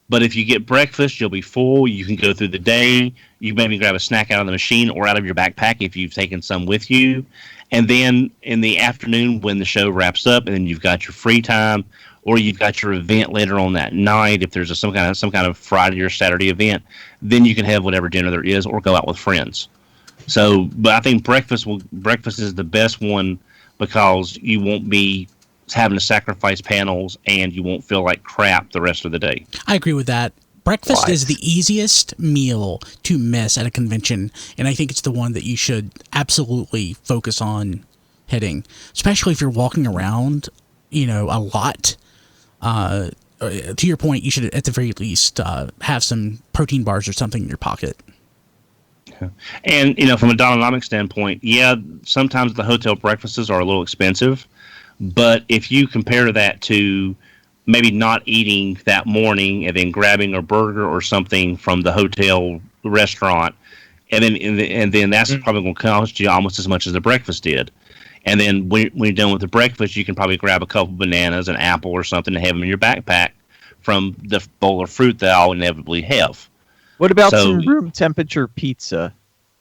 But if you get breakfast, you'll be full. You can go through the day. You maybe grab a snack out of the machine or out of your backpack if you've taken some with you. And then in the afternoon, when the show wraps up, and then you've got your free time, or you've got your event later on that night, if there's some kind of Friday or Saturday event, then you can have whatever dinner there is, or go out with friends. So, but I think breakfast is the best one, because you won't be having to sacrifice panels, and you won't feel like crap the rest of the day. I agree with that. Breakfast is the easiest meal to miss at a convention, and I think it's the one that you should absolutely focus on hitting, especially if you're walking around, a lot. To your point, you should at the very least have some protein bars or something in your pocket. And, from a Dinobots standpoint, sometimes the hotel breakfasts are a little expensive, but if you compare that to maybe not eating that morning and then grabbing a burger or something from the hotel restaurant, and then that's probably going to cost you almost as much as the breakfast did. And then when you're done with the breakfast, you can probably grab a couple bananas, an apple, or something to have them in your backpack from the bowl of fruit that I'll inevitably have. What about some room temperature pizza?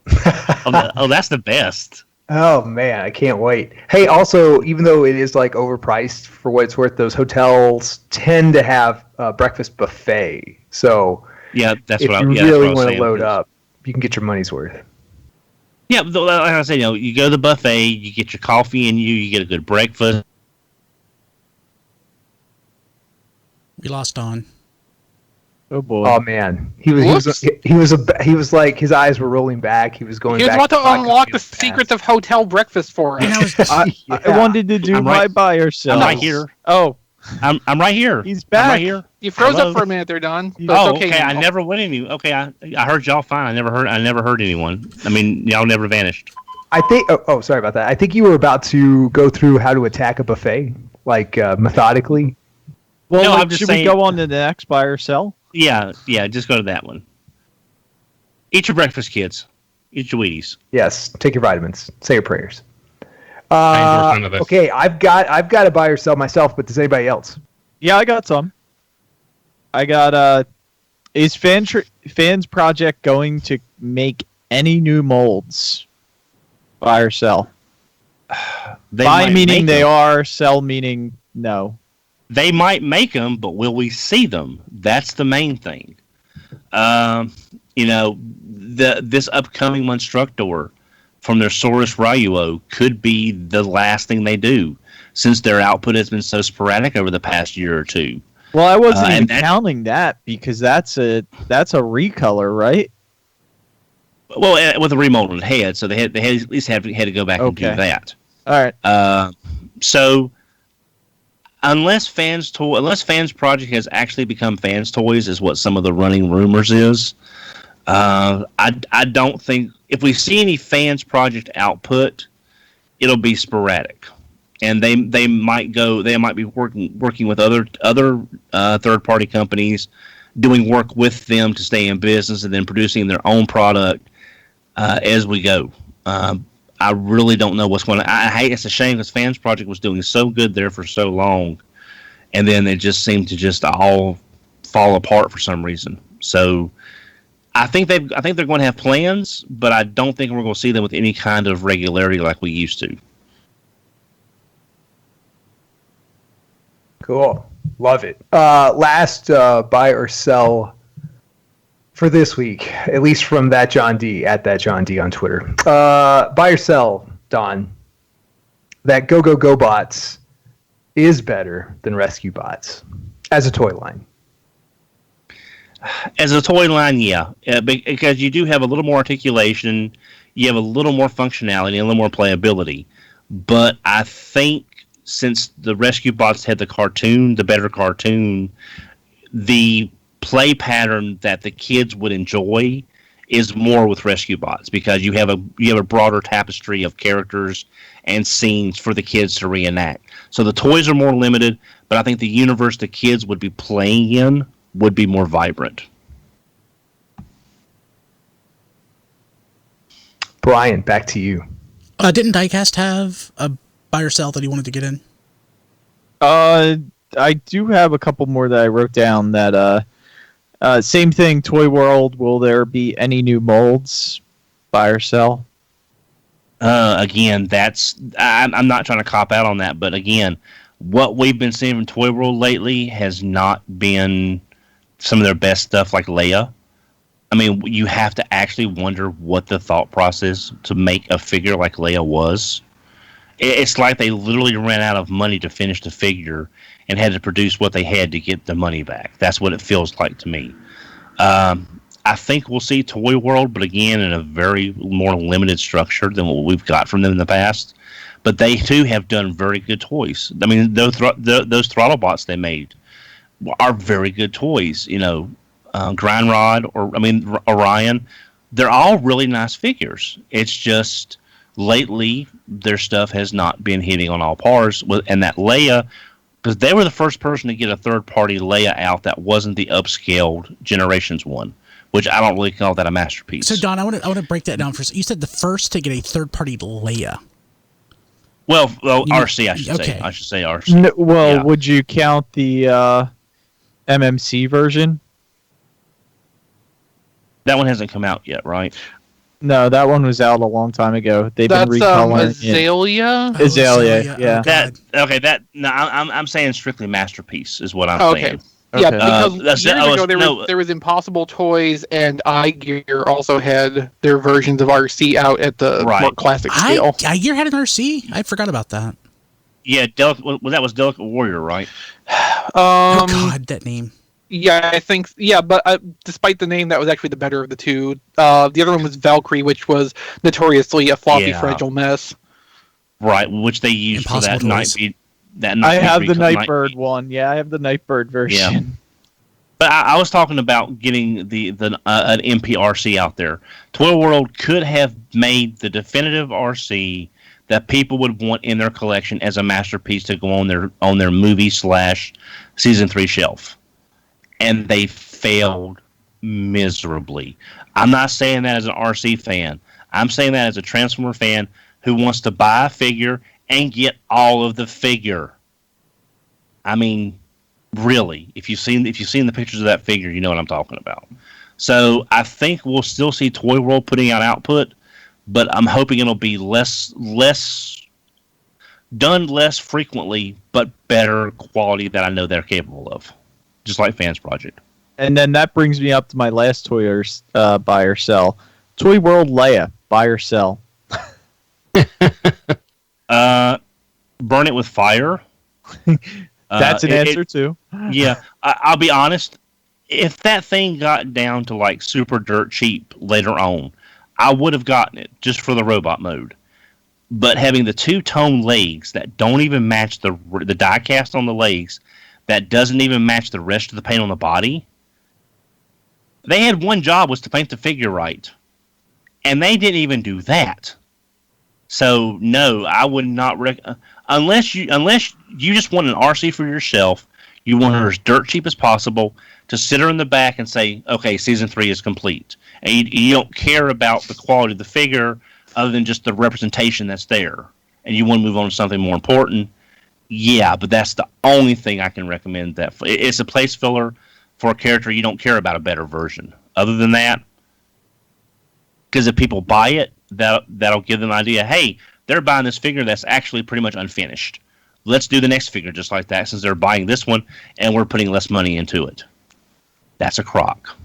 That's the best. Oh man, I can't wait. Hey, also, even though it is like overpriced for what it's worth, those hotels tend to have a breakfast buffet. So that's if what you that's really what want to load up, you can get your money's worth. Yeah, like I said, you go to the buffet, you get your coffee, and you get a good breakfast. We lost Don. Oh boy! Oh man, he was like his eyes were rolling back. He was going. He was back about to unlock the secrets of hotel breakfast for us. I wanted to do my buy or sell. I'm right here. Oh, I'm right here. He's back. I'm right here. You froze up for a minute there, Don. Okay. I never went any. Okay, I heard y'all fine. I never heard anyone. I mean, y'all never vanished. I think. Oh, sorry about that. I think you were about to go through how to attack a buffet, like methodically. Well, no, I'm just should saying, we go on to the next buy or sell? Yeah, just go to that one. Eat your breakfast, kids. Eat your Wheaties. Yes, take your vitamins. Say your prayers. I endorse none of this. Okay, I've got to buy or sell myself, but does anybody else? Yeah, I got some. I got is Fans Project going to make any new molds? Buy or sell? Buy meaning they are, sell meaning no. They might make them, but will we see them? That's the main thing. This upcoming Monstructor from their Saurus Ryuo could be the last thing they do, since their output has been so sporadic over the past year or two. Well, I wasn't even counting that because that's a recolor, right? Well, with a remolded head, so they had at least had to go back and do that. All right. So. Unless Fans Project has actually become Fans Toys, is what some of the running rumors is. I don't think if we see any Fans Project output, it'll be sporadic, and they might be working with other third party companies, doing work with them to stay in business, and then producing their own product as we go. I really don't know what's going on. I hate it's a shame because Fans Project was doing so good there for so long, and then it just seemed to just all fall apart for some reason. So I think they're going to have plans, but I don't think we're going to see them with any kind of regularity like we used to. Cool, love it. Last buy or sell for this week, at least from that John D at that John D on Twitter. Buy or sell, Don, that Go Bots is better than Rescue Bots as a toy line. As a toy line, yeah, because you do have a little more articulation, you have a little more functionality, a little more playability. But I think since the Rescue Bots had the better cartoon, the play pattern that the kids would enjoy is more with Rescue Bots because you have a broader tapestry of characters and scenes for the kids to reenact. So the toys are more limited, but I think the universe the kids would be playing in would be more vibrant. Brian, back to you. Didn't Diecast have a buy or sell that he wanted to get in? I do have a couple more that I wrote down that same thing, Toy World, will there be any new molds? Buy or sell? Again, I'm not trying to cop out on that, but again, what we've been seeing from Toy World lately has not been some of their best stuff like Leia. I mean, you have to actually wonder what the thought process to make a figure like Leia was. It's like they literally ran out of money to finish the figure and had to produce what they had to get the money back. That's what it feels like to me. I think we'll see Toy World, but again, in a very more limited structure than what we've got from them in the past. But they, too, have done very good toys. I mean, those throttle bots they made are very good toys. You know, Grindrod, Orion, they're all really nice figures. It's just lately their stuff has not been hitting on all pars. And that Leia, because they were the first person to get a third-party Leia out that wasn't the upscaled Generations one, which I don't really call that a masterpiece. So, Don, I want to break that down for a second. You said the first to get a third-party Leia. Well, RC, I should say. I should say RC. No, would you count the MMC version? That one hasn't come out yet, right? No, that one was out a long time ago. They've been recoloring Azalea? it. Azalea, yeah. I'm saying strictly masterpiece is what I'm saying. Okay. Yeah, because years ago there was Impossible Toys, and iGear also had their versions of RC out at the more classic scale. iGear had an RC? I forgot about that. Yeah, that was Delicate Warrior, right? Oh, God, that name. Yeah, I think. Yeah, but despite the name, that was actually the better of the two. The other one was Valkyrie, which was notoriously a floppy, fragile mess. Right, which they used Impossible for that Nightbeat. I have the Nightbird one. Yeah, I have the Nightbird version. Yeah. But I was talking about getting an MP-RC out there. Toy World could have made the definitive RC that people would want in their collection as a masterpiece to go on their movie / season 3 shelf. And they failed miserably. I'm not saying that as an RC fan. I'm saying that as a Transformer fan who wants to buy a figure and get all of the figure. I mean, really, if you've seen the pictures of that figure, you know what I'm talking about. So I think we'll still see Toy World putting out output, but I'm hoping it'll be done less frequently, but better quality that I know they're capable of, just like Fans Project. And then that brings me up to my last toy buy or sell. Toy World Leia, buy or sell. Burn it with fire. That's an answer too. Yeah, I'll be honest. If that thing got down to like super dirt cheap later on, I would have gotten it just for the robot mode. But having the two-tone legs that don't even match the die cast on the legs, that doesn't even match the rest of the paint on the body. They had one job, was to paint the figure right, and they didn't even do that. So no, I would not unless you just want an RC for yourself. You want her as dirt cheap as possible to sit her in the back and say, okay, season 3 is complete, and you don't care about the quality of the figure other than just the representation that's there, and you want to move on to something more important. Yeah, but that's the only thing I can recommend. That it's a place filler for a character you don't care about a better version. Other than that, because if people buy it, that'll give them an idea. Hey, they're buying this figure that's actually pretty much unfinished. Let's do the next figure just like that, since they're buying this one and we're putting less money into it. That's a crock.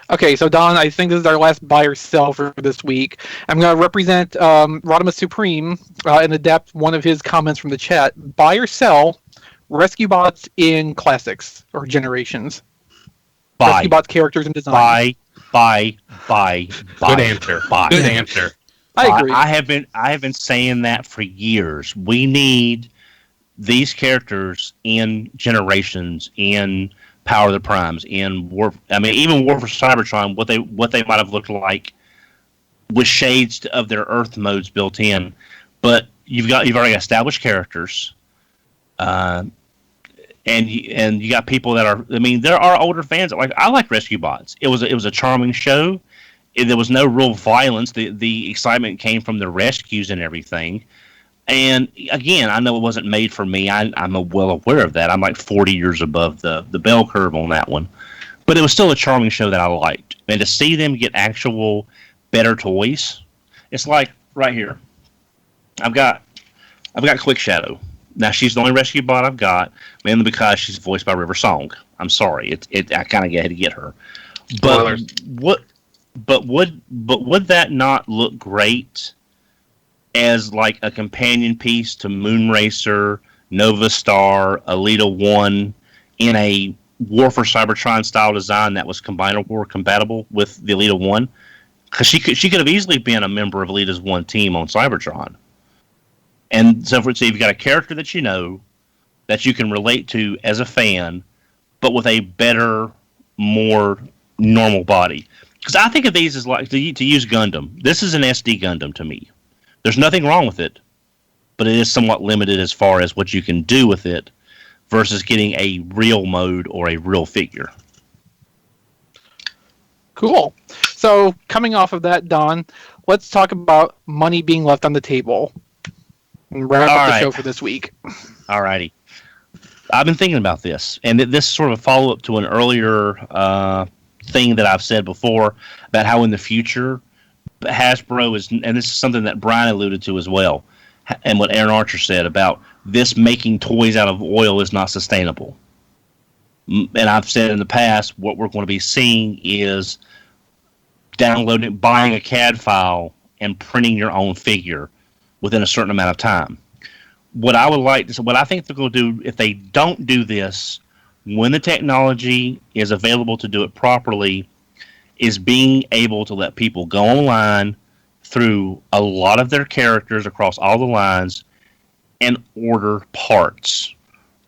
Okay, so Don, I think this is our last buy or sell for this week. I'm going to represent Rodimus Supreme and adapt one of his comments from the chat. Buy or sell Rescue Bots in Classics or Generations. Buy. Rescue Bots characters and design. Buy. Good answer. Buy. Good answer. I agree. I have been saying that for years. We need these characters in Generations, in Power of the Primes, in War. I mean, even War for Cybertron, what they might have looked like with shades of their Earth modes built in. But you've already established characters, and you got people that are. I mean, there are older fans that like. I like Rescue Bots. It was a charming show. There was no real violence. The excitement came from the rescues and everything. And again, I know it wasn't made for me. I'm well aware of that. I'm like 40 years above the bell curve on that one. But it was still a charming show that I liked. And to see them get actual better toys, it's like right here. I've got Quick Shadow. Now she's the only rescue bot I've got, mainly because she's voiced by River Song. I'm sorry, I kind of had to get her. But would that not look great as like a companion piece to Moonracer, Novastar, Elita 1 in a War for Cybertron style design that was combinable compatible with the Elita 1. Because she could have easily been a member of Elita's 1 team on Cybertron. And so you've got a character that you know, that you can relate to as a fan, but with a better, more normal body. Because I think of these as like, to use Gundam, this is an SD Gundam to me. There's nothing wrong with it, but it is somewhat limited as far as what you can do with it versus getting a real mode or a real figure. Cool. So coming off of that, Don, let's talk about money being left on the table and wrap up the show for this week. Alrighty. I've been thinking about this, and this is sort of a follow-up to an earlier thing that I've said before about how in the future Hasbro is, and this is something that Brian alluded to as well, and what Aaron Archer said about this making toys out of oil is not sustainable. And I've said in the past, what we're going to be seeing is buying a CAD file and printing your own figure within a certain amount of time. What I think they're going to do if they don't do this, when the technology is available to do it properly, is being able to let people go online through a lot of their characters across all the lines and order parts.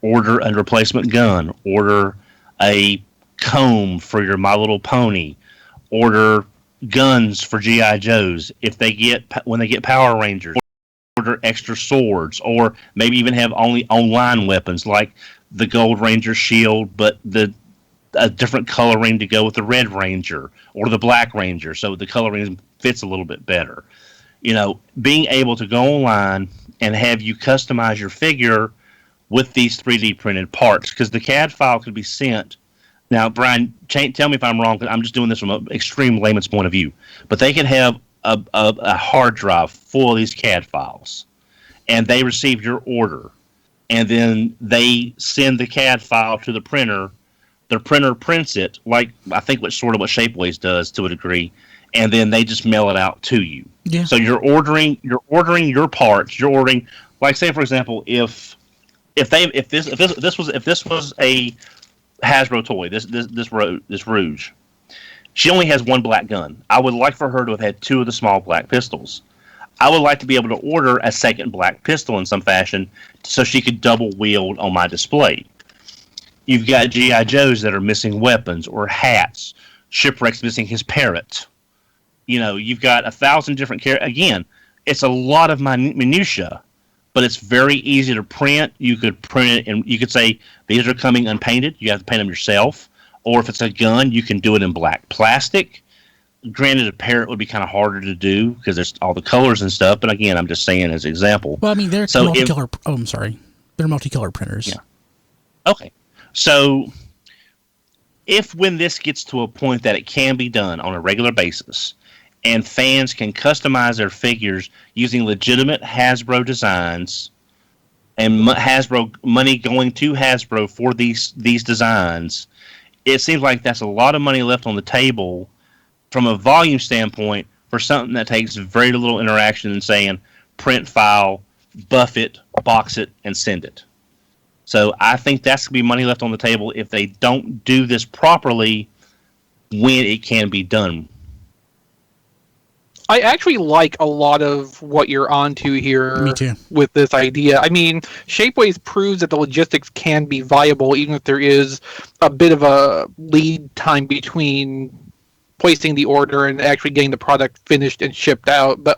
Order a replacement gun. Order a comb for your My Little Pony. Order guns for G.I. Joes. When they get Power Rangers, order extra swords, or maybe even have only online weapons like the Gold Ranger shield, but a different coloring to go with the Red Ranger or the Black Ranger, so the coloring fits a little bit better. Being able to go online and have you customize your figure with these 3D printed parts, because the CAD file could be sent. Now, Brian, tell me if I'm wrong, because I'm just doing this from an extreme layman's point of view. But they could have a hard drive full of these CAD files, and they receive your order, and then they send the CAD file to the printer. The printer prints it, like I think what Shapeways does to a degree, and then they just mail it out to you. Yeah. So you're ordering your parts. You're ordering, like, say for example, if this was a Hasbro toy, this Rouge, she only has one black gun. I would like for her to have had 2 of the small black pistols. I would like to be able to order a second black pistol in some fashion so she could double wield on my display. You've got G.I. Joes that are missing weapons or hats. Shipwreck's missing his parrot. You've got 1,000 different characters. Again, it's a lot of minutia, but it's very easy to print. You could print it, and you could say, these are coming unpainted. You have to paint them yourself. Or if it's a gun, you can do it in black plastic. Granted, a parrot would be kind of harder to do because there's all the colors and stuff. But again, I'm just saying as an example. Well, I mean, they're multicolor. I'm sorry. They're multicolor printers. Yeah. Okay. So, when this gets to a point that it can be done on a regular basis, and fans can customize their figures using legitimate Hasbro designs, and Hasbro money going to Hasbro for these designs, it seems like that's a lot of money left on the table from a volume standpoint for something that takes very little interaction and saying print file, buff it, box it, and send it. So I think that's going to be money left on the table if they don't do this properly when it can be done. I actually like a lot of what you're onto here. Me too. With this idea. I mean, Shapeways proves that the logistics can be viable even if there is a bit of a lead time between placing the order and actually getting the product finished and shipped out. But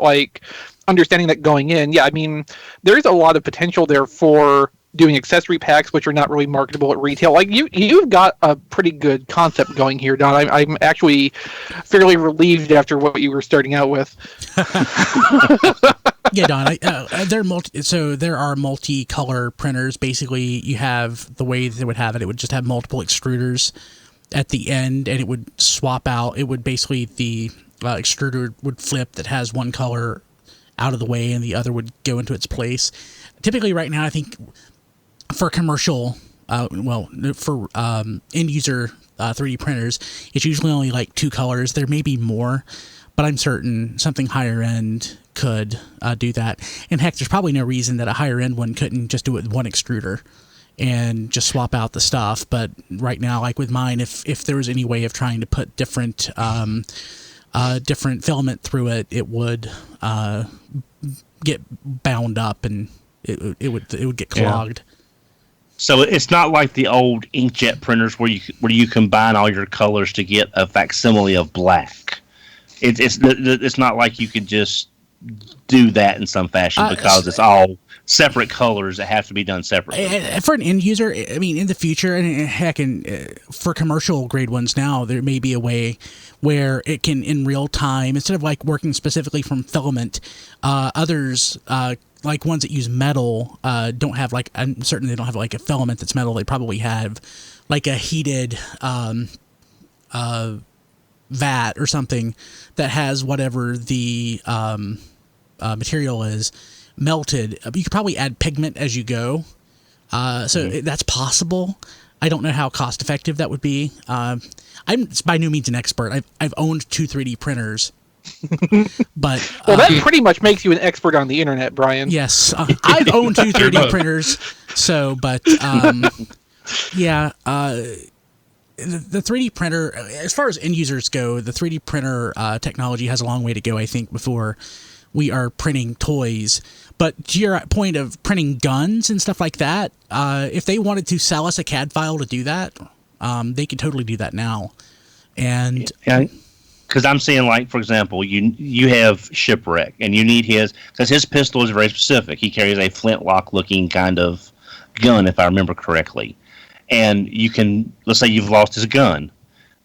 understanding that going in, I mean, there's a lot of potential there for doing accessory packs, which are not really marketable at retail. You've got a pretty good concept going here, Don. I'm actually fairly relieved after what you were starting out with. Yeah, Don. There are multi-color printers. Basically, you have the way they would have it. It would just have multiple extruders at the end, and it would swap out. It would basically the extruder would flip that has one color out of the way, and the other would go into its place. Typically, right now, I think for commercial, for end user 3D printers, it's usually only 2 colors. There may be more, but I'm certain something higher end could do that. And heck, there's probably no reason that a higher end one couldn't just do it with one extruder and just swap out the stuff. But right now, like with mine, if there was any way of trying to put different filament through it, it would get bound up and it would get clogged. Yeah. So it's not like the old inkjet printers where you combine all your colors to get a facsimile of black. It's not like you could just do that in some fashion because it's all separate colors that have to be done separately. For an end user, I mean, in the future, and heck, for commercial grade ones now, there may be a way where it can, in real time, instead of like working specifically from filament, others, like ones that use metal, don't have like, I'm certain they don't have like a filament that's metal. They probably have like a heated vat or something that has whatever the material is melted. You could probably add pigment as you go, so that's possible. I don't know how cost effective that would be. I'm by no means an expert. I've owned 2 3D printers, but well, that pretty much makes you an expert on the internet, Brian. Yes, I've owned 2 3D printers. So, but yeah. The 3D printer, as far as end users go, the 3D printer technology has a long way to go, I think, before we are printing toys. But to your point of printing guns and stuff like that, if they wanted to sell us a CAD file to do that, they could totally do that now. And because I'm seeing, like, for example, you have Shipwreck, and you need because his pistol is very specific. He carries a flintlock-looking kind of gun, if I remember correctly. And you can, let's say you've lost his gun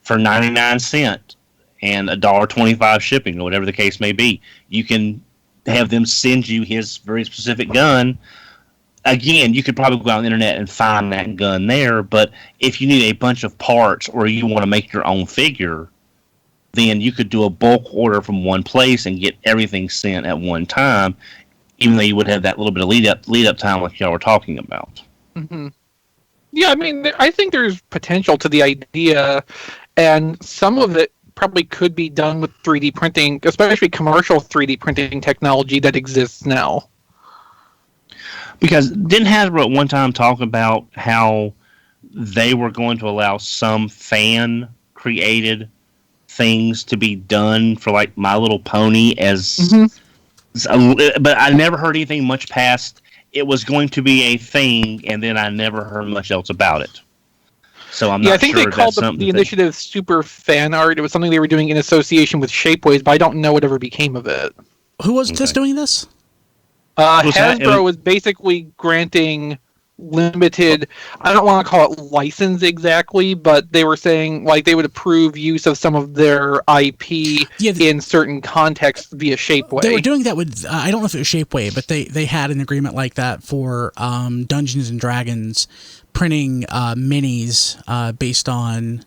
for 99 cents and $1.25 shipping or whatever the case may be. You can have them send you his very specific gun. Again, you could probably go on the internet and find that gun there, but if you need a bunch of parts or you want to make your own figure, then you could do a bulk order from one place and get everything sent at one time, even though you would have that little bit of lead up time like y'all were talking about. Mm-hmm. Yeah, I mean, I think there's potential to the idea, and some of it probably could be done with 3D printing, especially commercial 3D printing technology that exists now. Because didn't Hasbro at one time talk about how they were going to allow some fan-created things to be done for, like, My Little Pony as... Mm-hmm. But I never heard anything much past... It was going to be a thing, and then I never heard much else about it. So I'm not sure. I think they called the initiative Super Fan Art. It was something they were doing in association with Shapeways, but I don't know whatever became of it. Who was just doing this? Hasbro was basically granting limited, I don't want to call it license exactly, but they were saying like they would approve use of some of their IP in certain contexts via Shapeway. They were doing that with, I don't know if it was Shapeway, but they had an agreement like that for Dungeons and Dragons printing minis based on,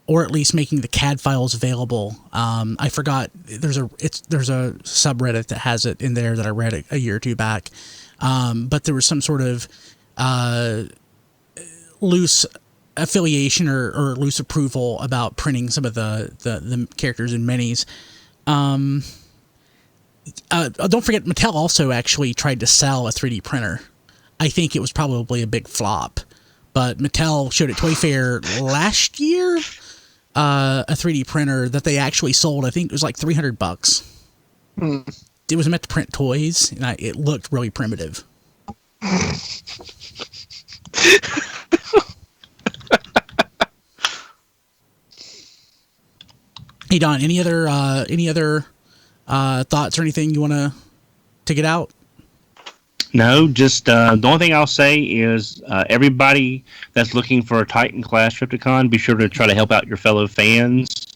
or at least making the CAD files available. I forgot, there's a subreddit that has it in there that I read a year or two back, but there was some sort of loose affiliation or loose approval about printing some of the characters in minis. Don't forget, Mattel also actually tried to sell a 3D printer. I think it was probably a big flop, but Mattel showed at Toy Fair last year a 3D printer that they actually sold. I think it was like $300. It was meant to print toys, and it looked really primitive. Hey Don, any other thoughts or anything you want to get out? No, just the only thing I'll say is everybody that's looking for a Titan class Trypticon, be sure to try to help out your fellow fans.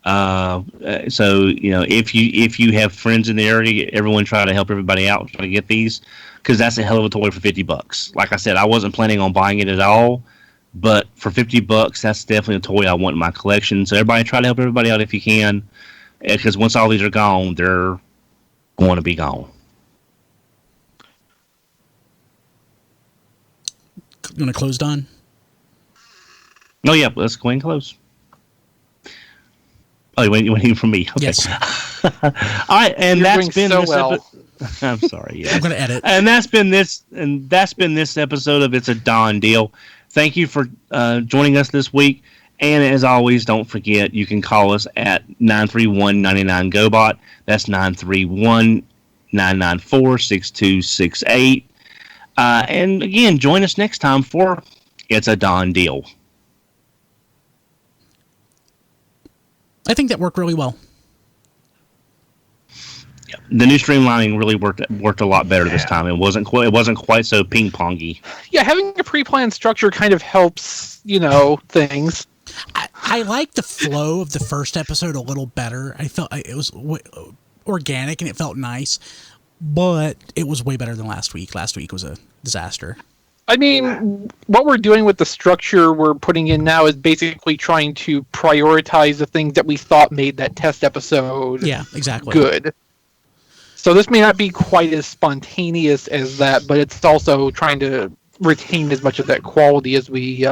So if you have friends in the area, everyone try to help everybody out, try to get these, because that's a hell of a toy for $50. Like I said, I wasn't planning on buying it at all, but for $50, that's definitely a toy I want in my collection. So everybody try to help everybody out if you can, because once all these are gone, they're going to be gone. Going to close, Don? Oh yeah, let's go ahead and close. Oh, you waiting for me? Okay. Yes. All right, and You're that's doing been so this well. I'm sorry. Yeah. I'm going to edit. And that's been this episode of It's a Don Deal. Thank you for joining us this week. And as always, don't forget you can call us at 931-99-GOBOT. That's 931-994-6268. And again, join us next time for It's a Don Deal. I think that worked really well. The new streamlining really worked a lot better this time. It wasn't quite so ping pongy. Yeah, having a pre-planned structure kind of helps, things. I like the flow of the first episode a little better. I felt it was organic and it felt nice, but it was way better than last week. Last week was a disaster. I mean, what we're doing with the structure we're putting in now is basically trying to prioritize the things that we thought made that test episode good. So this may not be quite as spontaneous as that, but it's also trying to retain as much of that quality as we